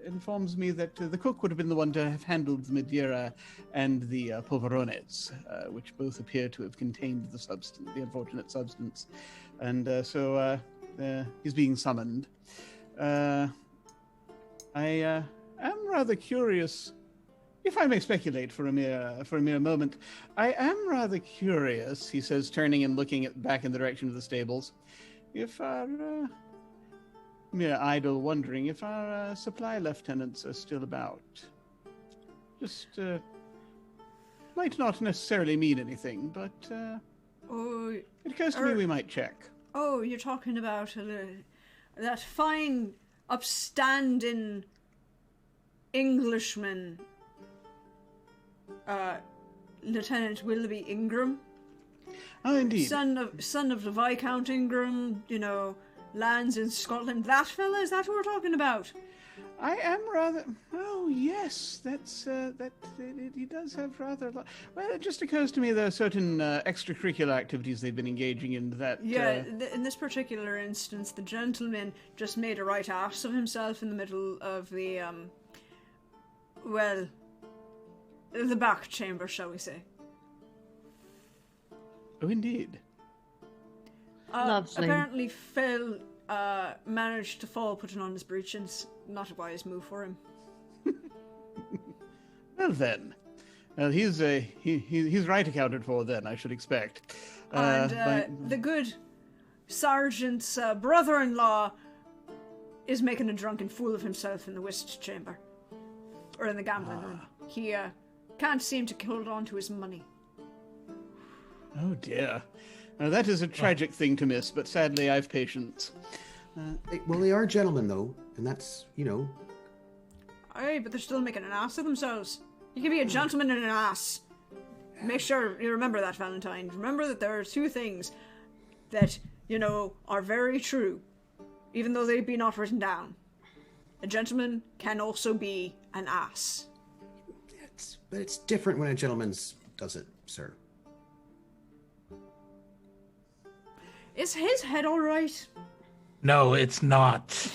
informs me that the cook would have been the one to have handled the Madeira and the polverones, which both appear to have contained the unfortunate substance, and so he's being summoned. I am rather curious, if I may speculate for a mere moment. I am rather curious, he says, turning and looking back in the direction of the stables, if our mere idle wondering if our supply lieutenants are still about. Just might not necessarily mean anything, but it occurs to me we might check. Oh, you're talking about that fine, upstanding Englishman, Lieutenant Willoughby Ingram. Oh, indeed. Son of the Viscount Ingram, lands in Scotland. That fella, is that who we're talking about? I am rather. Oh yes, that's that. He does have rather. Well, it just occurs to me there are certain extracurricular activities they've been engaging in. That in this particular instance, the gentleman just made a right ass of himself in the middle of the the back chamber, shall we say? Oh, indeed. Lovely. Apparently, Phil managed to fall putting on his breeches. Not a wise move for him. Well then, he's right accounted for. Then I should expect. And the good sergeant's brother-in-law is making a drunken fool of himself in the whist chamber, or in the gambling room. He can't seem to hold on to his money. Oh dear. Now, that is a tragic thing to miss, but sadly I've patience. Well, they are gentlemen, though, and that's, Aye, but they're still making an ass of themselves. You can be a gentleman and an ass. Make sure you remember that, Valentine. Remember that there are 2 things that, are very true, even though they be not written down. A gentleman can also be an ass. But it's different when a gentleman does it, sir. Is his head all right? No, it's not.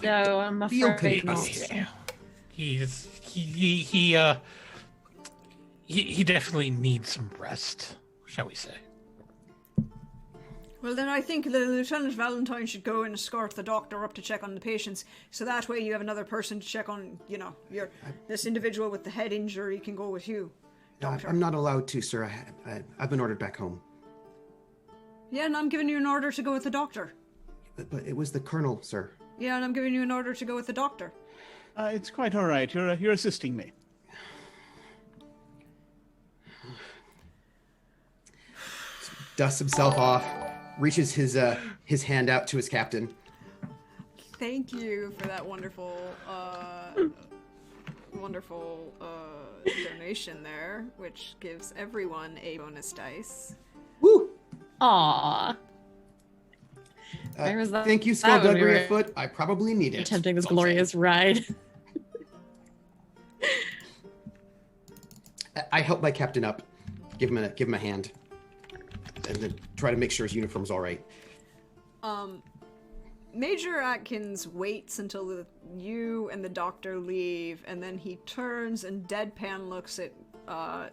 No, I'm afraid not. He definitely needs some rest, shall we say. Well, then I think the Lieutenant Valentine should go and escort the doctor up to check on the patients, so that way you have another person to check on, this individual with the head injury can go with you, doctor. I'm not allowed to, sir. I've been ordered back home. Yeah, and I'm giving you an order to go with the doctor. But it was the colonel, sir. Yeah, and I'm giving you an order to go with the doctor. It's quite all right. You're assisting me. Dusts himself off, reaches his hand out to his captain. Thank you for that wonderful donation there, which gives everyone a bonus dice. Woo! Aww. Where was that? Thank you, that when we Skullduggery were afoot. I probably need it. attempting this That's all I'm glorious ride. saying. I help my captain up, give him a hand, and then try to make sure his uniform's all right. Major Atkins waits until you and the doctor leave, and then he turns and deadpan looks at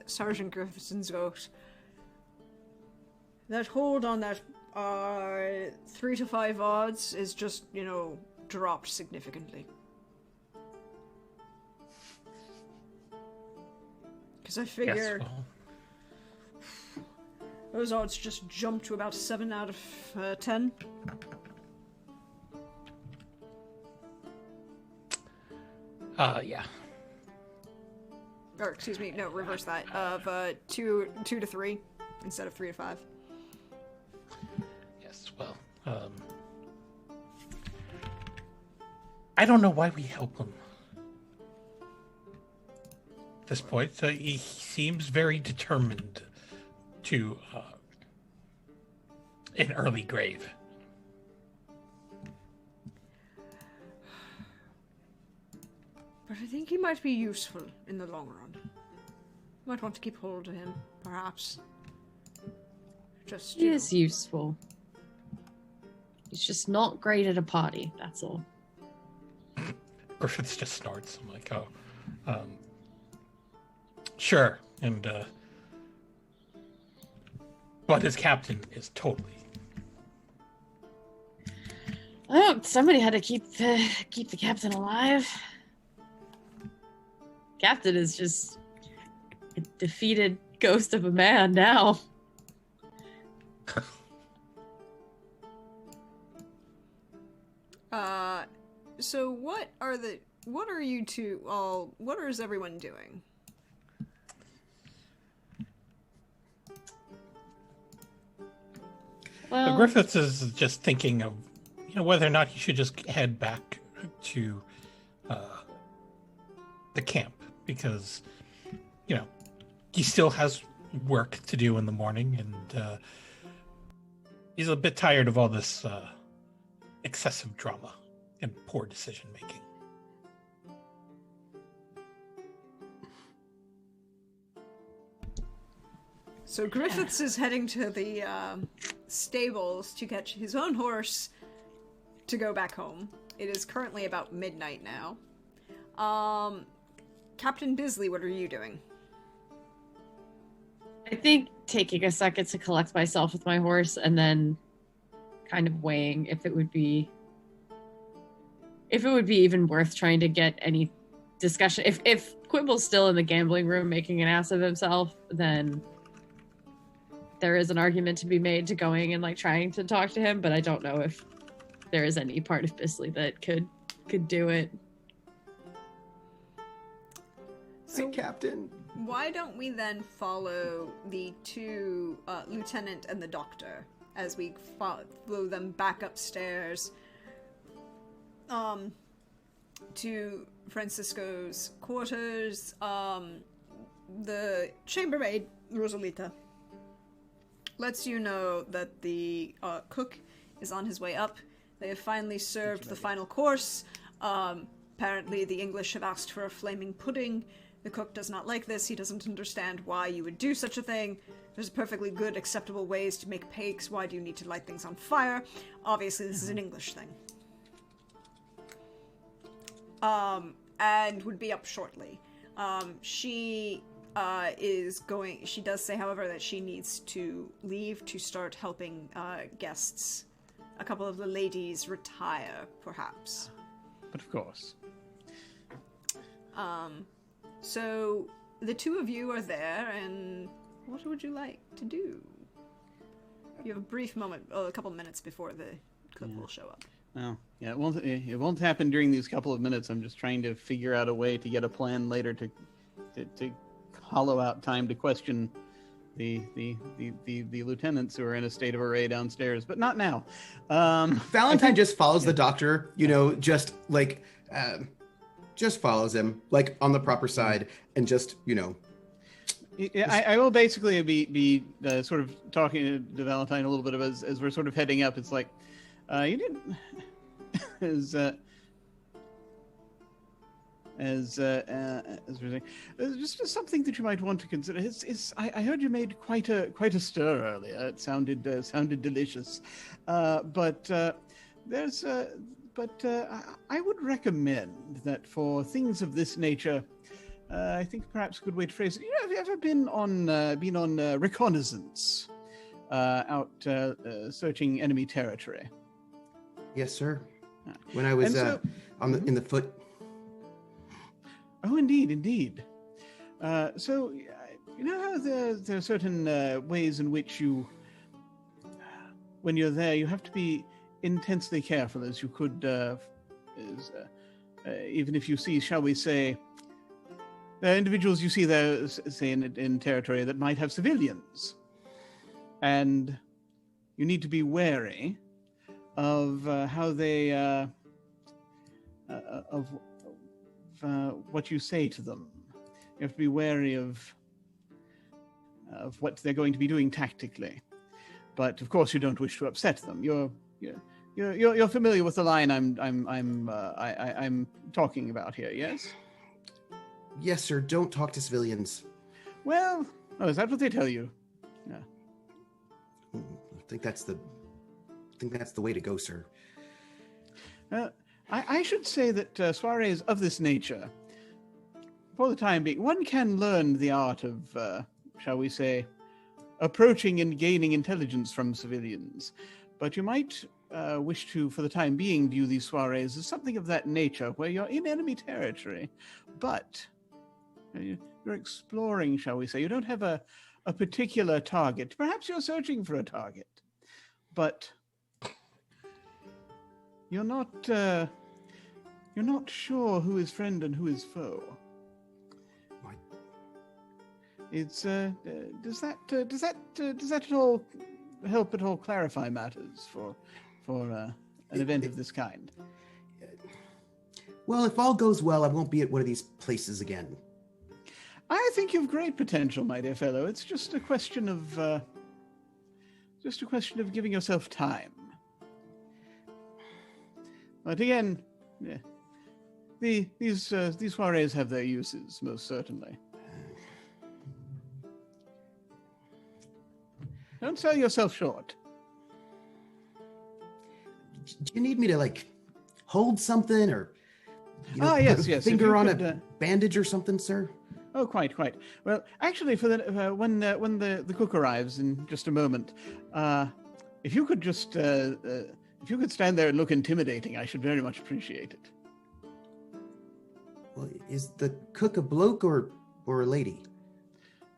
Sergeant Griffiths goes, that hold on that 3 to 5 odds is just, dropped significantly. Because I figure those odds just jumped to about 7 out of 10. Yeah. Or, excuse me, no, reverse that. Of 2 to 3 instead of 3 to 5. Yes, well, I don't know why we help him. At this point, he seems very determined to an early grave. But I think he might be useful in the long run. Might want to keep hold of him, perhaps. Just, He is useful. He's just not great at a party, that's all. Griffiths just snorts. I'm like, sure. And, but his captain is totally. Oh, somebody had to keep the captain alive. Captain is just a defeated ghost of a man now. So what are you two all, what is everyone doing? Well, Griffiths is just thinking of, whether or not he should just head back to the camp because, he still has work to do in the morning and he's a bit tired of all this excessive drama and poor decision making. So Griffiths is heading to the stables to catch his own horse to go back home. It is currently about midnight now. Captain Bisley, what are you doing? I think taking a second to collect myself with my horse and then kind of weighing if it would be even worth trying to get any discussion. If Quibble's still in the gambling room making an ass of himself, then there is an argument to be made to going and trying to talk to him, but I don't know if there is any part of Bisley that could do it. So, Captain. Why don't we then follow the two, lieutenant and the doctor, as we follow them back upstairs, to Francisco's quarters. The chambermaid, Rosalita, lets you know that the cook is on his way up. They have finally served the final course. Apparently the English have asked for a flaming pudding. The cook does not like this. He doesn't understand why you would do such a thing. There's perfectly good, acceptable ways to make cakes. Why do you need to light things on fire? Obviously, this is an English thing. And would be up shortly. She does say, however, that she needs to leave to start helping guests. A couple of the ladies retire, perhaps. But of course. So the two of you are there, and what would you like to do? You have a brief moment, a couple minutes before the cook will show up. Well, Yeah, it won't happen during these couple of minutes. I'm just trying to figure out a way to get a plan later to hollow out time to question the lieutenants who are in a state of array downstairs, but not now. Valentine just follows the doctor, just follows him like on the proper side, and just. I will basically be sort of talking to Valentine a little bit as we're sort of heading up. It's like you didn't. As we're saying, just something that you might want to consider. I heard you made quite a stir earlier. It sounded delicious, but I would recommend that for things of this nature, I think perhaps a good way to phrase it. Have you ever been on reconnaissance, out searching enemy territory? Yes, sir. When I was in the foot. Oh, indeed. So, you know how there are certain ways in which when you're there, you have to be intensely careful, as you could, even if you see, shall we say, individuals you see there, say, in territory that might have civilians. And you need to be wary of how they of what you say to them. You have to be wary of what they're going to be doing tactically, but of course you don't wish to upset them. You're familiar with the line I'm talking about here, yes? Yes, sir. Don't talk to civilians. Well, is that what they tell you? Yeah. I think that's the way to go, sir. I should say that soirees of this nature, for the time being, one can learn the art of, shall we say, approaching and gaining intelligence from civilians. But you might wish to, for the time being, view these soirees as something of that nature, where you're in enemy territory, but you're exploring, shall we say. You don't have a particular target. Perhaps you're searching for a target, but you're not sure who is friend and who is foe. What? It's does that at all help at all clarify matters for an event of this kind? Well, if all goes well, I won't be at one of these places again. I think you've great potential, my dear fellow. It's just a question of giving yourself time. But again, yeah, these soirees have their uses, most certainly. Don't sell yourself short. Do you need me to hold something, or yes. finger on a bandage or something, sir? Oh, quite. Well, actually, for when the cook arrives in just a moment, if you could just if you could stand there and look intimidating, I should very much appreciate it. Well, is the cook a bloke or a lady?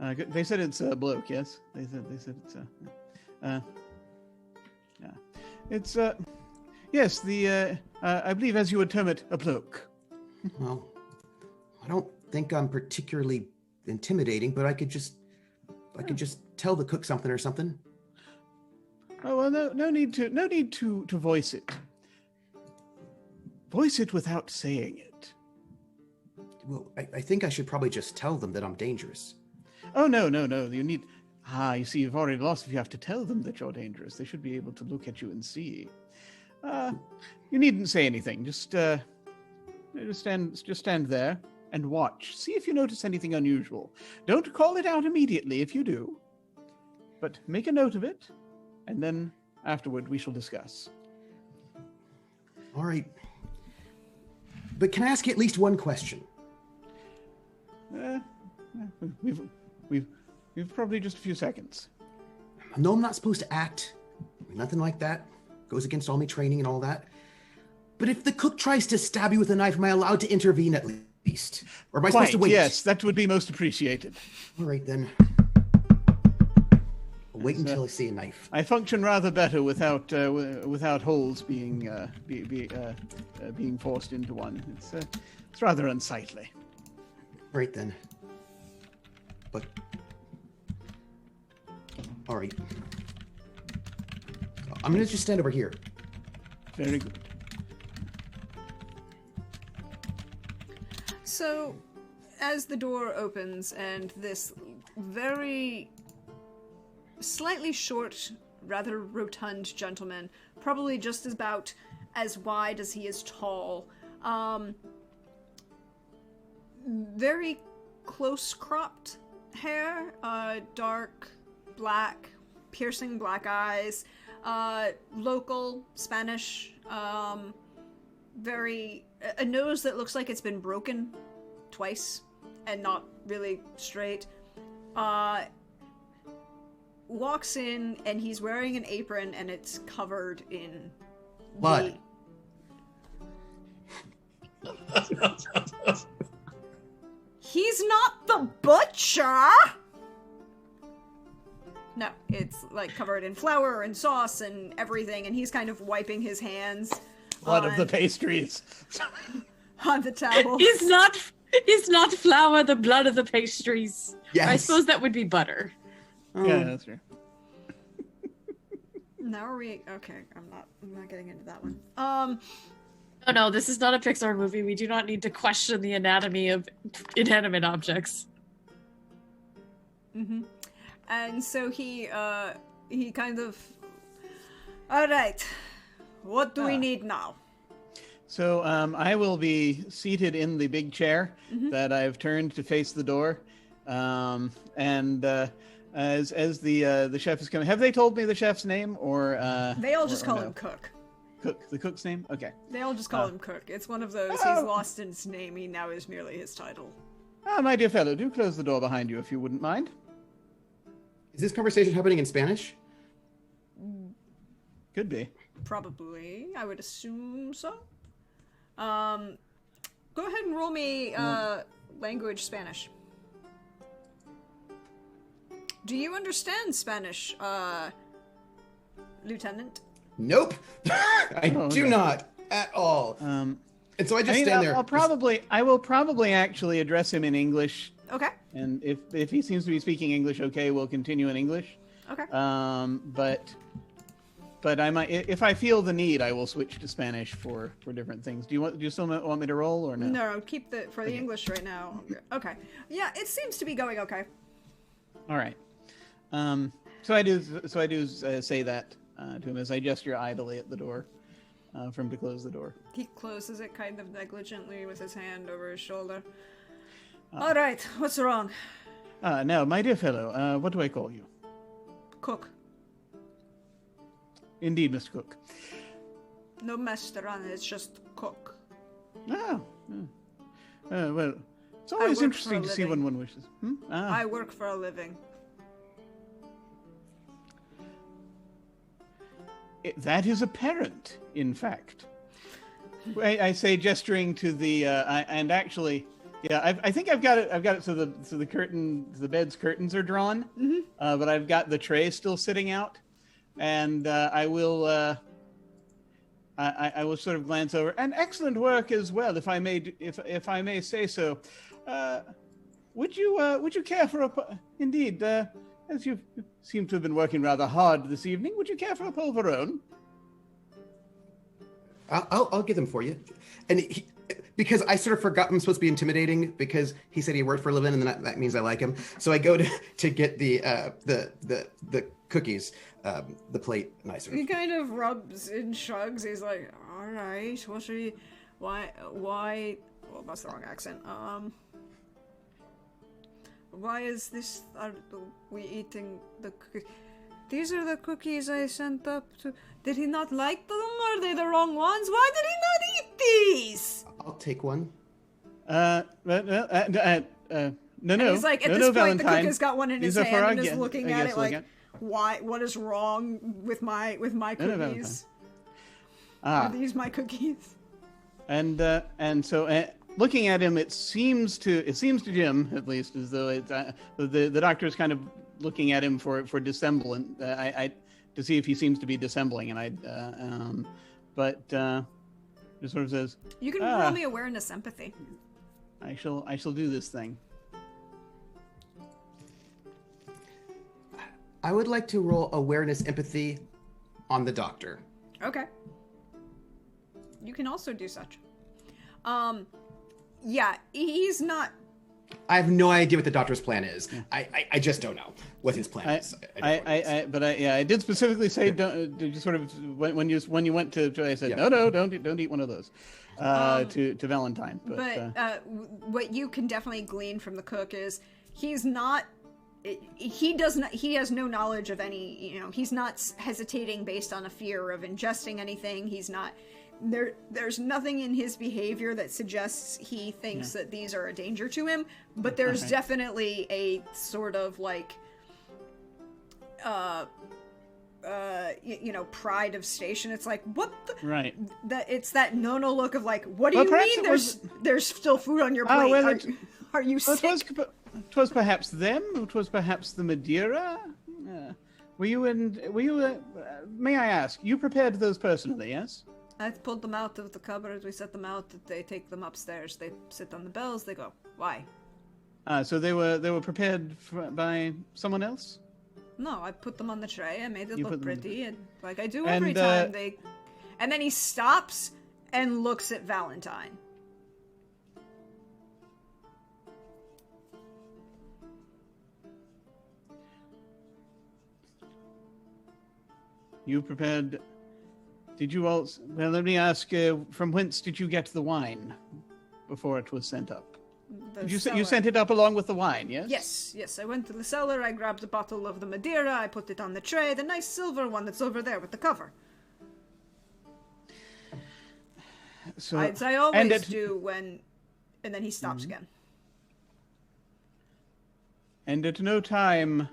They said it's a bloke. Yes, they said it's yeah. It's yes. I believe, as you would term it, a bloke. Well, I don't think I'm particularly intimidating, but I could just tell the cook something or something. Oh well, no need to voice it. Voice it without saying it. Well, I think I should probably just tell them that I'm dangerous. Oh no! You need. You see, you've already lost if you have to tell them that you're dangerous. They should be able to look at you and see. You needn't say anything. Just stand there and watch. See if you notice anything unusual. Don't call it out immediately if you do, but make a note of it, and then afterward we shall discuss. All right. But can I ask you at least one question? We've probably just a few seconds. No, I'm not supposed to act. Nothing like that. Goes against all my training and all that. But if the cook tries to stab you with a knife, am I allowed to intervene at least? Or am I supposed to wait? Yes, that would be most appreciated. All right, then. Wait until I see a knife. I function rather better without without holes being being forced into one. It's rather unsightly. Right then. But all right. I'm gonna just stand over here. Very good. So, as the door opens and this very slightly short, rather rotund gentleman, probably just about as wide as he is tall, very close cropped hair, dark black, piercing black eyes, local Spanish, a nose that looks like it's been broken twice and not really straight, walks in and he's wearing an apron and it's covered in Blood. He's not the butcher! No, it's like covered in flour and sauce and everything, and he's kind of wiping his hands. Blood of the pastries. On the towel. He's not flour, the blood of the pastries. Yes. I suppose that would be butter. Yeah, that's true. Now are we okay, I'm not getting into that one. Oh no, this is not a Pixar movie. We do not need to question the anatomy of inanimate objects. Mm-hmm. And so he kind of, all right, what do we need now? So I will be seated in the big chair that I've turned to face the door, and as the chef is coming, have they told me the chef's name or? They all just or call no? him Cook. Cook. The cook's name? Okay. They all just call him Cook. It's one of those. Oh. He's lost in his name. He now is merely his title. Ah, my dear fellow, do close the door behind you if you wouldn't mind. Is this conversation happening in Spanish? Could be. Probably, I would assume so. Go ahead and roll me language Spanish. Do you understand Spanish, Lieutenant? Nope. I do not at all. And so I just stand there. I will probably actually address him in English. Okay. And if he seems to be speaking English, okay, we'll continue in English. Okay. But I might, if I feel the need, I will switch to Spanish for different things. Do you still want me to roll or no? No, keep the English right now. Okay. Yeah, it seems to be going okay. All right. So I do say that to him as I gesture idly at the door for him to close the door. He closes it kind of negligently with his hand over his shoulder. All right, what's wrong? Now, my dear fellow, what do I call you? Cook. Indeed, Mr. Cook. No master on it, it's just Cook. Oh. Well, it's always interesting to see when one wishes. I work for a living. That is apparent, in fact. I say, gesturing to the and actually, yeah, I think I've got it. I've got it so the curtain, the bed's curtains are drawn, but I've got the tray still sitting out, and I will sort of glance over. And excellent work as well, if I may say so. Would you care for a indeed? As you seem to have been working rather hard this evening, would you care for a polverone? I'll get them for you. And because I sort of forgot I'm supposed to be intimidating because he said he worked for a living, and then that means I like him. So I go to get the cookies, the plate, and I sort of... He kind of rubs and shrugs. He's like, all right, why, well, that's the wrong accent. Why is this, are we eating the cookies? These are the cookies I sent up to, did he not like them? Are they the wrong ones? Why did he not eat these? I'll take one. No. He's like, at this point, Valentine. the cook has got one in his hand and is looking at it like, at. Why, what is wrong with my cookies? Are these my cookies? And so looking at him, it seems to Jim, at least, as though it's the doctor is kind of looking at him for dissembling. To see if he seems to be dissembling, but just sort of says, You can roll me awareness empathy. I shall do this thing. I would like to roll awareness empathy on the doctor. Okay. You can also do such. Yeah, he's not. I have no idea what the doctor's plan is. I just don't know what his plan is. I did specifically say don't. Just sort of when you went to I said no, don't eat one of those to Valentine. But what you can definitely glean from the cook is he's not. He has no knowledge of any. He's not hesitating based on a fear of ingesting anything. He's not. There's nothing in his behavior that suggests he thinks that these are a danger to him, but there's definitely a sort of like pride of station. It's like, what the? Right. It's that no look of like, what do you mean there's still food on your plate? Are you sick? It was perhaps them. It was perhaps the Madeira. Were you may I ask, you prepared those personally, yes? I pulled them out of the cupboard. We set them out. They take them upstairs. They sit on the bells. They go. Why? So they were prepared by someone else? No, I put them on the tray. I made it look pretty, and like I do every time. And then he stops and looks at Valentine. You prepared. Did you also? Well, let me ask. From whence did you get the wine before it was sent up? You sent it up along with the wine, yes? Yes. I went to the cellar. I grabbed a bottle of the Madeira. I put it on the tray, the nice silver one that's over there with the cover. So as I always do when, and then he stops again. And at no time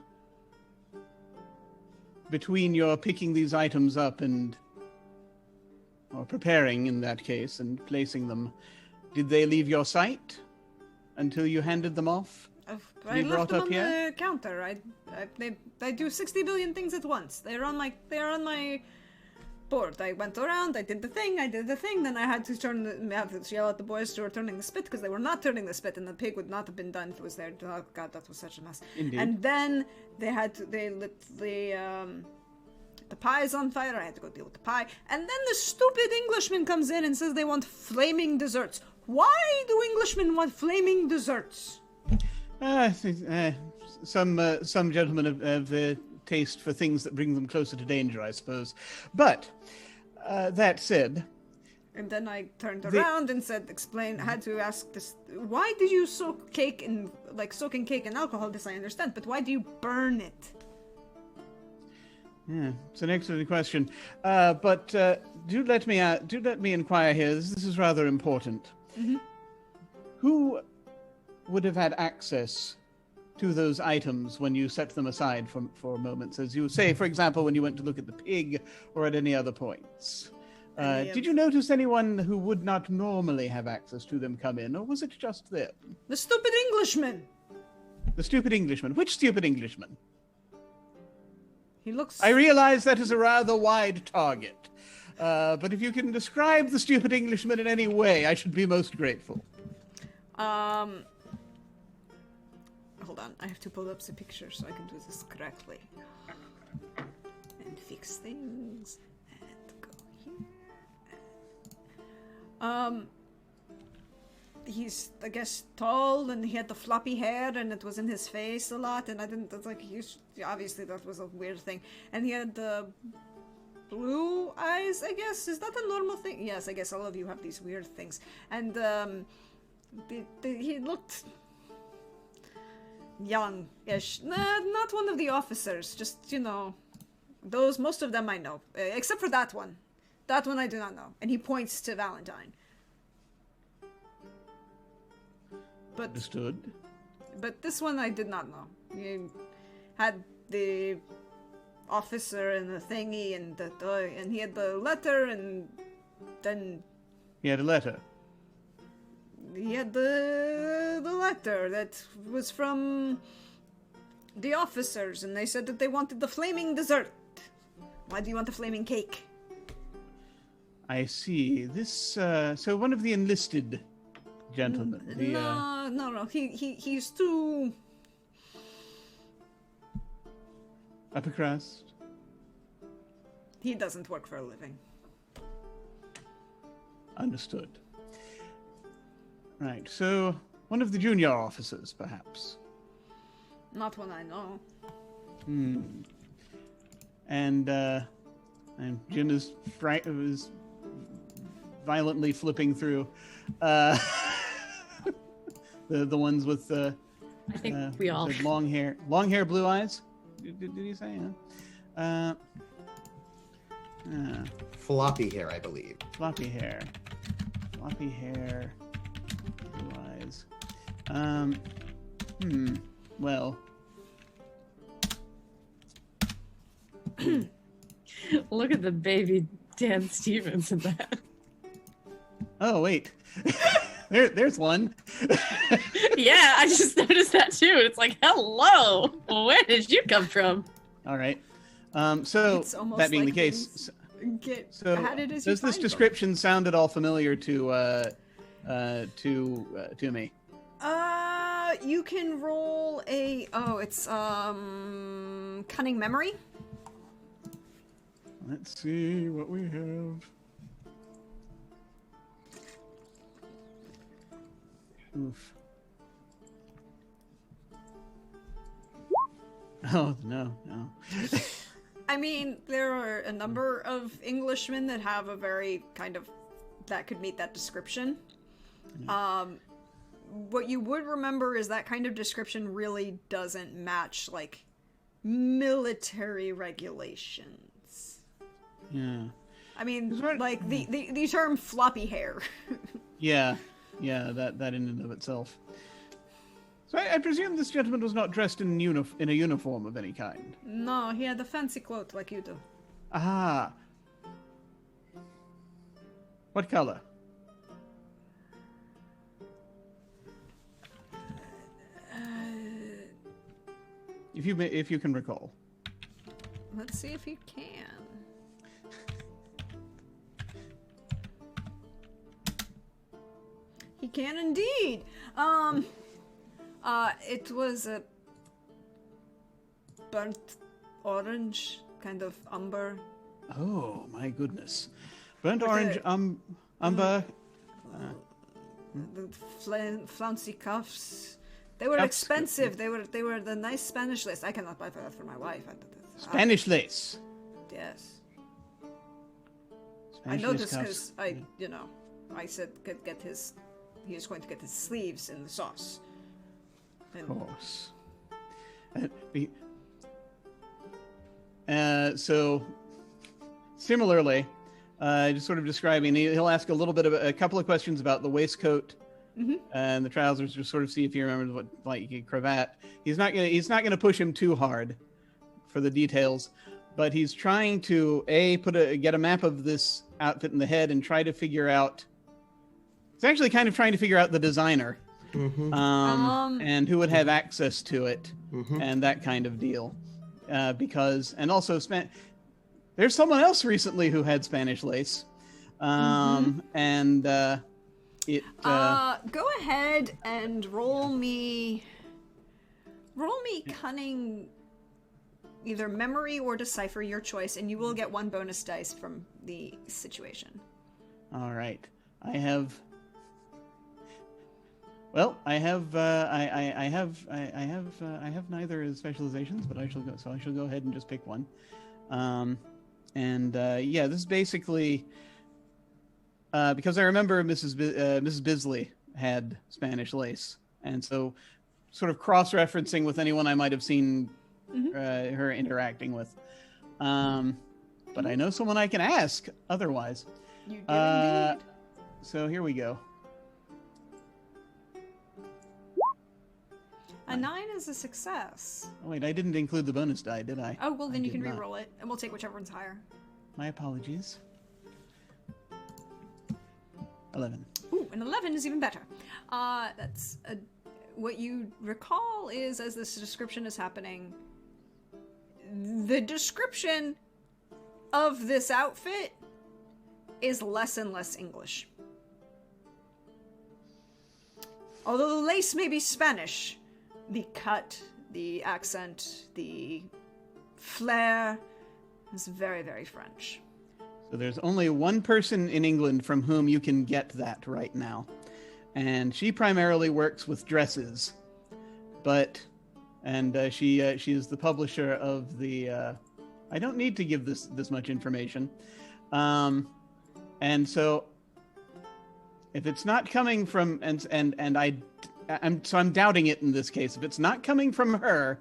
between your picking these items up or preparing in that case and placing them, did they leave your sight until you handed them off? I left them on the counter. I do 60 billion things at once. They're on my board. I went around. I did the thing. Then I had to yell at the boys who were turning the spit because they were not turning the spit, and the pig would not have been done if it was there. Oh God, that was such a mess. Indeed. And then they lit the pie's on fire. I had to go deal with the pie. And then the stupid Englishman comes in and says they want flaming desserts. Why do Englishmen want flaming desserts? Some gentlemen have taste for things that bring them closer to danger, I suppose. But that said, and then I turned around and had to ask this: why did you soak cake in soaking cake in alcohol? This I understand, but why do you burn it? Yeah, it's an excellent question. But do let me inquire here. This is rather important. Mm-hmm. Who would have had access to those items when you set them aside for moments, as you say, for example, when you went to look at the pig or at any other points? Did you notice anyone who would not normally have access to them come in, or was it just them? The stupid Englishman! The stupid Englishman. Which stupid Englishman? He looks... I realize that is a rather wide target. But if you can describe the stupid Englishman in any way, I should be most grateful. Hold on, I have to pull up the picture so I can do this correctly. And fix things. And go here. He's, I guess, tall, and he had the floppy hair, and it was in his face a lot, and I didn't, it's like, obviously that was a weird thing. And he had the blue eyes, I guess. Is that a normal thing? Yes, I guess all of you have these weird things. And, he looked young-ish. Not one of the officers, just, most of them I know, except for that one. That one I do not know. And he points to Valentine. But, understood. But this one I did not know. He had the officer and the thingy and and he had the letter, and then he had a letter. He had the letter that was from the officers, and they said that they wanted the flaming dessert. Why do you want the flaming cake? I see. This, so one of the enlisted gentlemen. No. He's too... Upper crust? He doesn't work for a living. Understood. Right, so one of the junior officers, perhaps. Not one I know. And Jim is violently flipping through the ones with the I think we all. long hair, blue eyes. Did he say? Floppy hair, I believe. Floppy hair, blue eyes. Well. Look at the baby Dan Stevens in that. Oh wait, there's one. Yeah, I just noticed that too. It's like, hello, where did you come from? All right. So It's almost that being like the case, Get so added as you does this find them. description sound at all familiar to me? You can roll a... Oh, it's, cunning memory? Let's see what we have. Oof. Oh, no. I mean, there are a number of Englishmen that have a very kind of... that could meet that description. What you would remember is that kind of description really doesn't match, like, military regulations. Yeah. I mean, Is that- like, the term floppy hair. Yeah, that in and of itself. So I presume this gentleman was not dressed in a uniform of any kind. No, he had a fancy cloak like you do. Ah. What color? If you can recall. Let's see if he can. He can indeed. It was a burnt orange, kind of umber. Oh my goodness, burnt With orange umber. The flouncy cuffs. They were Cuffs, expensive. They were the nice Spanish lace. I cannot buy that for my wife. Spanish lace. Yes. Spanish I know lace this cuffs. because I said get his. He was going to get his sleeves in the sauce. Of course. So, similarly, just sort of describing, he'll ask a couple of questions about the waistcoat and the trousers, just sort of see if he remembers what like cravat. He's not gonna push him too hard for the details, but he's trying to get a map of this outfit in the head and try to figure out. It's actually kind of trying to figure out the designer. And who would have access to it and that kind of deal. Because, and also there's someone else recently who had Spanish lace. Go ahead and roll me cunning, either memory or decipher, your choice, and you will get one bonus dice from the situation. All right. I have neither specializations, but I shall go ahead and just pick one. This is basically because I remember Mrs. Bisley had Spanish lace, and so sort of cross-referencing with anyone I might have seen her interacting with. But I know someone I can ask otherwise. You do indeed. So here we go. A 9 is a success. Oh, wait, I didn't include the bonus die, did I? Oh, well, then you can did not. re-roll it, and we'll take whichever one's higher. My apologies. 11. Ooh, an 11 is even better. what you recall is, as this description is happening, the description of this outfit is less and less English. Although the lace may be Spanish, the cut, the accent, the flair is very, very French. So there's only one person in England from whom you can get that right now. And she primarily works with dresses. She is the publisher of the... I don't need to give this much information. And so if it's not coming from... I'm doubting it in this case. If it's not coming from her,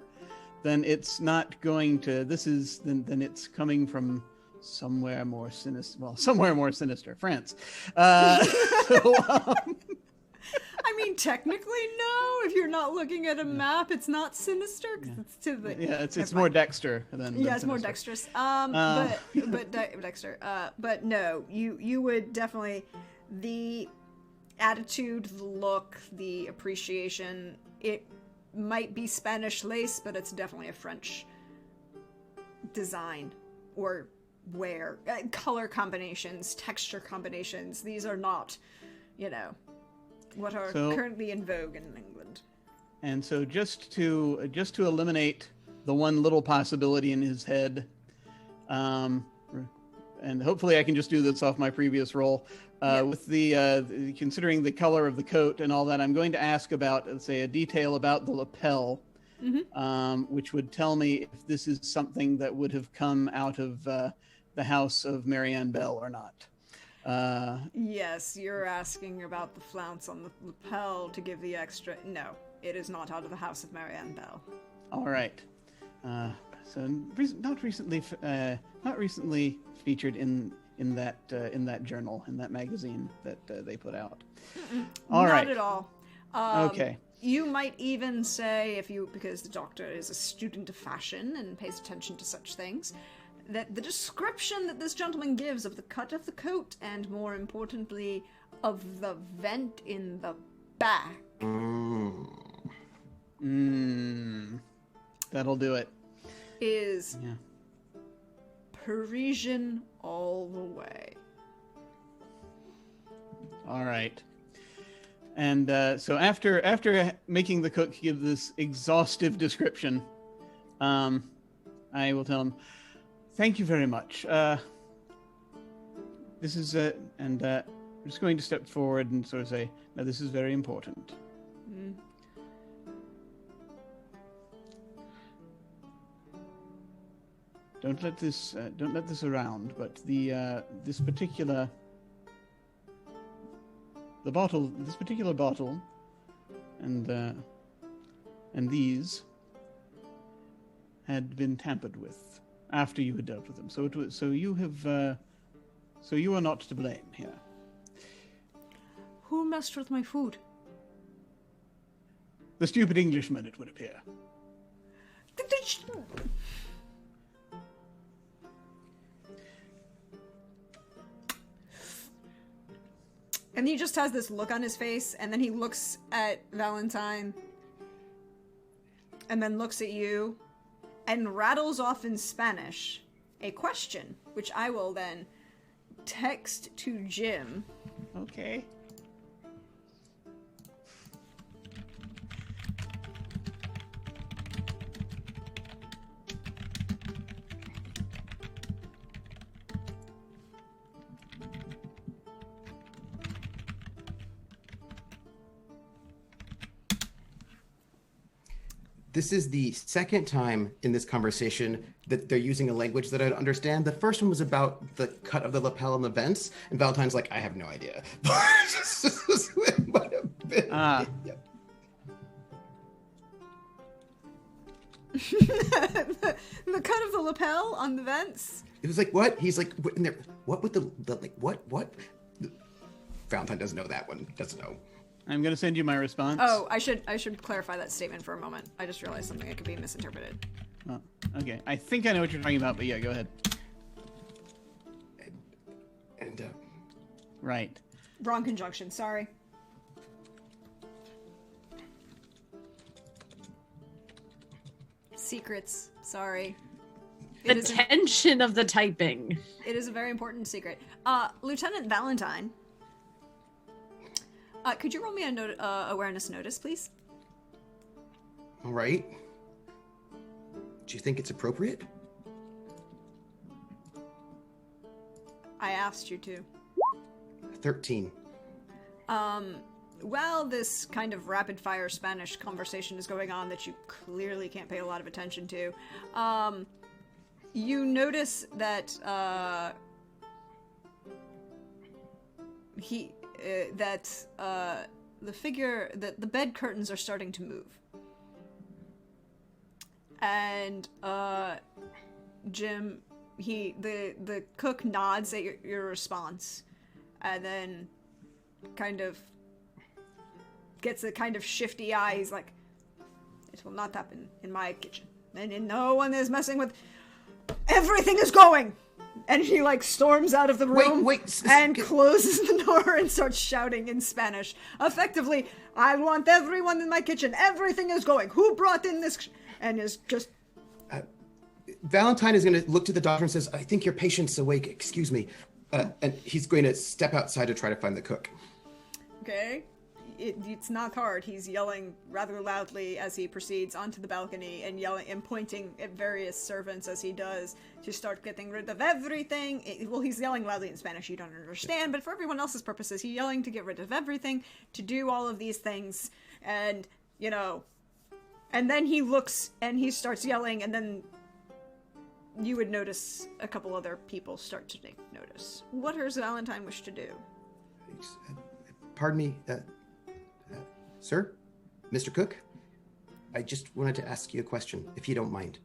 then it's not going to... Then it's coming from... somewhere more sinister, France. I mean, technically, no. If you're not looking at a map, it's not sinister. It's to the it's more Dexter than it's more dexterous. But Dexter. But no, you would definitely, the attitude, the look, the appreciation. It might be Spanish lace, but it's definitely a French design or wear, color combinations, texture combinations. These are not, what are currently in vogue in England. And so just to eliminate the one little possibility in his head, and hopefully I can just do this off my previous roll, with the considering the color of the coat and all that, I'm going to ask about, let's say, a detail about the lapel, which would tell me if this is something that would have come out of the house of Marianne Bell or not. Yes, you're asking about the flounce on the lapel to give the extra. No, it is not out of the house of Marianne Bell. All right. So not recently featured in that journal, in that magazine that they put out. Not at all. Okay. You might even say, because the doctor is a student of fashion and pays attention to such things, that the description that this gentleman gives of the cut of the coat, and more importantly, of the vent in the back. That'll do it. Is Parisian all the way. All right. And so after making the cook give this exhaustive description, I will tell him, "Thank you very much. This is and I'm just going to step forward and sort of say, now this is very important. Don't let this around. But this particular bottle, and these had been tampered with after you had dealt with them. So you are not to blame here. Who messed with my food? The stupid Englishman, it would appear. And he just has this look on his face, and then he looks at Valentine, and then looks at you, and rattles off in Spanish a question, which I will then text to Jim. Okay. This is the second time in this conversation that they're using a language that I don't understand. The first one was about the cut of the lapel and the vents, and Valentine's like, I have no idea. It might have been. Yep. The cut of the lapel on the vents? It was like, what? He's like, what, in there, what with the like, what? Valentine doesn't know that one. Doesn't know. I'm going to send you my response. Oh, I should clarify that statement for a moment. I just realized something that could be misinterpreted. Oh, okay. I think I know what you're talking about, but yeah, go ahead. And right. Wrong conjunction, sorry. Secrets. Sorry. The tension of the typing. It is a very important secret. Lieutenant Valentine. Could you roll me a awareness notice, please? All right. Do you think it's appropriate? I asked you to. 13. While this kind of rapid-fire Spanish conversation is going on that you clearly can't pay a lot of attention to, you notice that, the bed curtains are starting to move. And, Jim, the cook nods at your response, and then kind of gets a kind of shifty eye. He's like, "It will not happen in my kitchen. And no one is messing with... Everything is going!" And he, like, storms out of the room and closes the door and starts shouting in Spanish. Effectively, "I want everyone in my kitchen. Everything is going. Who brought in this..." And is just... Valentine is going to look to the doctor and says, "I think your patient's awake. Excuse me." And he's going to step outside to try to find the cook. Okay. It's not hard. He's yelling rather loudly as he proceeds onto the balcony and yelling and pointing at various servants as he does to start getting rid of everything. He's yelling loudly in Spanish. You don't understand, but for everyone else's purposes, he's yelling to get rid of everything, to do all of these things, and, you know... And then he looks and he starts yelling, and then you would notice a couple other people start to take notice. What does Valentine wish to do? Pardon me, sir? Mr. Cook? I just wanted to ask you a question, if you don't mind.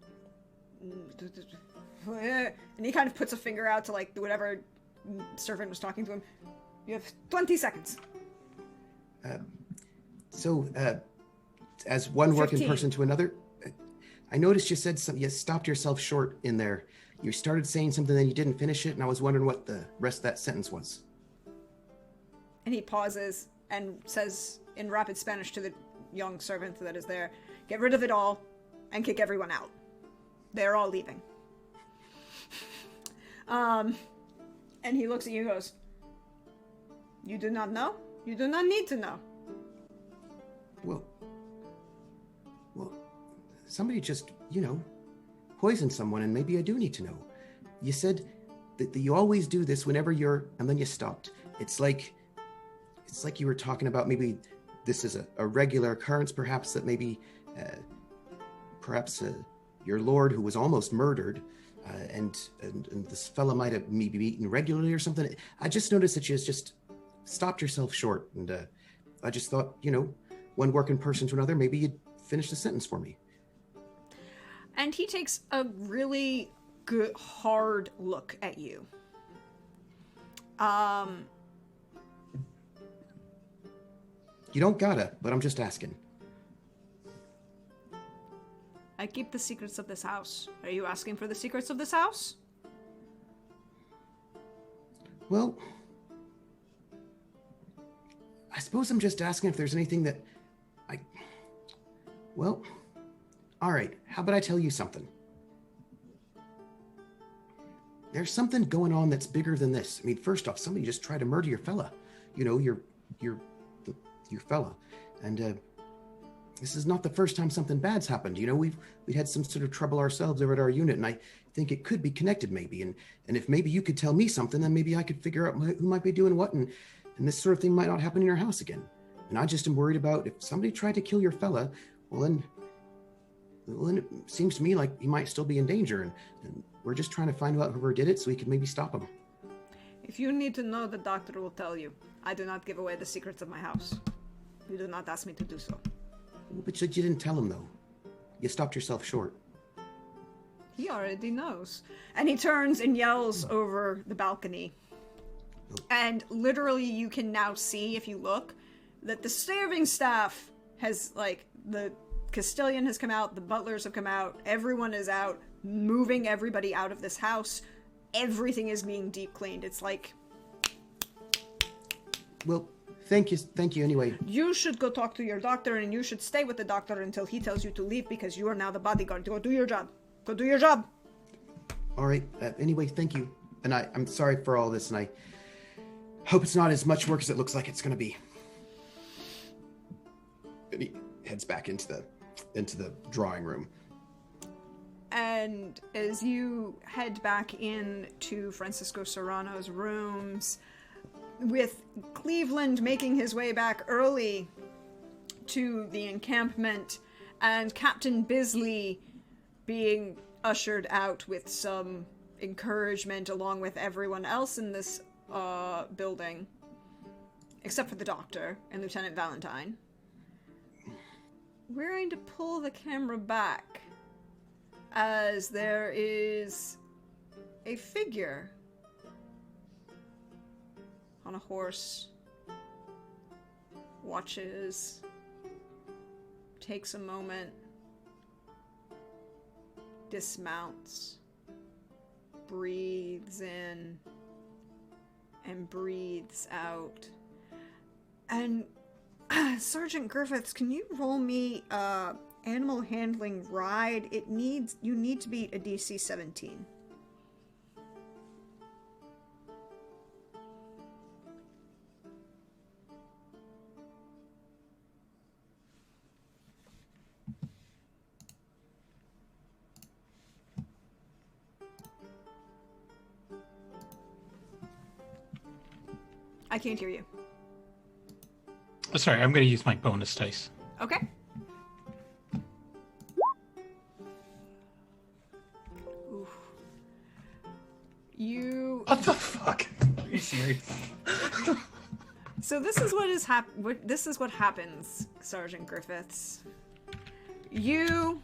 And he kind of puts a finger out to, like, whatever servant was talking to him. You have 20 seconds. As one working 15. person to another, I noticed you said something. You stopped yourself short in there. You started saying something, then you didn't finish it, and I was wondering what the rest of that sentence was. And he pauses and says in rapid Spanish to the young servant that is there, "Get rid of it all and kick everyone out. They're all leaving." And he looks at you and goes, "You do not know? You do not need to know." Well, somebody just, poisoned someone, and maybe I do need to know. You said that you always do this whenever and then you stopped. It's like you were talking about maybe this is a regular occurrence, perhaps that maybe, your lord who was almost murdered, and this fella might have maybe eaten regularly or something. I just noticed that you just stopped yourself short, and I just thought, one working person to another, maybe you'd finish the sentence for me. And he takes a really good, hard look at you. You don't gotta, but I'm just asking. I keep the secrets of this house. Are you asking for the secrets of this house? Well, I suppose I'm just asking if there's anything that Well, all right, how about I tell you something? There's something going on that's bigger than this. I mean, first off, somebody just tried to murder your fella. Your fella. And this is not the first time something bad's happened. We had some sort of trouble ourselves over at our unit, and I think it could be connected maybe. And if maybe you could tell me something, then maybe I could figure out who might be doing what, and this sort of thing might not happen in your house again. And I just am worried about if somebody tried to kill your fella, well then it seems to me like he might still be in danger, and we're just trying to find out whoever did it so we can maybe stop him. If you need to know, the doctor will tell you. I do not give away the secrets of my house. You do not ask me to do so. But you didn't tell him, though. You stopped yourself short. He already knows. And he turns and yells over the balcony. And literally you can now see, if you look, that the serving staff has, the Castilian has come out, the butlers have come out, everyone is out, moving everybody out of this house. Everything is being deep cleaned. It's like... Well, Thank you anyway. You should go talk to your doctor, and you should stay with the doctor until he tells you to leave, because you are now the bodyguard. Go do your job. Go do your job. All right. Anyway, thank you. And I'm sorry for all this, and I hope it's not as much work as it looks like it's going to be. And he heads back into the drawing room. And as you head back into Francisco Serrano's rooms, with Cleveland making his way back early to the encampment, and Captain Bisley being ushered out with some encouragement along with everyone else in this building, except for the doctor and Lieutenant Valentine, we're going to pull the camera back as there is a figure on a horse, watches, takes a moment, dismounts, breathes in, and breathes out. And Sergeant Griffiths, can you roll me animal handling ride? You need to beat a DC 17. I can't hear you. Sorry, I'm going to use my bonus dice. Okay. Oof. What the fuck? Are you serious? So this is what happens, Sergeant Griffiths. You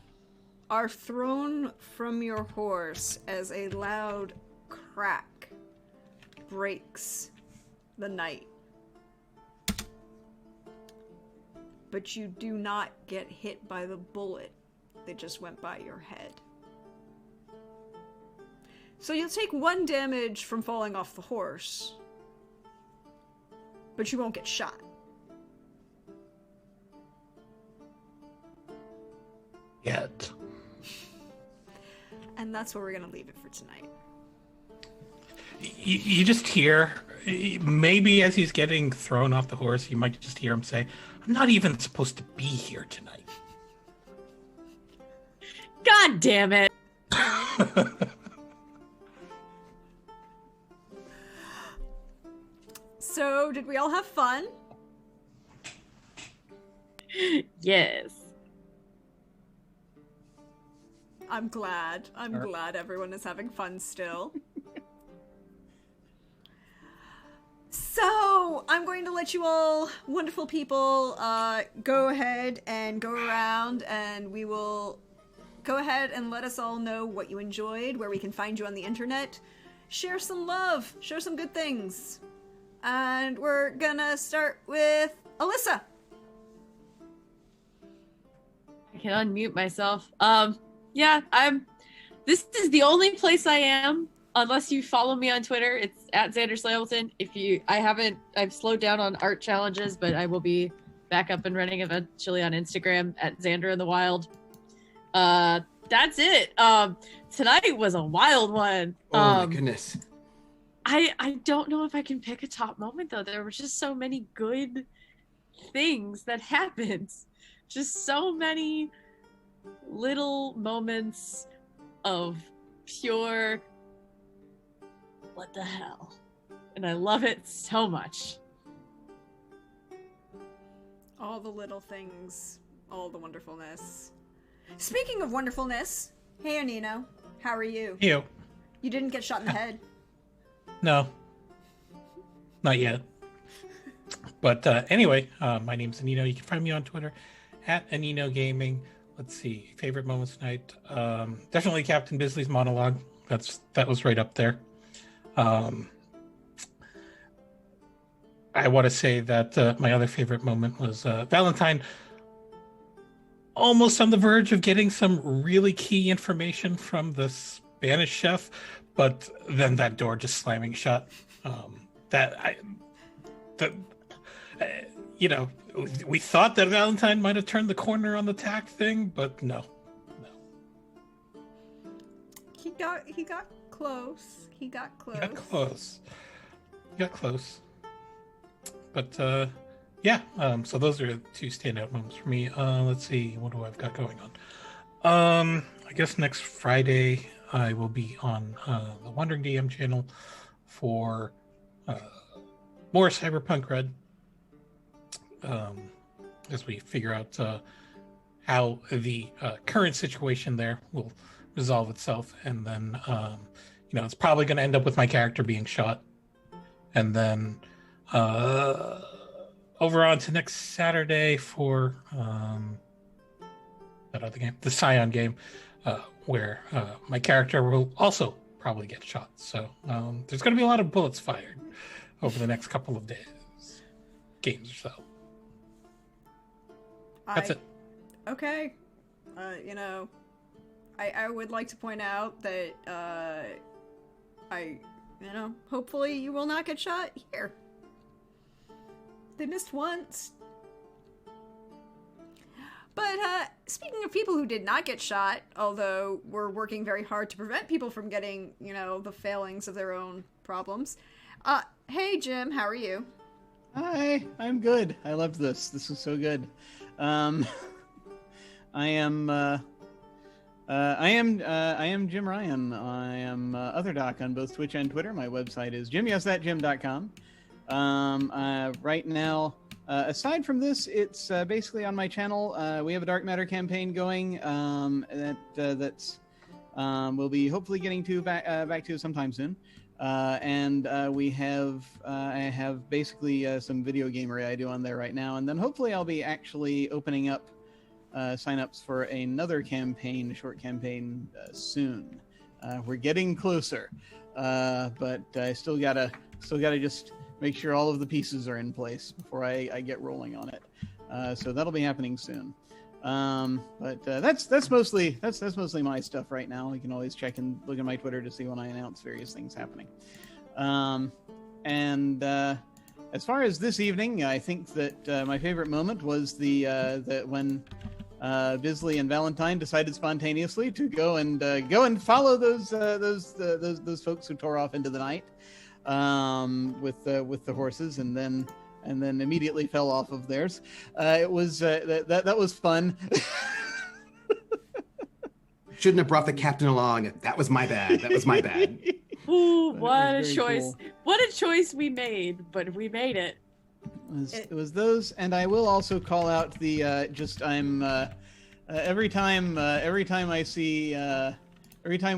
are thrown from your horse as a loud crack breaks the night. But you do not get hit by the bullet that just went by your head. So you'll take 1 damage from falling off the horse, but you won't get shot. Yet. And that's where we're going to leave it for tonight. You just hear, maybe as he's getting thrown off the horse, you might just hear him say, I'm not even supposed to be here tonight. God damn it. So, did we all have fun? Yes. I'm glad. I'm glad everyone is having fun still. So, I'm going to let you all, wonderful people, go ahead and go around, and we will go ahead and let us all know what you enjoyed, where we can find you on the internet. Share some love. Share some good things. And we're gonna start with Alyssa. I can unmute myself. Yeah, this is the only place I am, unless you follow me on Twitter. It's at Xander Slamilton. I've slowed down on art challenges, but I will be back up and running eventually on Instagram at Xander in the Wild. That's it. Tonight was a wild one. Oh my goodness. I don't know if I can pick a top moment, though. There were just so many good things that happened. Just so many little moments of pure what the hell. And I love it so much. All the little things, all the wonderfulness. Speaking of wonderfulness, hey Anino, how are you? You. You didn't get shot in the head. No. Not yet. But anyway, my name's Anino. You can find me on Twitter at Anino Gaming. Let's see, favorite moments tonight. Definitely Captain Bisley's monologue. That was right up there. I want to say that my other favorite moment was Valentine almost on the verge of getting some really key information from the Spanish chef, but then that door just slamming shut. You know, we thought that Valentine might have turned the corner on the tact thing, but no. He got close. He got close. But yeah, so those are two standout moments for me. Let's see, what do I've got going on? I guess next Friday I will be on the Wandering DM channel for more Cyberpunk Red. As we figure out how the current situation there will resolve itself, and then it's probably going to end up with my character being shot, and then over on to next Saturday for that other game, the Scion game, where my character will also probably get shot. So there's going to be a lot of bullets fired over the next couple of games or so. That's it. Okay. I would like to point out that hopefully you will not get shot here. They missed once. But speaking of people who did not get shot, although we're working very hard to prevent people from getting, the failings of their own problems. Hey Jim, how are you? Hi, I'm good. I loved this. This was so good. I am Jim Ryan. I am Otherdoc on both Twitch and Twitter. My website is jimyesthatjim.com. Right now, aside from this, it's basically on my channel. We have a Dark Matter campaign going that's we'll be hopefully getting to back to sometime soon. And I have basically some video gamery I do on there right now, and then hopefully I'll be actually opening up signups for another short campaign soon. We're getting closer, but I still gotta just make sure all of the pieces are in place before I get rolling on it. So that'll be happening soon. But that's mostly my stuff right now. You can always check and look at my Twitter to see when I announce various things happening. And as far as this evening, I think that my favorite moment was that when Bisley and Valentine decided spontaneously to go and follow those folks who tore off into the night with the horses, and then immediately fell off of theirs. It was that was fun. Shouldn't have brought the captain along. That was my bad. Ooh, what a choice! Cool. What a choice we made, but we made it. It was those, and I will also call out the every time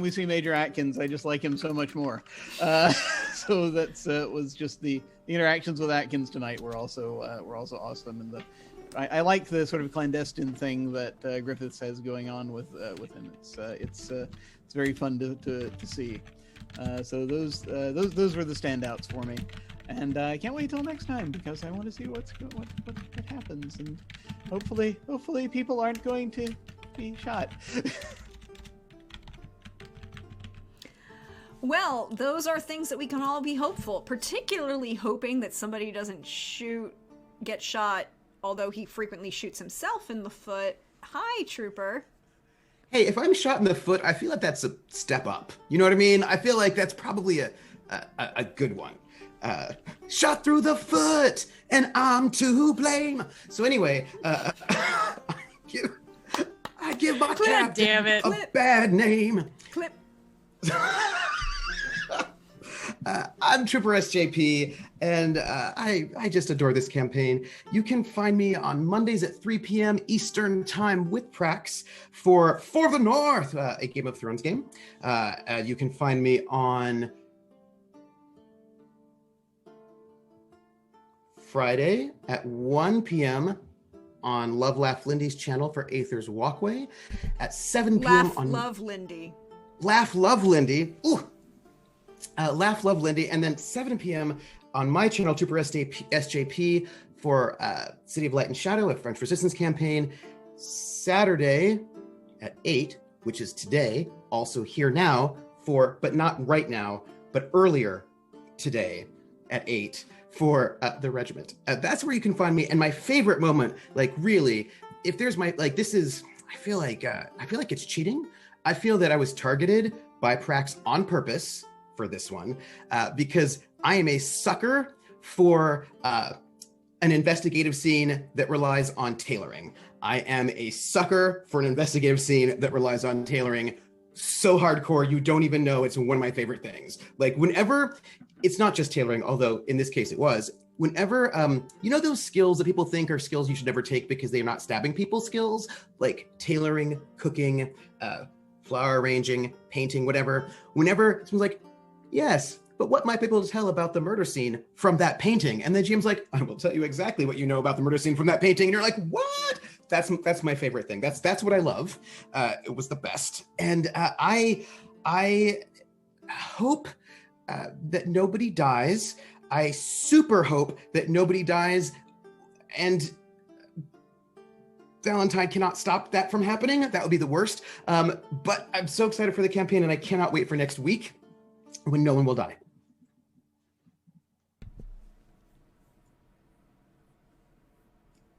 we see Major Atkins, I just like him so much more. So that's was just the interactions with Atkins tonight were also awesome, and I like the sort of clandestine thing that Griffiths has going on with him. It's very fun to see. So those were the standouts for me, and I can't wait till next time because I want to see what happens, and hopefully people aren't going to be shot. Well, those are things that we can all be hopeful, particularly hoping that somebody doesn't get shot, although he frequently shoots himself in the foot. Hi, Trooper. Hey, if I'm shot in the foot, I feel like that's a step up. You know what I mean? I feel like that's probably a good one. Shot through the foot, and I'm to blame. So anyway, I give my captain a bad name. Clip. I'm Trooper SJP, and I just adore this campaign. You can find me on Mondays at 3 p.m. Eastern Time with Prax for the North, a Game of Thrones game. You can find me on Friday at 1 p.m. on Love Laugh Lindy's channel for Aether's Walkway. At 7 p.m. on Love Lindy. Laugh Love Lindy. Ooh. Laugh Love Lindy, and then 7 p.m. on my channel, Trooper SJP, for City of Light and Shadow, a French Resistance campaign. Saturday at 8, which is today, also here now but not right now, but earlier today at 8 for the regiment. That's where you can find me. And my favorite moment, like really, if there's my like, this is, I feel like it's cheating. I feel that I was targeted by Prax on purpose for this one because I am a sucker for an investigative scene that relies on tailoring. I am a sucker for an investigative scene that relies on tailoring so hardcore you don't even know. It's one of my favorite things. Like whenever, it's not just tailoring, although in this case it was, whenever, you know those skills that people think are skills you should never take because they're not stabbing people skills? Like tailoring, cooking, flower arranging, painting, whatever. Whenever someone's like, yes, but what might people tell about the murder scene from that painting? And then GM's like, I will tell you exactly what you know about the murder scene from that painting. And you're like, what? That's my favorite thing. That's what I love. It was the best. And I hope that nobody dies. I super hope that nobody dies. And Valentine cannot stop that from happening. That would be the worst. But I'm so excited for the campaign and I cannot wait for next week when no one will die.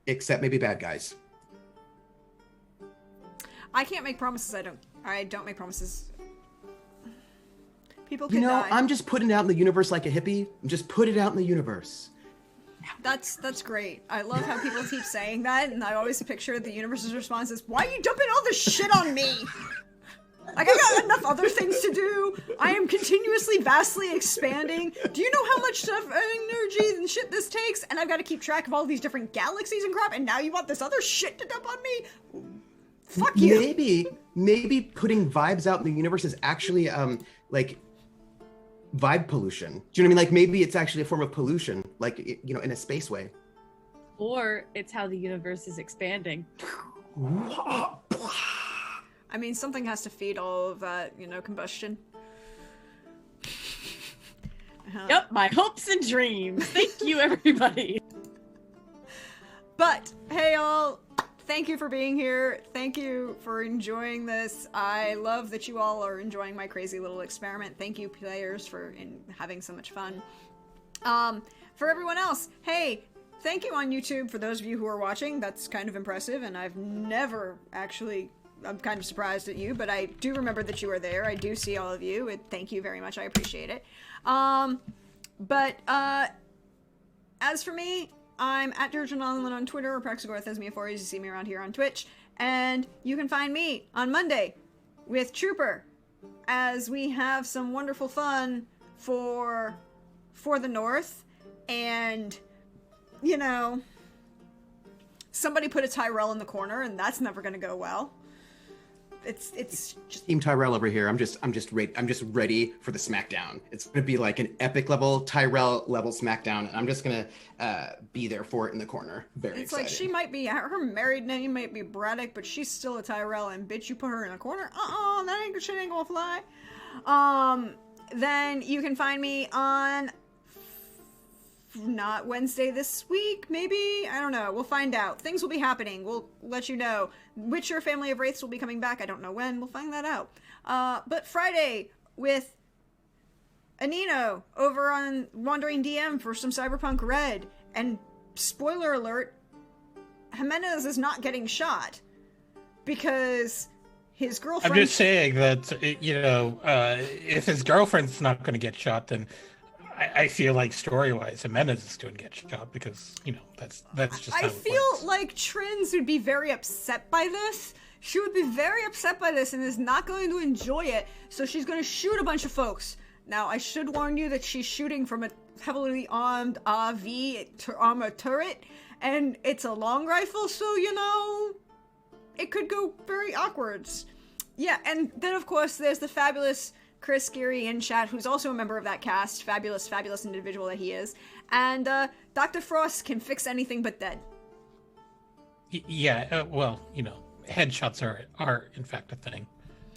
Except maybe bad guys. I can't make promises. I don't make promises. People can die. I'm just putting it out in the universe like a hippie. Just put it out in the universe. That's great. I love how people keep saying that, and I always picture the universe's response is, why are you dumping all this shit on me? Like, I got enough other things to do. I am continuously, vastly expanding. Do you know how much stuff, energy and shit this takes? And I've got to keep track of all these different galaxies and crap, and now you want this other shit to dump on me? Fuck you. Maybe putting vibes out in the universe is actually, like, vibe pollution. Do you know what I mean? Like, maybe it's actually a form of pollution, like, you know, in a space way. Or it's how the universe is expanding. I mean, something has to feed all of that, you know, combustion. Yep, my hopes and dreams. Thank you, everybody. But, hey, all. Thank you for being here. Thank you for enjoying this. I love that you all are enjoying my crazy little experiment. Thank you, players, for having so much fun. For everyone else, hey, thank you on YouTube for those of you who are watching. That's kind of impressive, and I've never actually... I'm kind of surprised at you, but I do remember that you are there. I do see all of you. Thank you very much. I appreciate it. But as for me, I'm at Georgia Nolan on Twitter, or Praxagorthesmia4 as you see me around here on Twitch. And you can find me on Monday with Trooper as we have some wonderful fun for the North. And, you know, somebody put a Tyrell in the corner, and that's never going to go well. It's just Team Tyrell over here. I'm just ready for the SmackDown. It's gonna be like an epic level Tyrell level SmackDown, and I'm just gonna be there for it in the corner. Very it's excited. like she might be, her married name might be Braddock, but she's still a Tyrell, and bitch, you put her in a corner. That shit ain't gonna fly. Then you can find me on not Wednesday this week, maybe? I don't know. We'll find out. Things will be happening. We'll let you know. Witcher Family of Wraiths will be coming back. I don't know when. We'll find that out. But Friday with Anino over on Wandering DM for some Cyberpunk Red. And spoiler alert, Jimenez is not getting shot because his girlfriend... I'm just saying that, you know, if his girlfriend's not going to get shot, then I feel like story-wise, Jimenez is going to get shot because, you know, that's just how I it feel works. like Trins would be very upset by this. She would be very upset by this and is not going to enjoy it, so she's going to shoot a bunch of folks. Now, I should warn you that she's shooting from a heavily armed AV armor turret, and it's a long rifle, so, you know, it could go very awkward. Yeah, and then, of course, there's the fabulous Chris Geary in chat, who's also a member of that cast. Fabulous individual that he is. And Dr. Frost can fix anything but dead. Yeah, well, you know, headshots are in fact a thing,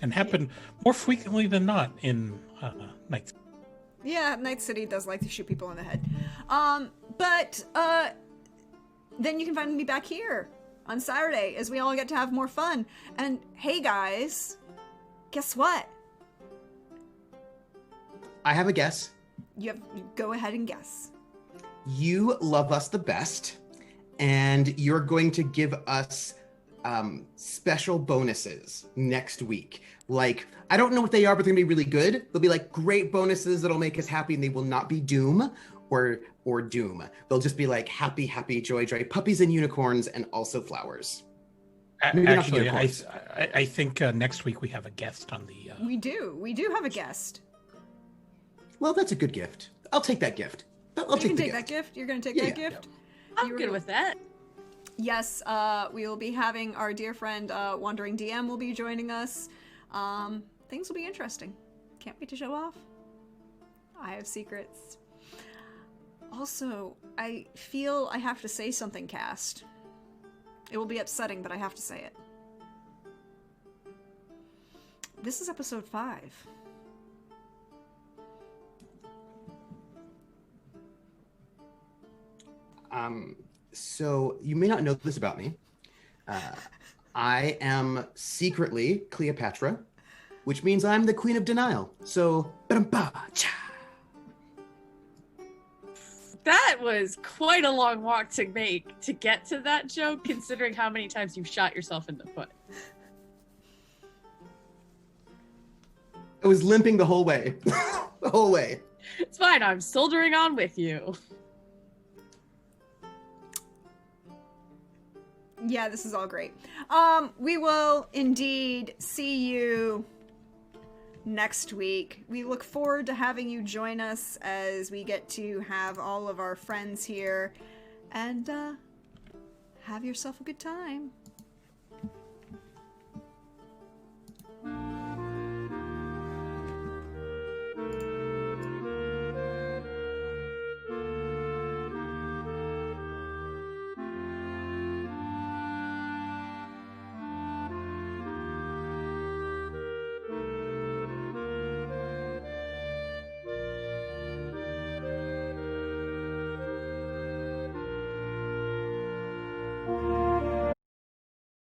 and happen more frequently than not in Night City. Yeah, Night City does like to shoot people in the head. But then you can find me back here on Saturday as we all get to have more fun. And hey guys, guess what? I have a guess. You go ahead and guess. you love us the best, and you're going to give us special bonuses next week. Like, I don't know what they are, but they're gonna be really good. They'll be like great bonuses that'll make us happy, and they will not be doom or doom. They'll just be like happy, happy, joy, joy, puppies and unicorns, and also flowers. Maybe not Actually, unicorns. I think next week we have a guest on the. We do have a guest. Well, that's a good gift. I'll take that gift. I'll You can take the take that gift. You're gonna take Yeah, that yeah, gift. I'm You were good gonna- with that. Yes, we will be having our dear friend Wandering DM will be joining us. Things will be interesting. Can't wait to show off. I have secrets. Also, I feel I have to say something, cast. It will be upsetting, but I have to say it. This is episode 5. So you may not know this about me. I am secretly Cleopatra, which means I'm the Queen of Denial. So, ba-dum-ba-cha. That was quite a long walk to make to get to that joke, considering how many times you've shot yourself in the foot. I was limping the whole way. The whole way. It's fine, I'm soldiering on with you. Yeah, this is all great. We will indeed see you next week. We look forward to having you join us as we get to have all of our friends here. And have yourself a good time.